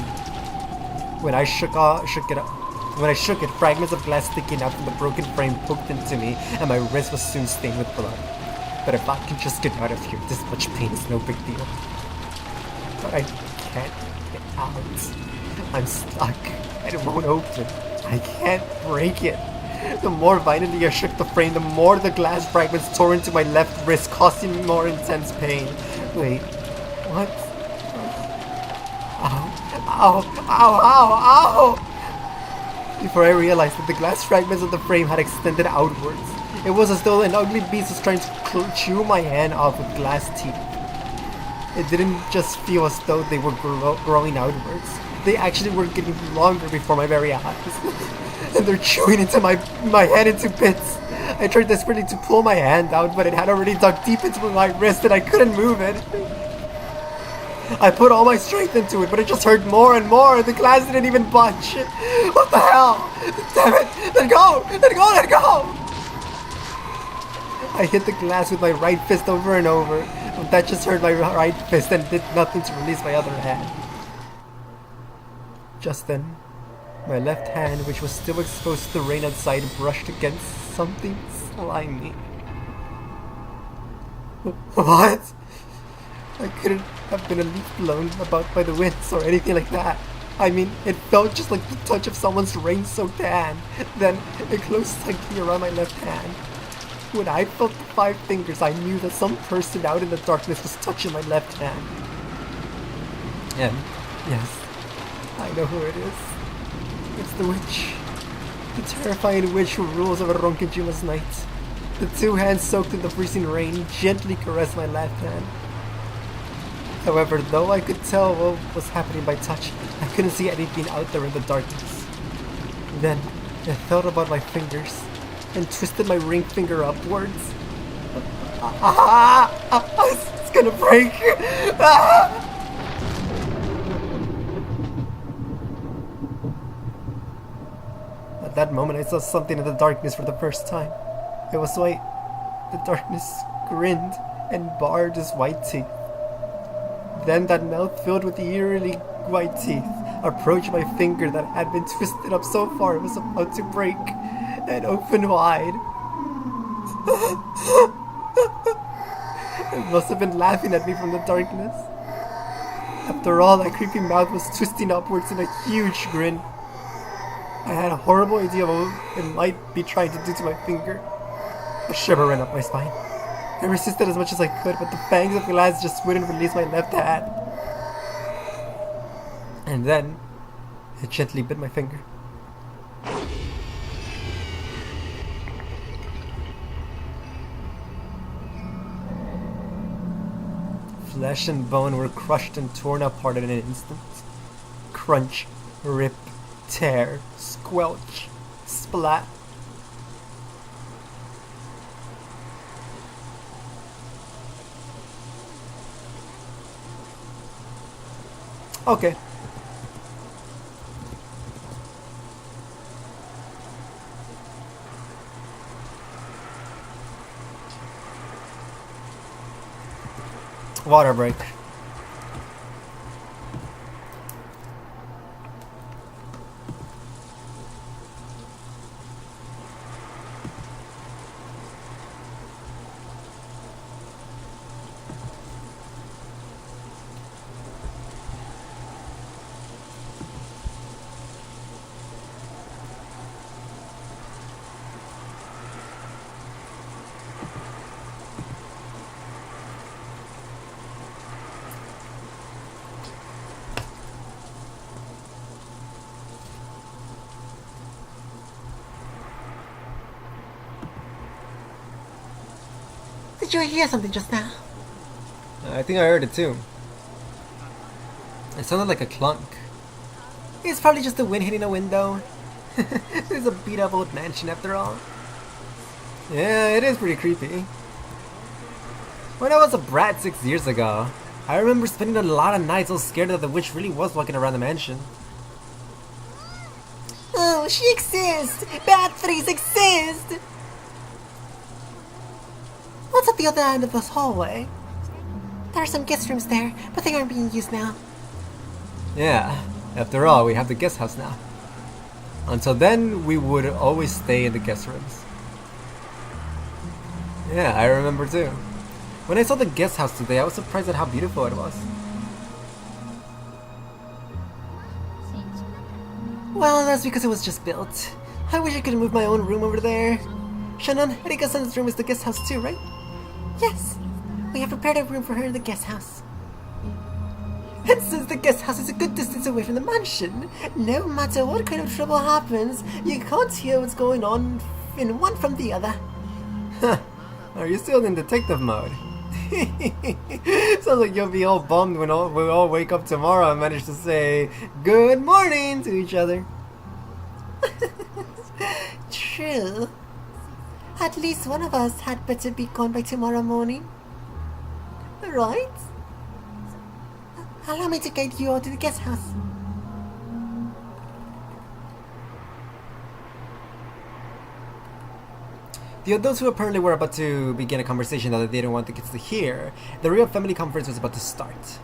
When I shook it, fragments of glass sticking out from the broken frame poked into me, and my wrist was soon stained with blood. But if I can just get out of here, this much pain is no big deal. But I can't get out. I'm stuck, and it won't open. I can't break it. The more violently I shook the frame, the more the glass fragments tore into my left wrist, causing me more intense pain. Wait, what? Ow, ow, ow, ow! Before I realized that the glass fragments of the frame had extended outwards. It was as though an ugly beast was trying to chew my hand off with glass teeth. It didn't just feel as though they were growing outwards. They actually were getting longer before my very eyes. And they're chewing into my hand into bits. I tried desperately to pull my hand out, but it had already dug deep into my wrist and I couldn't move it. I put all my strength into it, but it just hurt more and more. The glass didn't even budge. What the hell? Damn it! Let go! Let go! Let go! I hit the glass with my right fist over and over, but that just hurt my right fist and did nothing to release my other hand. Just then, my left hand, which was still exposed to the rain outside, brushed against something slimy. What? I couldn't have been a leaf blown about by the winds or anything like that. I mean, it felt just like the touch of someone's rain-soaked hand. Then, it closed tightly around my left hand. When I felt the 5 fingers, I knew that some person out in the darkness was touching my left hand. And, yes, I know who it is. It's the witch. The terrifying witch who rules over Ronkinjuma's night. The 2 hands soaked in the freezing rain gently caressed my left hand. However, though I could tell what was happening by touch, I couldn't see anything out there in the darkness. Then, I felt about my fingers and twisted my ring finger upwards. It's gonna break! At that moment, I saw something in the darkness for the first time. It was white. The darkness grinned and bared its white teeth. Then that mouth filled with eerily white teeth approached my finger that had been twisted up so far it was about to break and open wide. It must have been laughing at me from the darkness. After all, that creepy mouth was twisting upwards in a huge grin. I had a horrible idea of what it might be trying to do to my finger. A shiver ran up my spine. I resisted as much as I could, but the fangs of glass just wouldn't release my left hand. And then, it gently bit my finger. Flesh and bone were crushed and torn apart in an instant. Crunch, rip, tear, squelch, splat. Okay. Water break. Did you hear something just now? I think I heard it too. It sounded like a clunk. It's probably just the wind hitting a window. It's a beat up old mansion after all. Yeah, it is pretty creepy. When I was a brat 6 years ago, I remember spending a lot of nights so scared that the witch really was walking around the mansion. Oh, she exists! Bad threes exist! What's at the other end of this hallway? There are some guest rooms there, but they aren't being used now. Yeah, after all, we have the guest house now. Until then, we would always stay in the guest rooms. Yeah, I remember too. When I saw the guest house today, I was surprised at how beautiful it was. Well, that's because it was just built. I wish I could move my own room over there. Shannon, Erika-san's room is the guest house too, right? Yes. We have prepared a room for her in the guest house. And since the guest house is a good distance away from the mansion, no matter what kind of trouble happens, you can't hear what's going on in one from the other. Huh. Are you still in detective mode? Sounds like you'll be all bummed when we all wake up tomorrow and manage to say good morning to each other. True. At least one of us had better be gone by tomorrow morning. Right? Allow me to guide you all to the guest house. The adults who apparently were about to begin a conversation that they didn't want the kids to hear, the real family conference was about to start.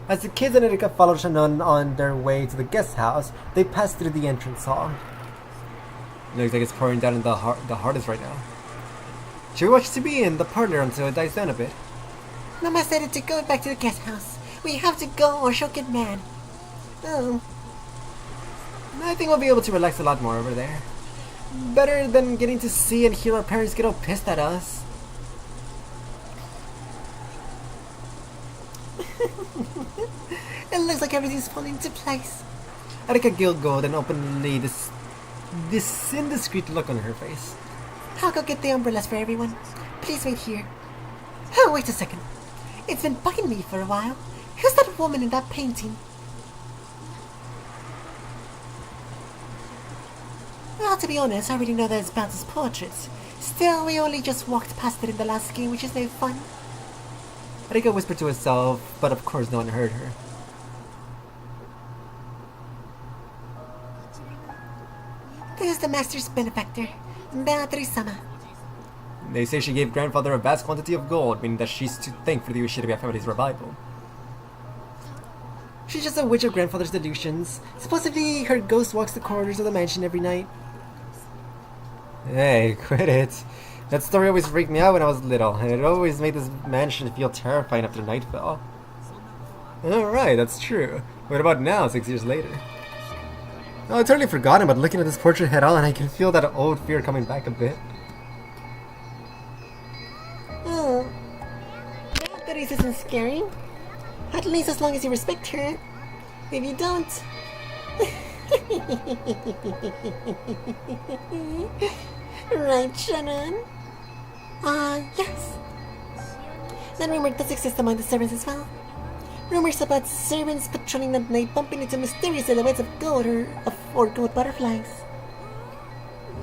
As the kids and Erika followed Shannon on their way to the guest house, they passed through the entrance hall. Looks like it's pouring down in the hardest right now. Should we watch TV in the parlor until it dies down a bit? Mama said to go back to the guest house. We have to go or she'll get mad. Oh, I think we'll be able to relax a lot more over there. Better than getting to see and hear our parents get all pissed at us. it looks like everything's falling into place. Erika giggled and openly this indiscreet look on her face. I'll go get the umbrellas for everyone. Please wait here. Oh, wait a second. It's been bugging me for a while. Who's that woman in that painting? Well, to be honest, I already know that it's Bounce's portrait. Still, we only just walked past it in the last game, which is no fun. Erika whispered to herself, but of course no one heard her. This is the master's benefactor, Beatrice-sama. They say she gave grandfather a vast quantity of gold, meaning that she's to thank for the Ushiriya family's revival. She's just a witch of grandfather's delusions. Supposedly, her ghost walks the corridors of the mansion every night. Hey, quit it. That story always freaked me out when I was little, and it always made this mansion feel terrifying after night fell. Alright, that's true. What about now, 6 years later? Oh, I totally forgotten, but looking at this portrait head on, I can feel that old fear coming back a bit. Oh, Beatrice isn't scary. At least as long as you respect her. If you don't... right, Shannon? Yes. That rumor does exist among the servants as well. Rumors about servants patrolling at night bumping into mysterious silhouettes of gold or gold butterflies.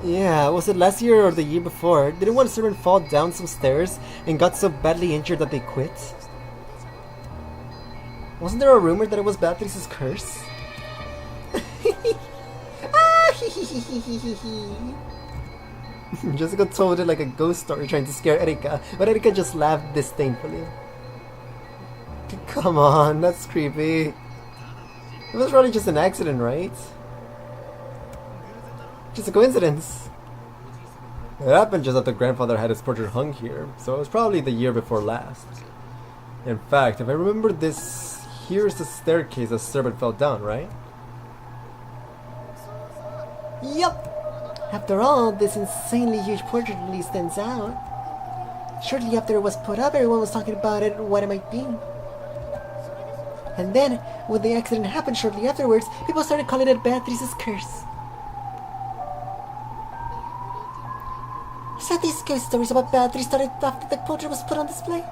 Yeah, was it last year or the year before? Didn't one servant fall down some stairs and got so badly injured that they quit? Wasn't there a rumor that it was Beatrice's curse? Jessica told it like a ghost story trying to scare Erika, but Erika just laughed disdainfully. Come on, that's creepy. It was probably just an accident, right? Just a coincidence. It happened just after grandfather had his portrait hung here, so it was probably the year before last. In fact, if I remember this, here's the staircase a servant fell down, right? Yup! After all, this insanely huge portrait really stands out. Shortly after it was put up, everyone was talking about it, what it might be. And then, when the accident happened shortly afterwards, people started calling it Beatrice's curse. So these ghost stories about Beatrice started after the portrait was put on display?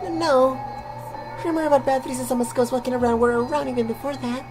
No. Rumor about Beatrice and some ghosts walking around were around even before that.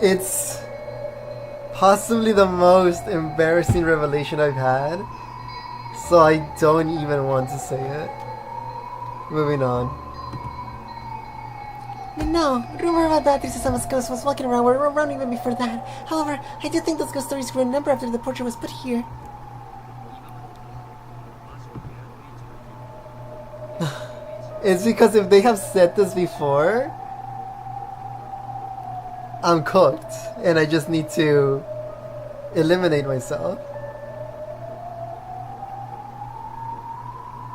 It's possibly the most embarrassing revelation I've had, so I don't even want to say it. Moving on. No, rumor about Beatrice's ghost was walking around even before that. However, I do think those ghost stories grew in number after the portrait was put here. It's because if they have said this before, I'm cooked, and I just need to eliminate myself.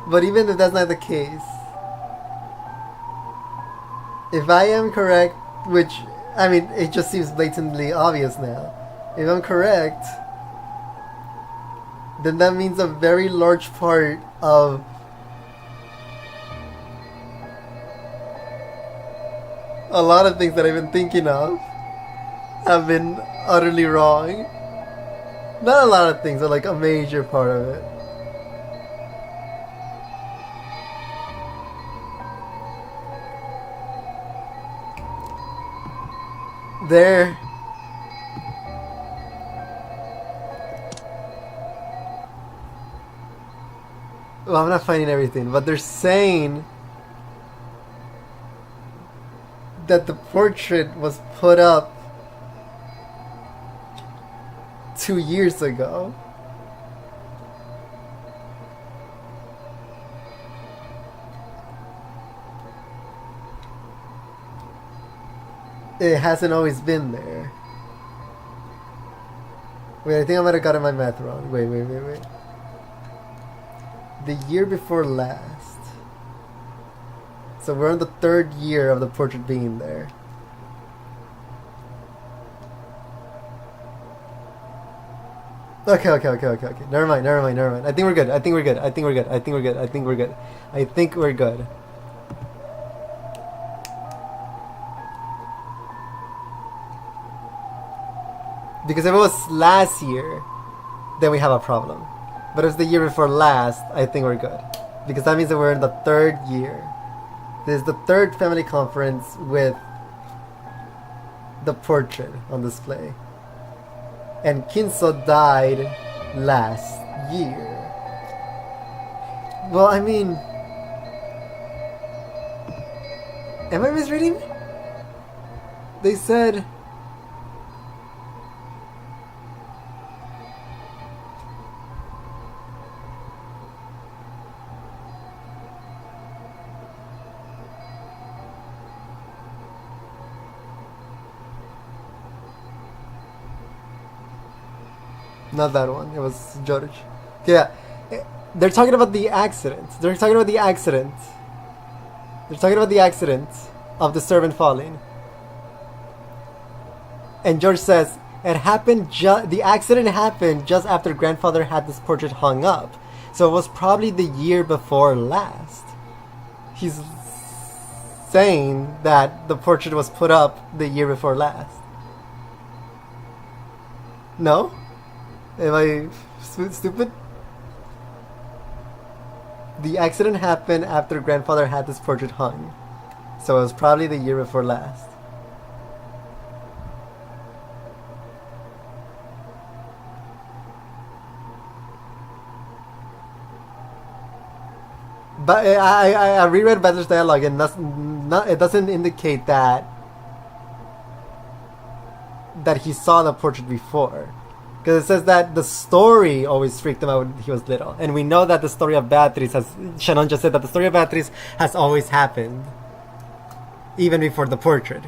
But even if that's not the case, if I am correct, which, I mean, it just seems blatantly obvious now. If I'm correct, then that means a very large part of a lot of things that I've been thinking of have been utterly wrong. Not a lot of things, but like a major part of it. There. Well, I'm not finding everything, but they're saying that the portrait was put up 2 years ago. It hasn't always been there. Wait, I think I might have gotten my math wrong. Wait. The year before last. So we're on the 3rd year of the portrait being there. Okay. Never mind. I think we're good. I think we're good. Because if it was last year, then we have a problem. But if it's the year before last, I think we're good. Because that means that we're in the 3rd year. This is the 3rd family conference with the portrait on display. And Kinso died last year. Well, I mean, am I misreading? They said not that one. It was George. Yeah. They're talking about the accident. They're talking about the accident of the servant falling. And George says, it happened the accident happened just after grandfather had this portrait hung up. So it was probably the year before last. He's saying that the portrait was put up the year before last. No? Am I stupid? The accident happened after grandfather had this portrait hung. So it was probably the year before last. But I reread Bettler's dialogue, and it doesn't indicate that he saw the portrait before. Because it says that the story always freaked him out when he was little. And we know that the story of Beatrice Shannon just said that the story of Beatrice has always happened. Even before the portrait.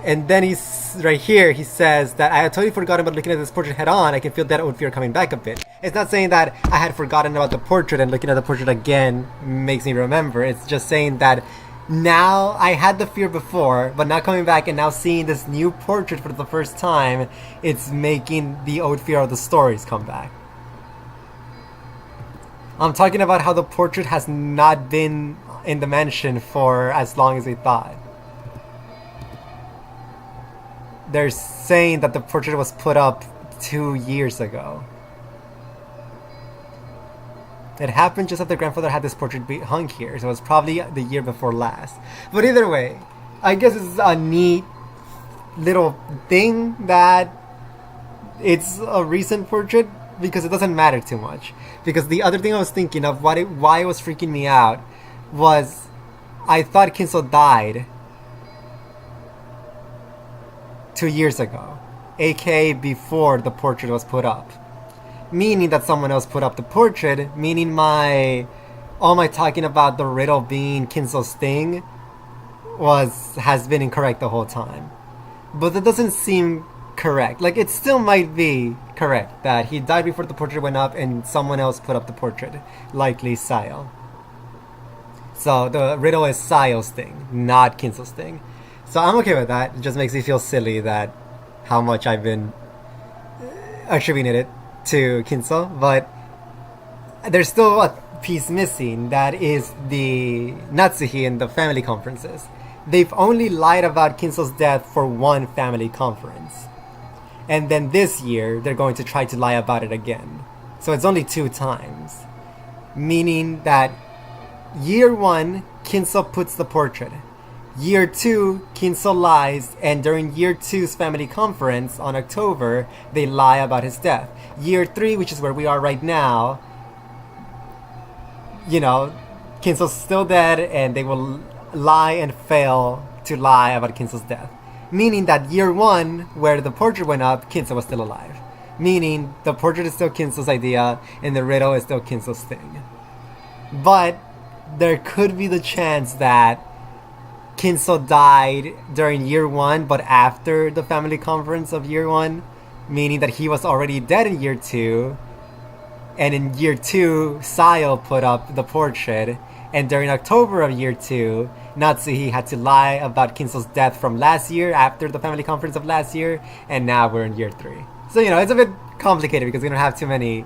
And then right here, he says that I had totally forgotten about looking at this portrait head on. I can feel that old fear coming back a bit. It's not saying that I had forgotten about the portrait and looking at the portrait again makes me remember. It's just saying that now I had the fear before, but now coming back and now seeing this new portrait for the first time, it's making the old fear of the stories come back. I'm talking about how the portrait has not been in the mansion for as long as they thought. They're saying that the portrait was put up 2 years ago. It happened just after grandfather had this portrait hung here, so it was probably the year before last. But either way, I guess it's a neat little thing that it's a recent portrait because it doesn't matter too much. Because the other thing I was thinking of why it was freaking me out was I thought Kinso died 2 years ago, aka before the portrait was put up. Meaning that someone else put up the portrait, meaning all my talking about the riddle being Kinso's thing has been incorrect the whole time. But that doesn't seem correct. Like, it still might be correct that he died before the portrait went up and someone else put up the portrait, likely Sayo. So the riddle is Sayo's thing, not Kinso's thing. So I'm okay with that. It just makes me feel silly that how much I've been attributing it to Kinso, but there's still a piece missing, that is the Natsuhi in the family conferences. They've only lied about Kinso's death for one family conference. And then this year, they're going to try to lie about it again. So it's only 2 times. Meaning that year 1, Kinso puts the portrait. Year 2, Kinso lies, and during year 2's family conference on October, they lie about his death. Year 3, which is where we are right now, you know, Kinso's still dead, and they will lie and fail to lie about Kinso's death. Meaning that year 1, where the portrait went up, Kinso was still alive. Meaning the portrait is still Kinso's idea, and the riddle is still Kinso's thing. But there could be the chance that Kinso died during year 1, but after the family conference of year 1, meaning that he was already dead in year 2, and in year 2, Sayo put up the portrait, and during October of year 2, Natsuhi had to lie about Kinso's death from last year, after the family conference of last year, and now we're in year 3. So, you know, it's a bit complicated because we don't have too many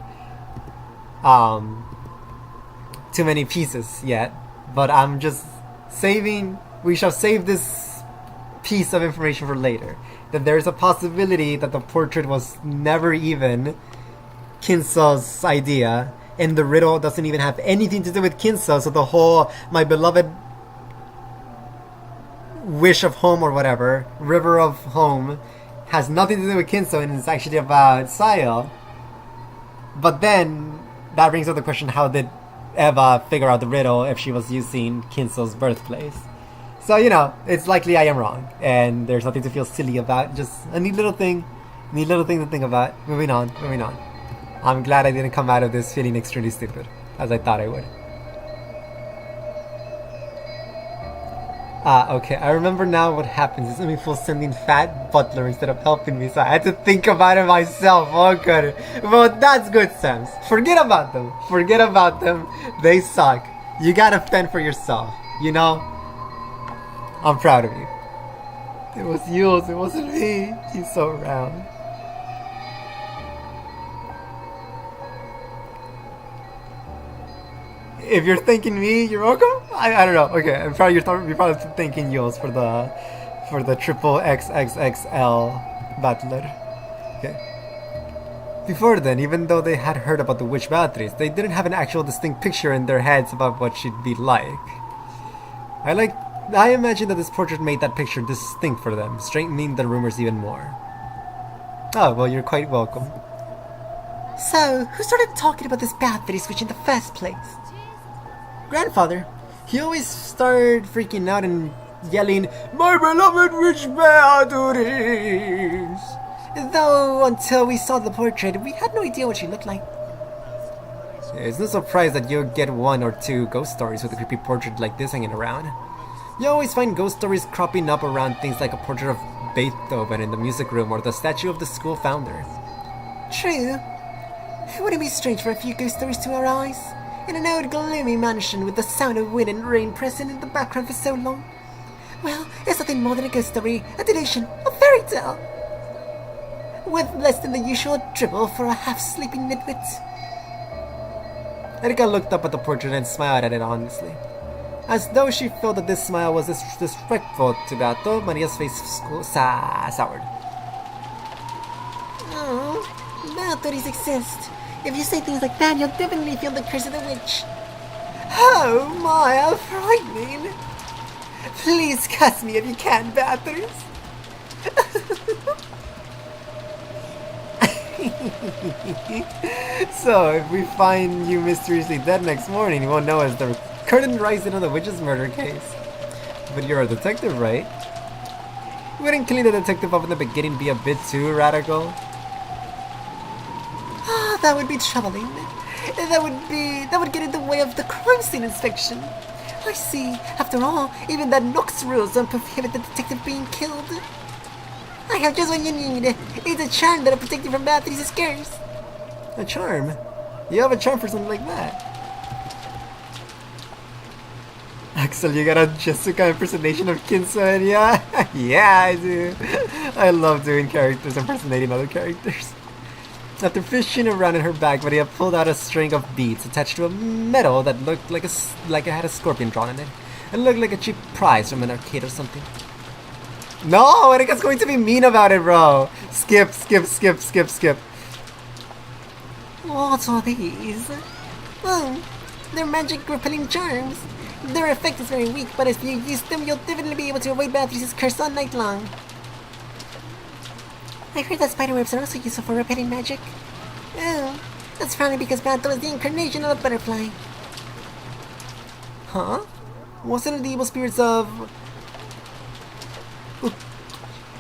pieces yet, but I'm just we shall save this piece of information for later. That there's a possibility that the portrait was never even Kinso's idea, and the riddle doesn't even have anything to do with Kinso, so the whole my beloved wish of home or whatever, river of home, has nothing to do with Kinso and it's actually about Sayo. But then that brings up the question, how did Eva figure out the riddle if she was using Kinso's birthplace? So, you know, it's likely I am wrong, and there's nothing to feel silly about. Just a neat little thing to think about. Moving on. I'm glad I didn't come out of this feeling extremely stupid, as I thought I would. Okay, I remember now what happens. It's Umiful sending Fat Butler instead of helping me, so I had to think about it myself. Oh, good. Well, that's good, Sams. Forget about them. They suck. You gotta fend for yourself, you know? I'm proud of you. It was Yules, it wasn't me. He's so round. If you're thanking me, you're welcome. I don't know. Okay, you're probably thanking Yules for the triple XXXL battler. Okay. Before then, even though they had heard about the witch Beatrice, they didn't have an actual distinct picture in their heads about what she'd be like. I imagine that this portrait made that picture distinct for them, straightening the rumors even more. Oh, well, you're quite welcome. So, who started talking about this Beatrice witch in the first place? Grandfather. He always started freaking out and yelling, "My beloved witch Beatrice!" Though, until we saw the portrait, we had no idea what she looked like. It's no surprise that you'll get 1 or 2 ghost stories with a creepy portrait like this hanging around. You always find ghost stories cropping up around things like a portrait of Beethoven in the music room or the statue of the school founder. True. Wouldn't it be strange for a few ghost stories to arise? In an old gloomy mansion with the sound of wind and rain present in the background for so long? Well, it's nothing more than a ghost story, a delusion, a fairy tale. With less than the usual dribble for a half-sleeping nitwit. Erika looked up at the portrait and smiled at it honestly. As though she felt that this smile was disrespectful to Beato, Maria's face soured. Oh, Beatrice exist. If you say things like that, you'll definitely feel the curse of the witch. Oh my, how frightening. Please cuss me if you can, Beatrice. So, if we find you mysteriously dead next morning, you won't know as the curtain rises on the witch's murder case. But you're a detective, right? Wouldn't killing the detective off in the beginning be a bit too radical? Ah, that would be troubling. That would get in the way of the crime scene inspection. I see. After all, even the Nox rules don't prohibit the detective being killed. I have just what you need. It's a charm that'll protect you from bad things and scares. A charm? You have a charm for something like that. Axel, you got a Jessica impersonation of Kinso, yeah? Yeah, I do. I love doing characters impersonating other characters. After fishing around in her bag, Maria pulled out a string of beads attached to a medal that looked like it had a scorpion drawn in it. It looked like a cheap prize from an arcade or something. No, Erika's going to be mean about it, bro. Skip. What's all these? Oh, they're magic repelling charms. Their effect is very weak, but if you use them, you'll definitely be able to avoid Beatrice's curse all night long. I heard that spiderwebs are also useful for repelling magic. Oh, that's probably because Bato is the incarnation of a butterfly. Huh? Wasn't it the evil spirits of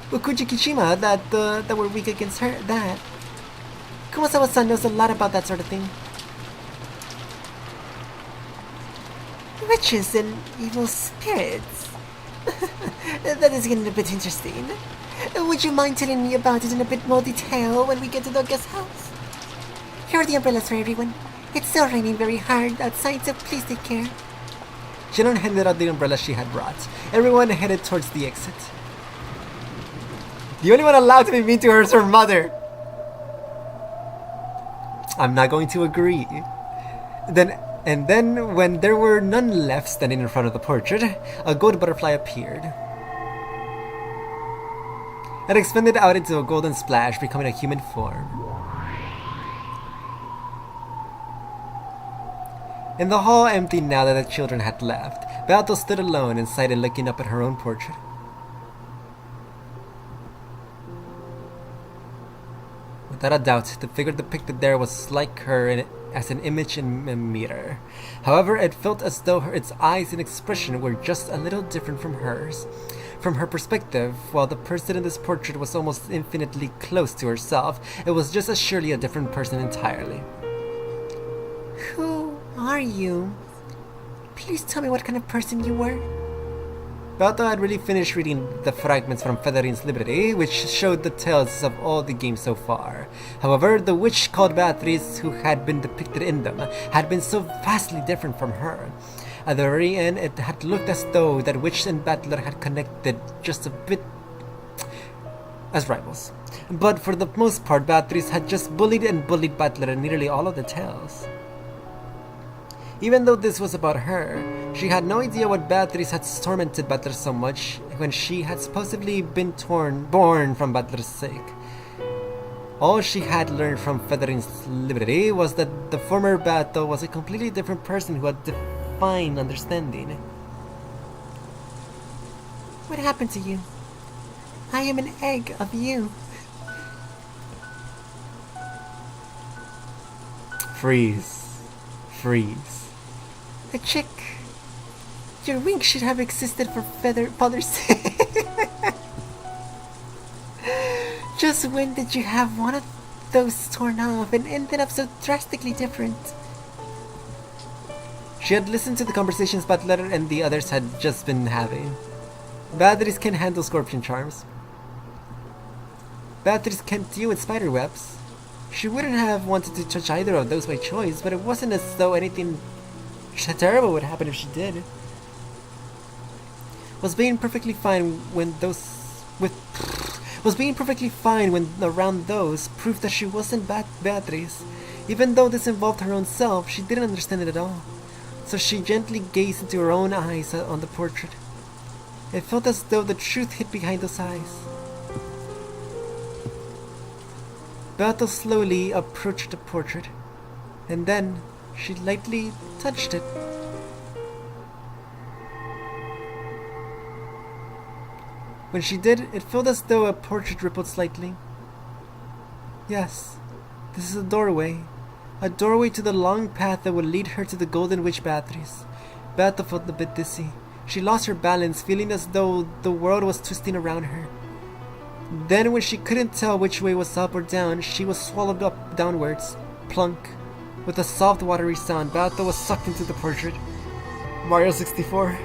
Ukuji Kishima that were weak against her? That Kumasawa-san knows a lot about that sort of thing. Witches and evil spirits. That is getting a bit interesting. Would you mind telling me about it in a bit more detail when we get to the guest house? Here are the umbrellas for everyone. It's still raining very hard outside, so please take care. Shinon handed out the umbrella she had brought. Everyone headed towards the exit. The only one allowed to be mean to her is her mother. I'm not going to agree. Then, when there were none left standing in front of the portrait, a gold butterfly appeared. It expanded out into a golden splash, becoming a human form. In the hall empty now that the children had left, Beato stood alone inside and looking up at her own portrait. Without a doubt, the figure depicted there was like her as an image in a mirror. However, it felt as though its eyes and expression were just a little different from hers. From her perspective, while the person in this portrait was almost infinitely close to herself, it was just as surely a different person entirely. Who are you? Please tell me what kind of person you were. Beato had really finished reading the fragments from Federine's library, which showed the tales of all the games so far. However, the witch called Beatrice, who had been depicted in them, had been so vastly different from her. At the very end, it had looked as though that witch and battler had connected just a bit as rivals. But for the most part, Beatrice had just bullied battler in nearly all of the tales. Even though this was about her, she had no idea what Beatrice had tormented Battler so much when she had supposedly been born from Battler's sake. All she had learned from Federine's library was that the former Bato was a completely different person who had defined understanding. What happened to you? I am an egg of you. Freeze. A chick. Your wings should have existed for father's sake. Just when did you have one of those torn off and ended up so drastically different? She had listened to the conversations Butler and the others had just been having. Beatrice can handle scorpion charms. Beatrice can't deal with spider webs. She wouldn't have wanted to touch either of those by choice, but it wasn't as though anything terrible would happen if she did. Was being perfectly fine when around those proved that she wasn't Beatrice. Even though this involved her own self, she didn't understand it at all. So she gently gazed into her own eyes on the portrait. It felt as though the truth hid behind those eyes. Beato slowly approached the portrait, and then she lightly touched it. When she did, it felt as though a portrait rippled slightly. Yes, this is a doorway. A doorway to the long path that would lead her to the Golden Witch Beatrice. Beata felt a bit dizzy. She lost her balance, feeling as though the world was twisting around her. Then, when she couldn't tell which way was up or down, she was swallowed up downwards. Plunk. With a soft, watery sound, Beata was sucked into the portrait. Mario 64.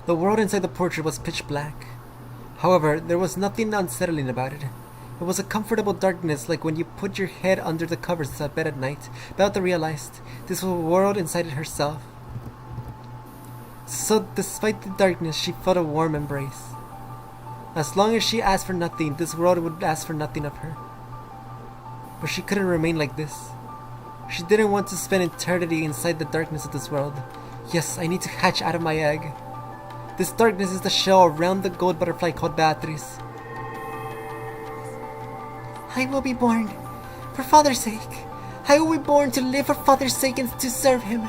The world inside the portrait was pitch black. However, there was nothing unsettling about it. It was a comfortable darkness, like when you put your head under the covers at bed at night. Beata realized this was a world inside herself. So, despite the darkness, she felt a warm embrace. As long as she asked for nothing, this world would ask for nothing of her. But she couldn't remain like this. She didn't want to spend eternity inside the darkness of this world. Yes, I need to hatch out of my egg. This darkness is the shell around the gold butterfly called Beatrice. I will be born for Father's sake. I will be born to live for Father's sake and to serve him.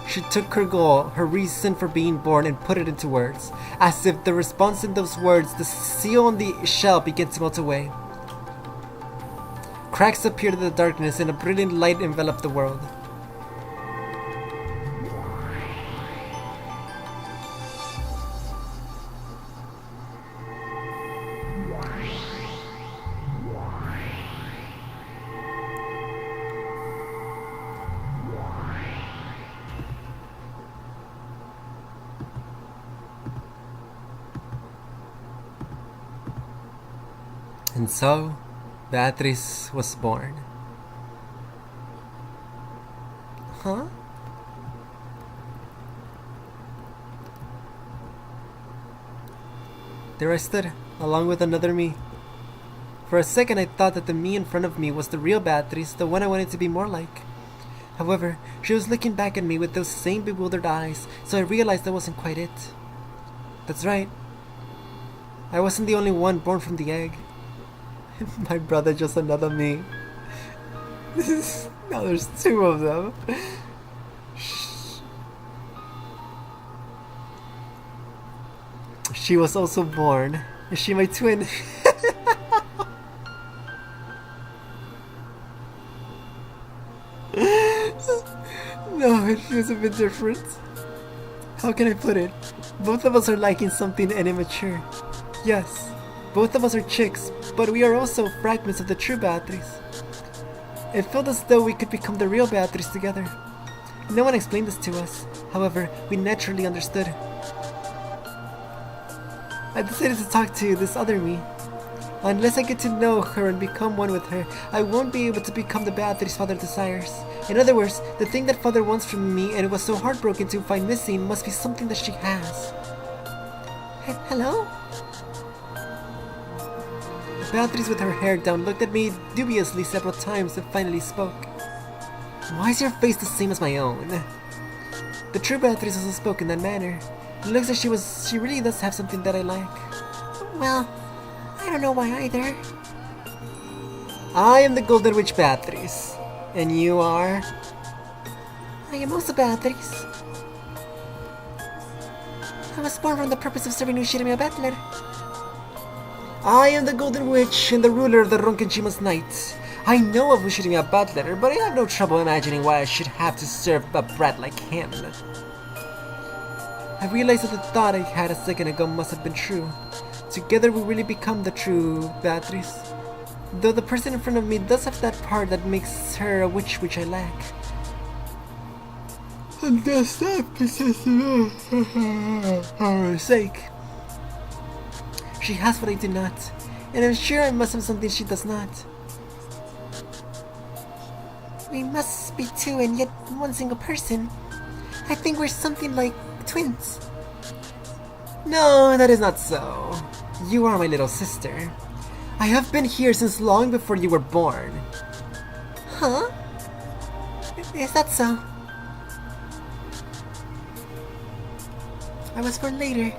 She took her goal, her reason for being born, and put it into words. As if the response in those words, the seal on the shell began to melt away. Cracks appeared in the darkness and a brilliant light enveloped the world. And so, Beatrice was born. Huh? There I stood, along with another me. For a second I thought that the me in front of me was the real Beatrice, the one I wanted to be more like. However, she was looking back at me with those same bewildered eyes, so I realized that wasn't quite it. That's right. I wasn't the only one born from the egg. My brother, just another me. Now there's two of them. She was also born. Is she my twin? No, it feels a bit different. How can I put it? Both of us are liking something and immature. Yes, both of us are chicks, but we are also fragments of the true Beatrice. It felt as though we could become the real Beatrice together. No one explained this to us. However, we naturally understood. I decided to talk to this other me. Unless I get to know her and become one with her, I won't be able to become the Beatrice Father desires. In other words, the thing that Father wants from me and was so heartbroken to find missing must be something that she has. Hello? Beatrice, with her hair down, looked at me dubiously several times and finally spoke. Why is your face the same as my own? The true Beatrice also spoke in that manner. It looks like she really does have something that I like. Well, I don't know why either. I am the Golden Witch Beatrice. And you are? I am also Beatrice. I was born from the purpose of serving Ushirimiya Butler. I am the Golden Witch and the ruler of the Ronkenjima's Night. I know of Ushirimiya Butler, but I have no trouble imagining why I should have to serve a brat like him. I realized that the thought I had a second ago must have been true. Together we really become the true Beatrice. Though the person in front of me does have that part that makes her a witch which I lack. And does that possess for her sake. She has what I do not, and I'm sure I must have something she does not. We must be two and yet one single person. I think we're something like twins. No, that is not so. You are my little sister. I have been here since long before you were born. Huh? Is that so? I was born later.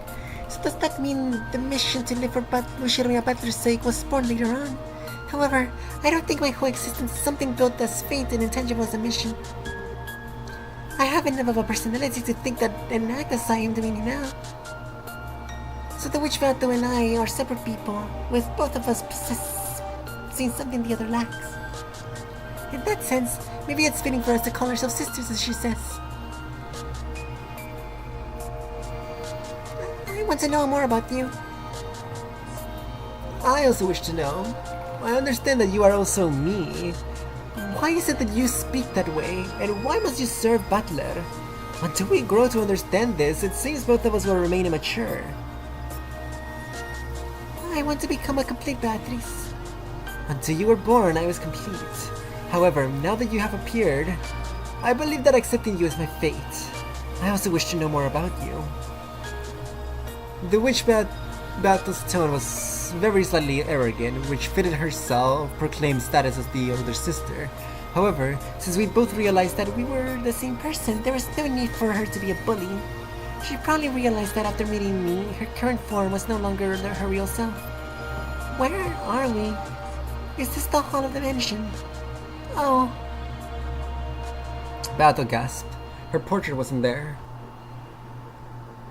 So does that mean the mission to live for Ushirimiya Butler's sake was born later on? However, I don't think my whole existence is something built as faint and intangible as a mission. have enough of a personality to think that and act as I am doing now. So the Witch Vato and I are separate people, with both of us possessing something the other lacks. In that sense, maybe it's fitting for us to call ourselves sisters, as she says. I want to know more about you. I also wish to know. I understand that you are also me. Why is it that you speak that way, and why must you serve butler? Until we grow to understand this, it seems both of us will remain immature. I want to become a complete Beatrice. Until you were born, I was complete. However, now that you have appeared, I believe that accepting you is my fate. I also wish to know more about you. The witch Bato's tone was very slightly arrogant, which fitted herself, proclaimed status as the older sister. However, since we both realized that we were the same person, there was no need for her to be a bully. She probably realized that after meeting me, her current form was no longer her real self. Where are we? Is this the Hall of the Mansion? Oh. Bato gasped. Her portrait wasn't there.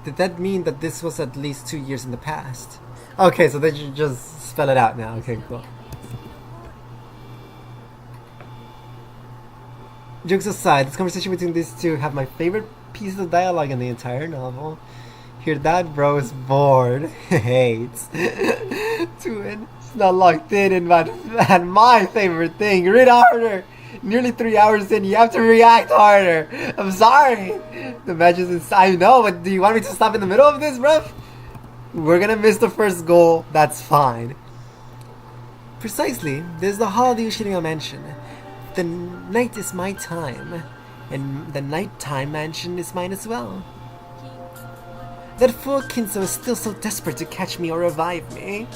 Did that mean that this was at least 2 years in the past? Okay, so they should just spell it out now. Okay, cool. Jokes aside, this conversation between these two have my favorite piece of dialogue in the entire novel. Hear that, bro is bored. Hates. Twin. It's not locked in and my favorite thing. Read harder. Nearly 3 hours in, you have to react harder. I'm sorry. The match is inside. I know, but do you want me to stop in the middle of this, bruv? We're gonna miss the first goal. That's fine. Precisely. This is the Hall of the Ushirima Mansion. The night is my time. And the nighttime mansion is mine as well. That fool Kinzo is still so desperate to catch me or revive me.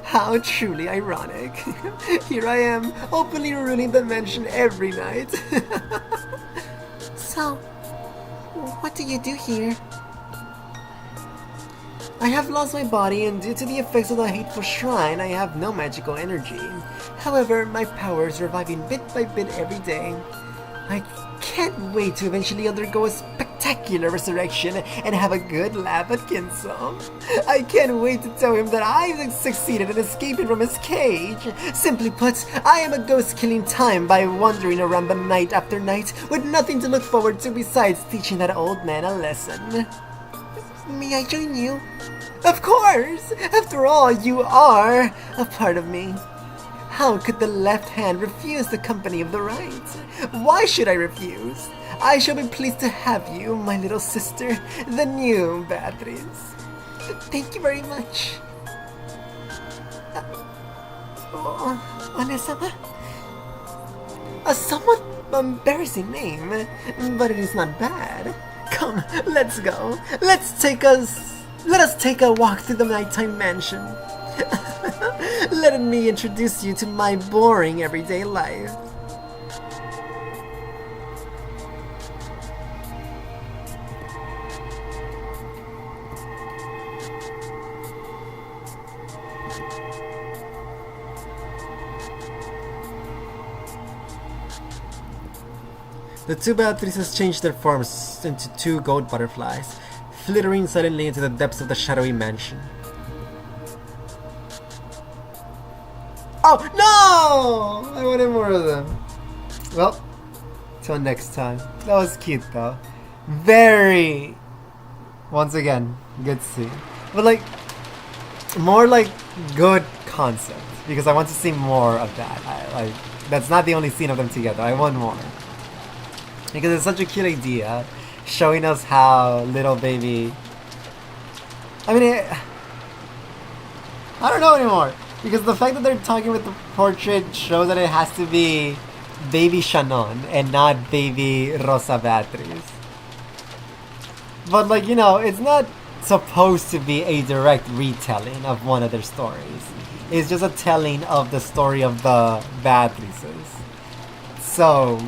How truly ironic. Here I am, openly ruining the mansion every night. So, what do you do here? I have lost my body, and due to the effects of the hateful shrine, I have no magical energy. However, my power is reviving bit by bit every day. I can't wait to eventually undergo a spectacular resurrection and have a good laugh at Kinzo. I can't wait to tell him that I've succeeded in escaping from his cage. Simply put, I am a ghost killing time by wandering around the night after night with nothing to look forward to besides teaching that old man a lesson. May I join you? Of course! After all, you are a part of me. How could the left hand refuse the company of the right? Why should I refuse? I shall be pleased to have you, my little sister, the new Beatrice. Thank you very much. Onesama? A somewhat embarrassing name, but it is not bad. Come, let's go. Let us take a walk through the nighttime mansion. Let me introduce you to my boring everyday life. The two Beatrices changed their forms into two gold butterflies, flittering suddenly into the depths of the shadowy mansion. Oh, no! I wanted more of them. Well, till next time. That was cute, though. Very... Once again, good scene. But, like, more like good concept. Because I want to see more of that. That's not the only scene of them together. I want more. Because it's such a cute idea. Showing us how little baby... I mean, I don't know anymore. Because the fact that they're talking with the portrait shows that it has to be baby Shannon and not baby Rosa Beatriz. But like, you know, it's not supposed to be a direct retelling of one of their stories. It's just a telling of the story of the Beatrices. So,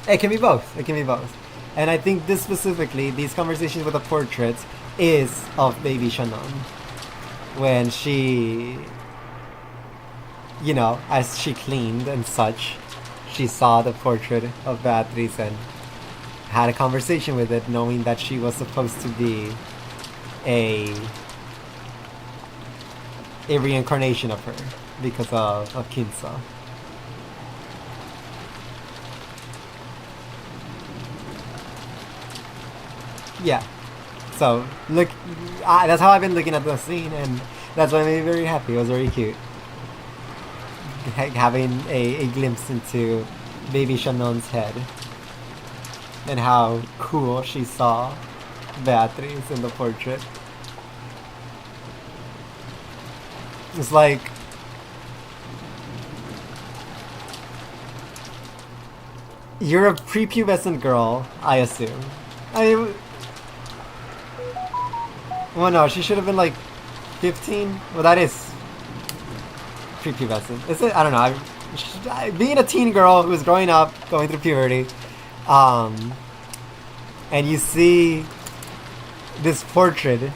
it can be both. It can be both. And I think this specifically, these conversations with the portrait, is of baby Shannon. When she, you know, as she cleaned and such, she saw the portrait of Beatrice and had a conversation with it, knowing that she was supposed to be a reincarnation of her because of Kinsa. Yeah. So look, that's how I've been looking at the scene, and that's why made me very happy. It was very cute. Having a glimpse into baby Shannon's head and how cool she saw Beatrice in the portrait. It's like you're a prepubescent girl, I assume. Well, no, she should have been like 15. Well, that is prepubescent. Is it? I don't know. Being a teen girl who's growing up, going through puberty, and you see this portrait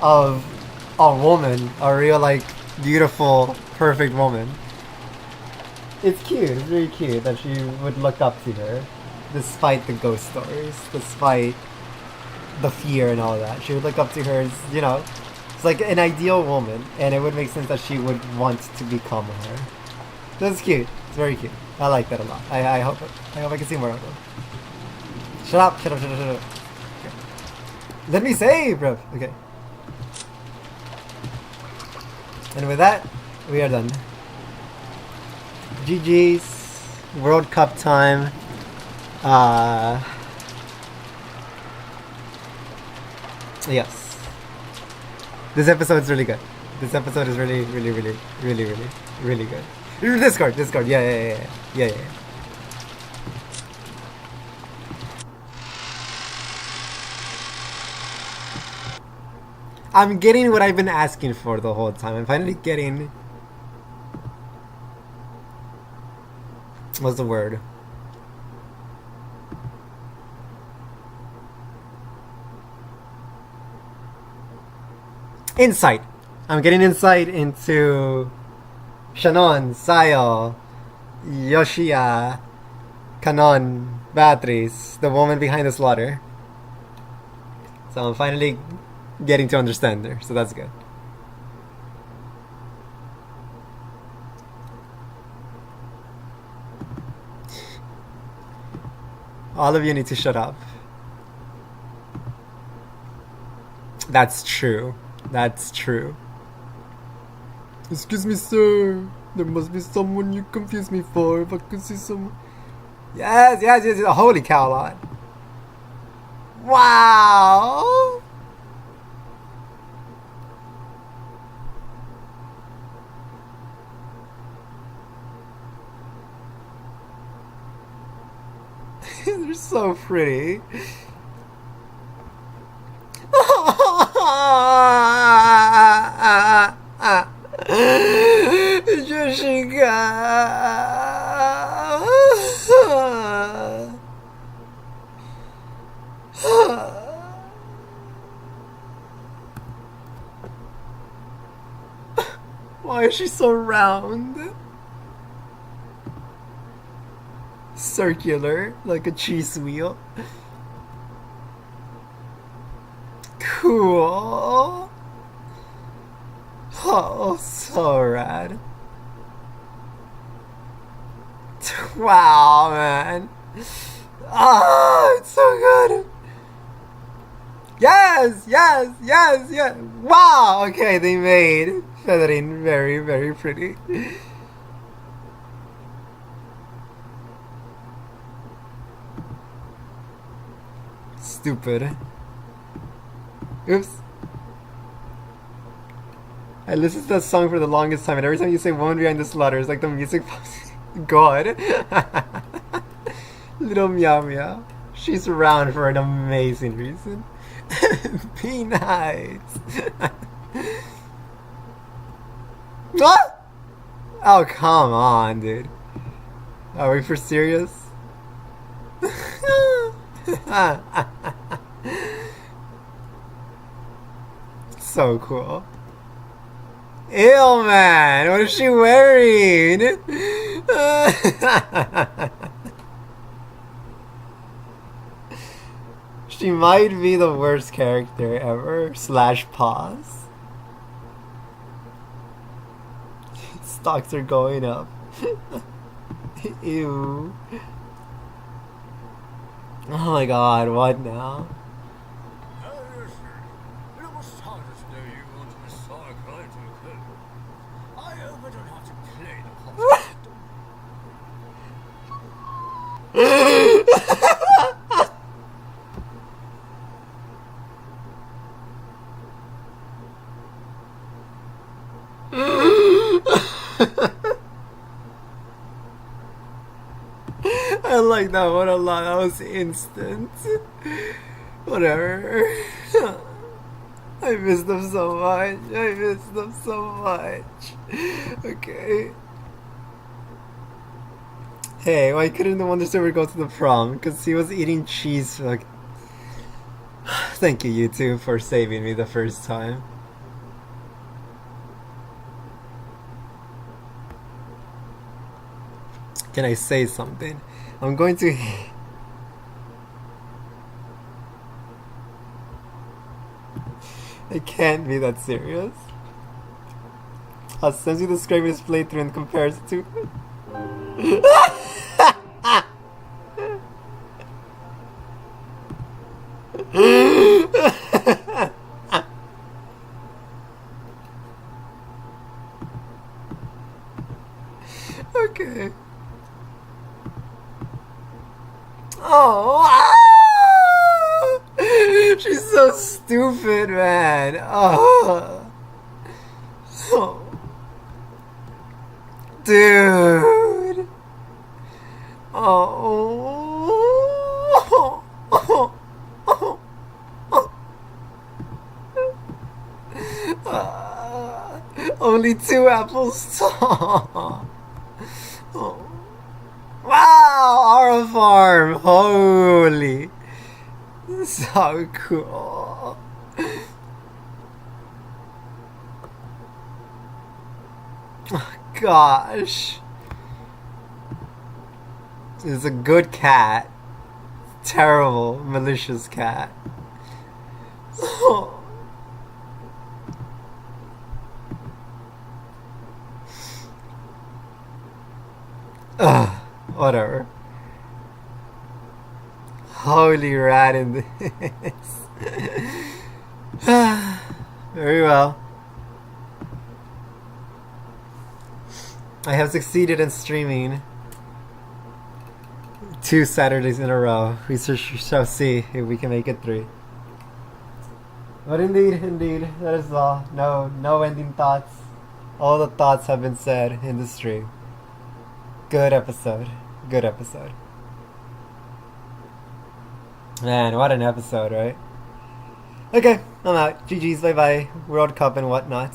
of a woman, a real, like, beautiful, perfect woman. It's cute. It's very cute that you would look up to her, despite the ghost stories, despite the fear and all that. She would look up to her as, you know, it's like an ideal woman, and it would make sense that she would want to become her. That's cute. It's very cute. I like that a lot. I hope I can see more of them. Shut up. Okay. Let me say, bro. Okay. And with that, we are done. GG's. World Cup time. Yes. This episode is really good. This episode is really good. Discord. Yeah. I'm getting what I've been asking for the whole time. I'm finally getting... What's the word? Insight. I'm getting insight into Shannon, Sayo, Yoshia, Kanon, Beatrice, the woman behind the slaughter. So I'm finally getting to understand her, so that's good. All of you need to shut up. That's true. That's true. Excuse me, sir. There must be someone you confuse me for. If I could see someone... Yes. Holy cow, lot. Wow. They're so pretty. Jessica. Why is she so round? Circular, like a cheese wheel. Cool. Oh, so rad. Wow, man. Oh, it's so good. Yes. Wow. Okay, they made Feathering very, very pretty. Stupid. Oops. I listened to that song for the longest time, and every time you say "Woman Behind the Slaughter," it's like the music pops. God. Little Meow Meow. She's around for an amazing reason. Be nice. What? Oh, come on, dude. Are we for serious? So cool. Ew, man, what is she wearing? She might be the worst character ever. Slash pause. Stocks are going up. Ew. Oh my god, what now? I like that one a lot. That was instant. Whatever. I miss them so much. I miss them so much. Okay. Hey, why couldn't the Wonder Server go to the prom? Because he was eating cheese. Like, thank you, YouTube, for saving me the first time. Can I say something? I'm going to... It can't be that serious. I'll send you the Scrapers playthrough and compare it to... Okay. Oh, she's so stupid, man. Oh. Dude. Only 2 apples tall. Wow, our farm. Holy. So cool. Oh, gosh. It's a good cat. Terrible, malicious cat. Whatever. Holy rat in this. Very well. I have succeeded in streaming 2 Saturdays in a row. We shall see if we can make it 3. But indeed, that is all. No ending thoughts. All the thoughts have been said in the stream. Good episode. Good episode. Man, what an episode, right? Okay, I'm out. GG's, bye bye. World Cup and whatnot.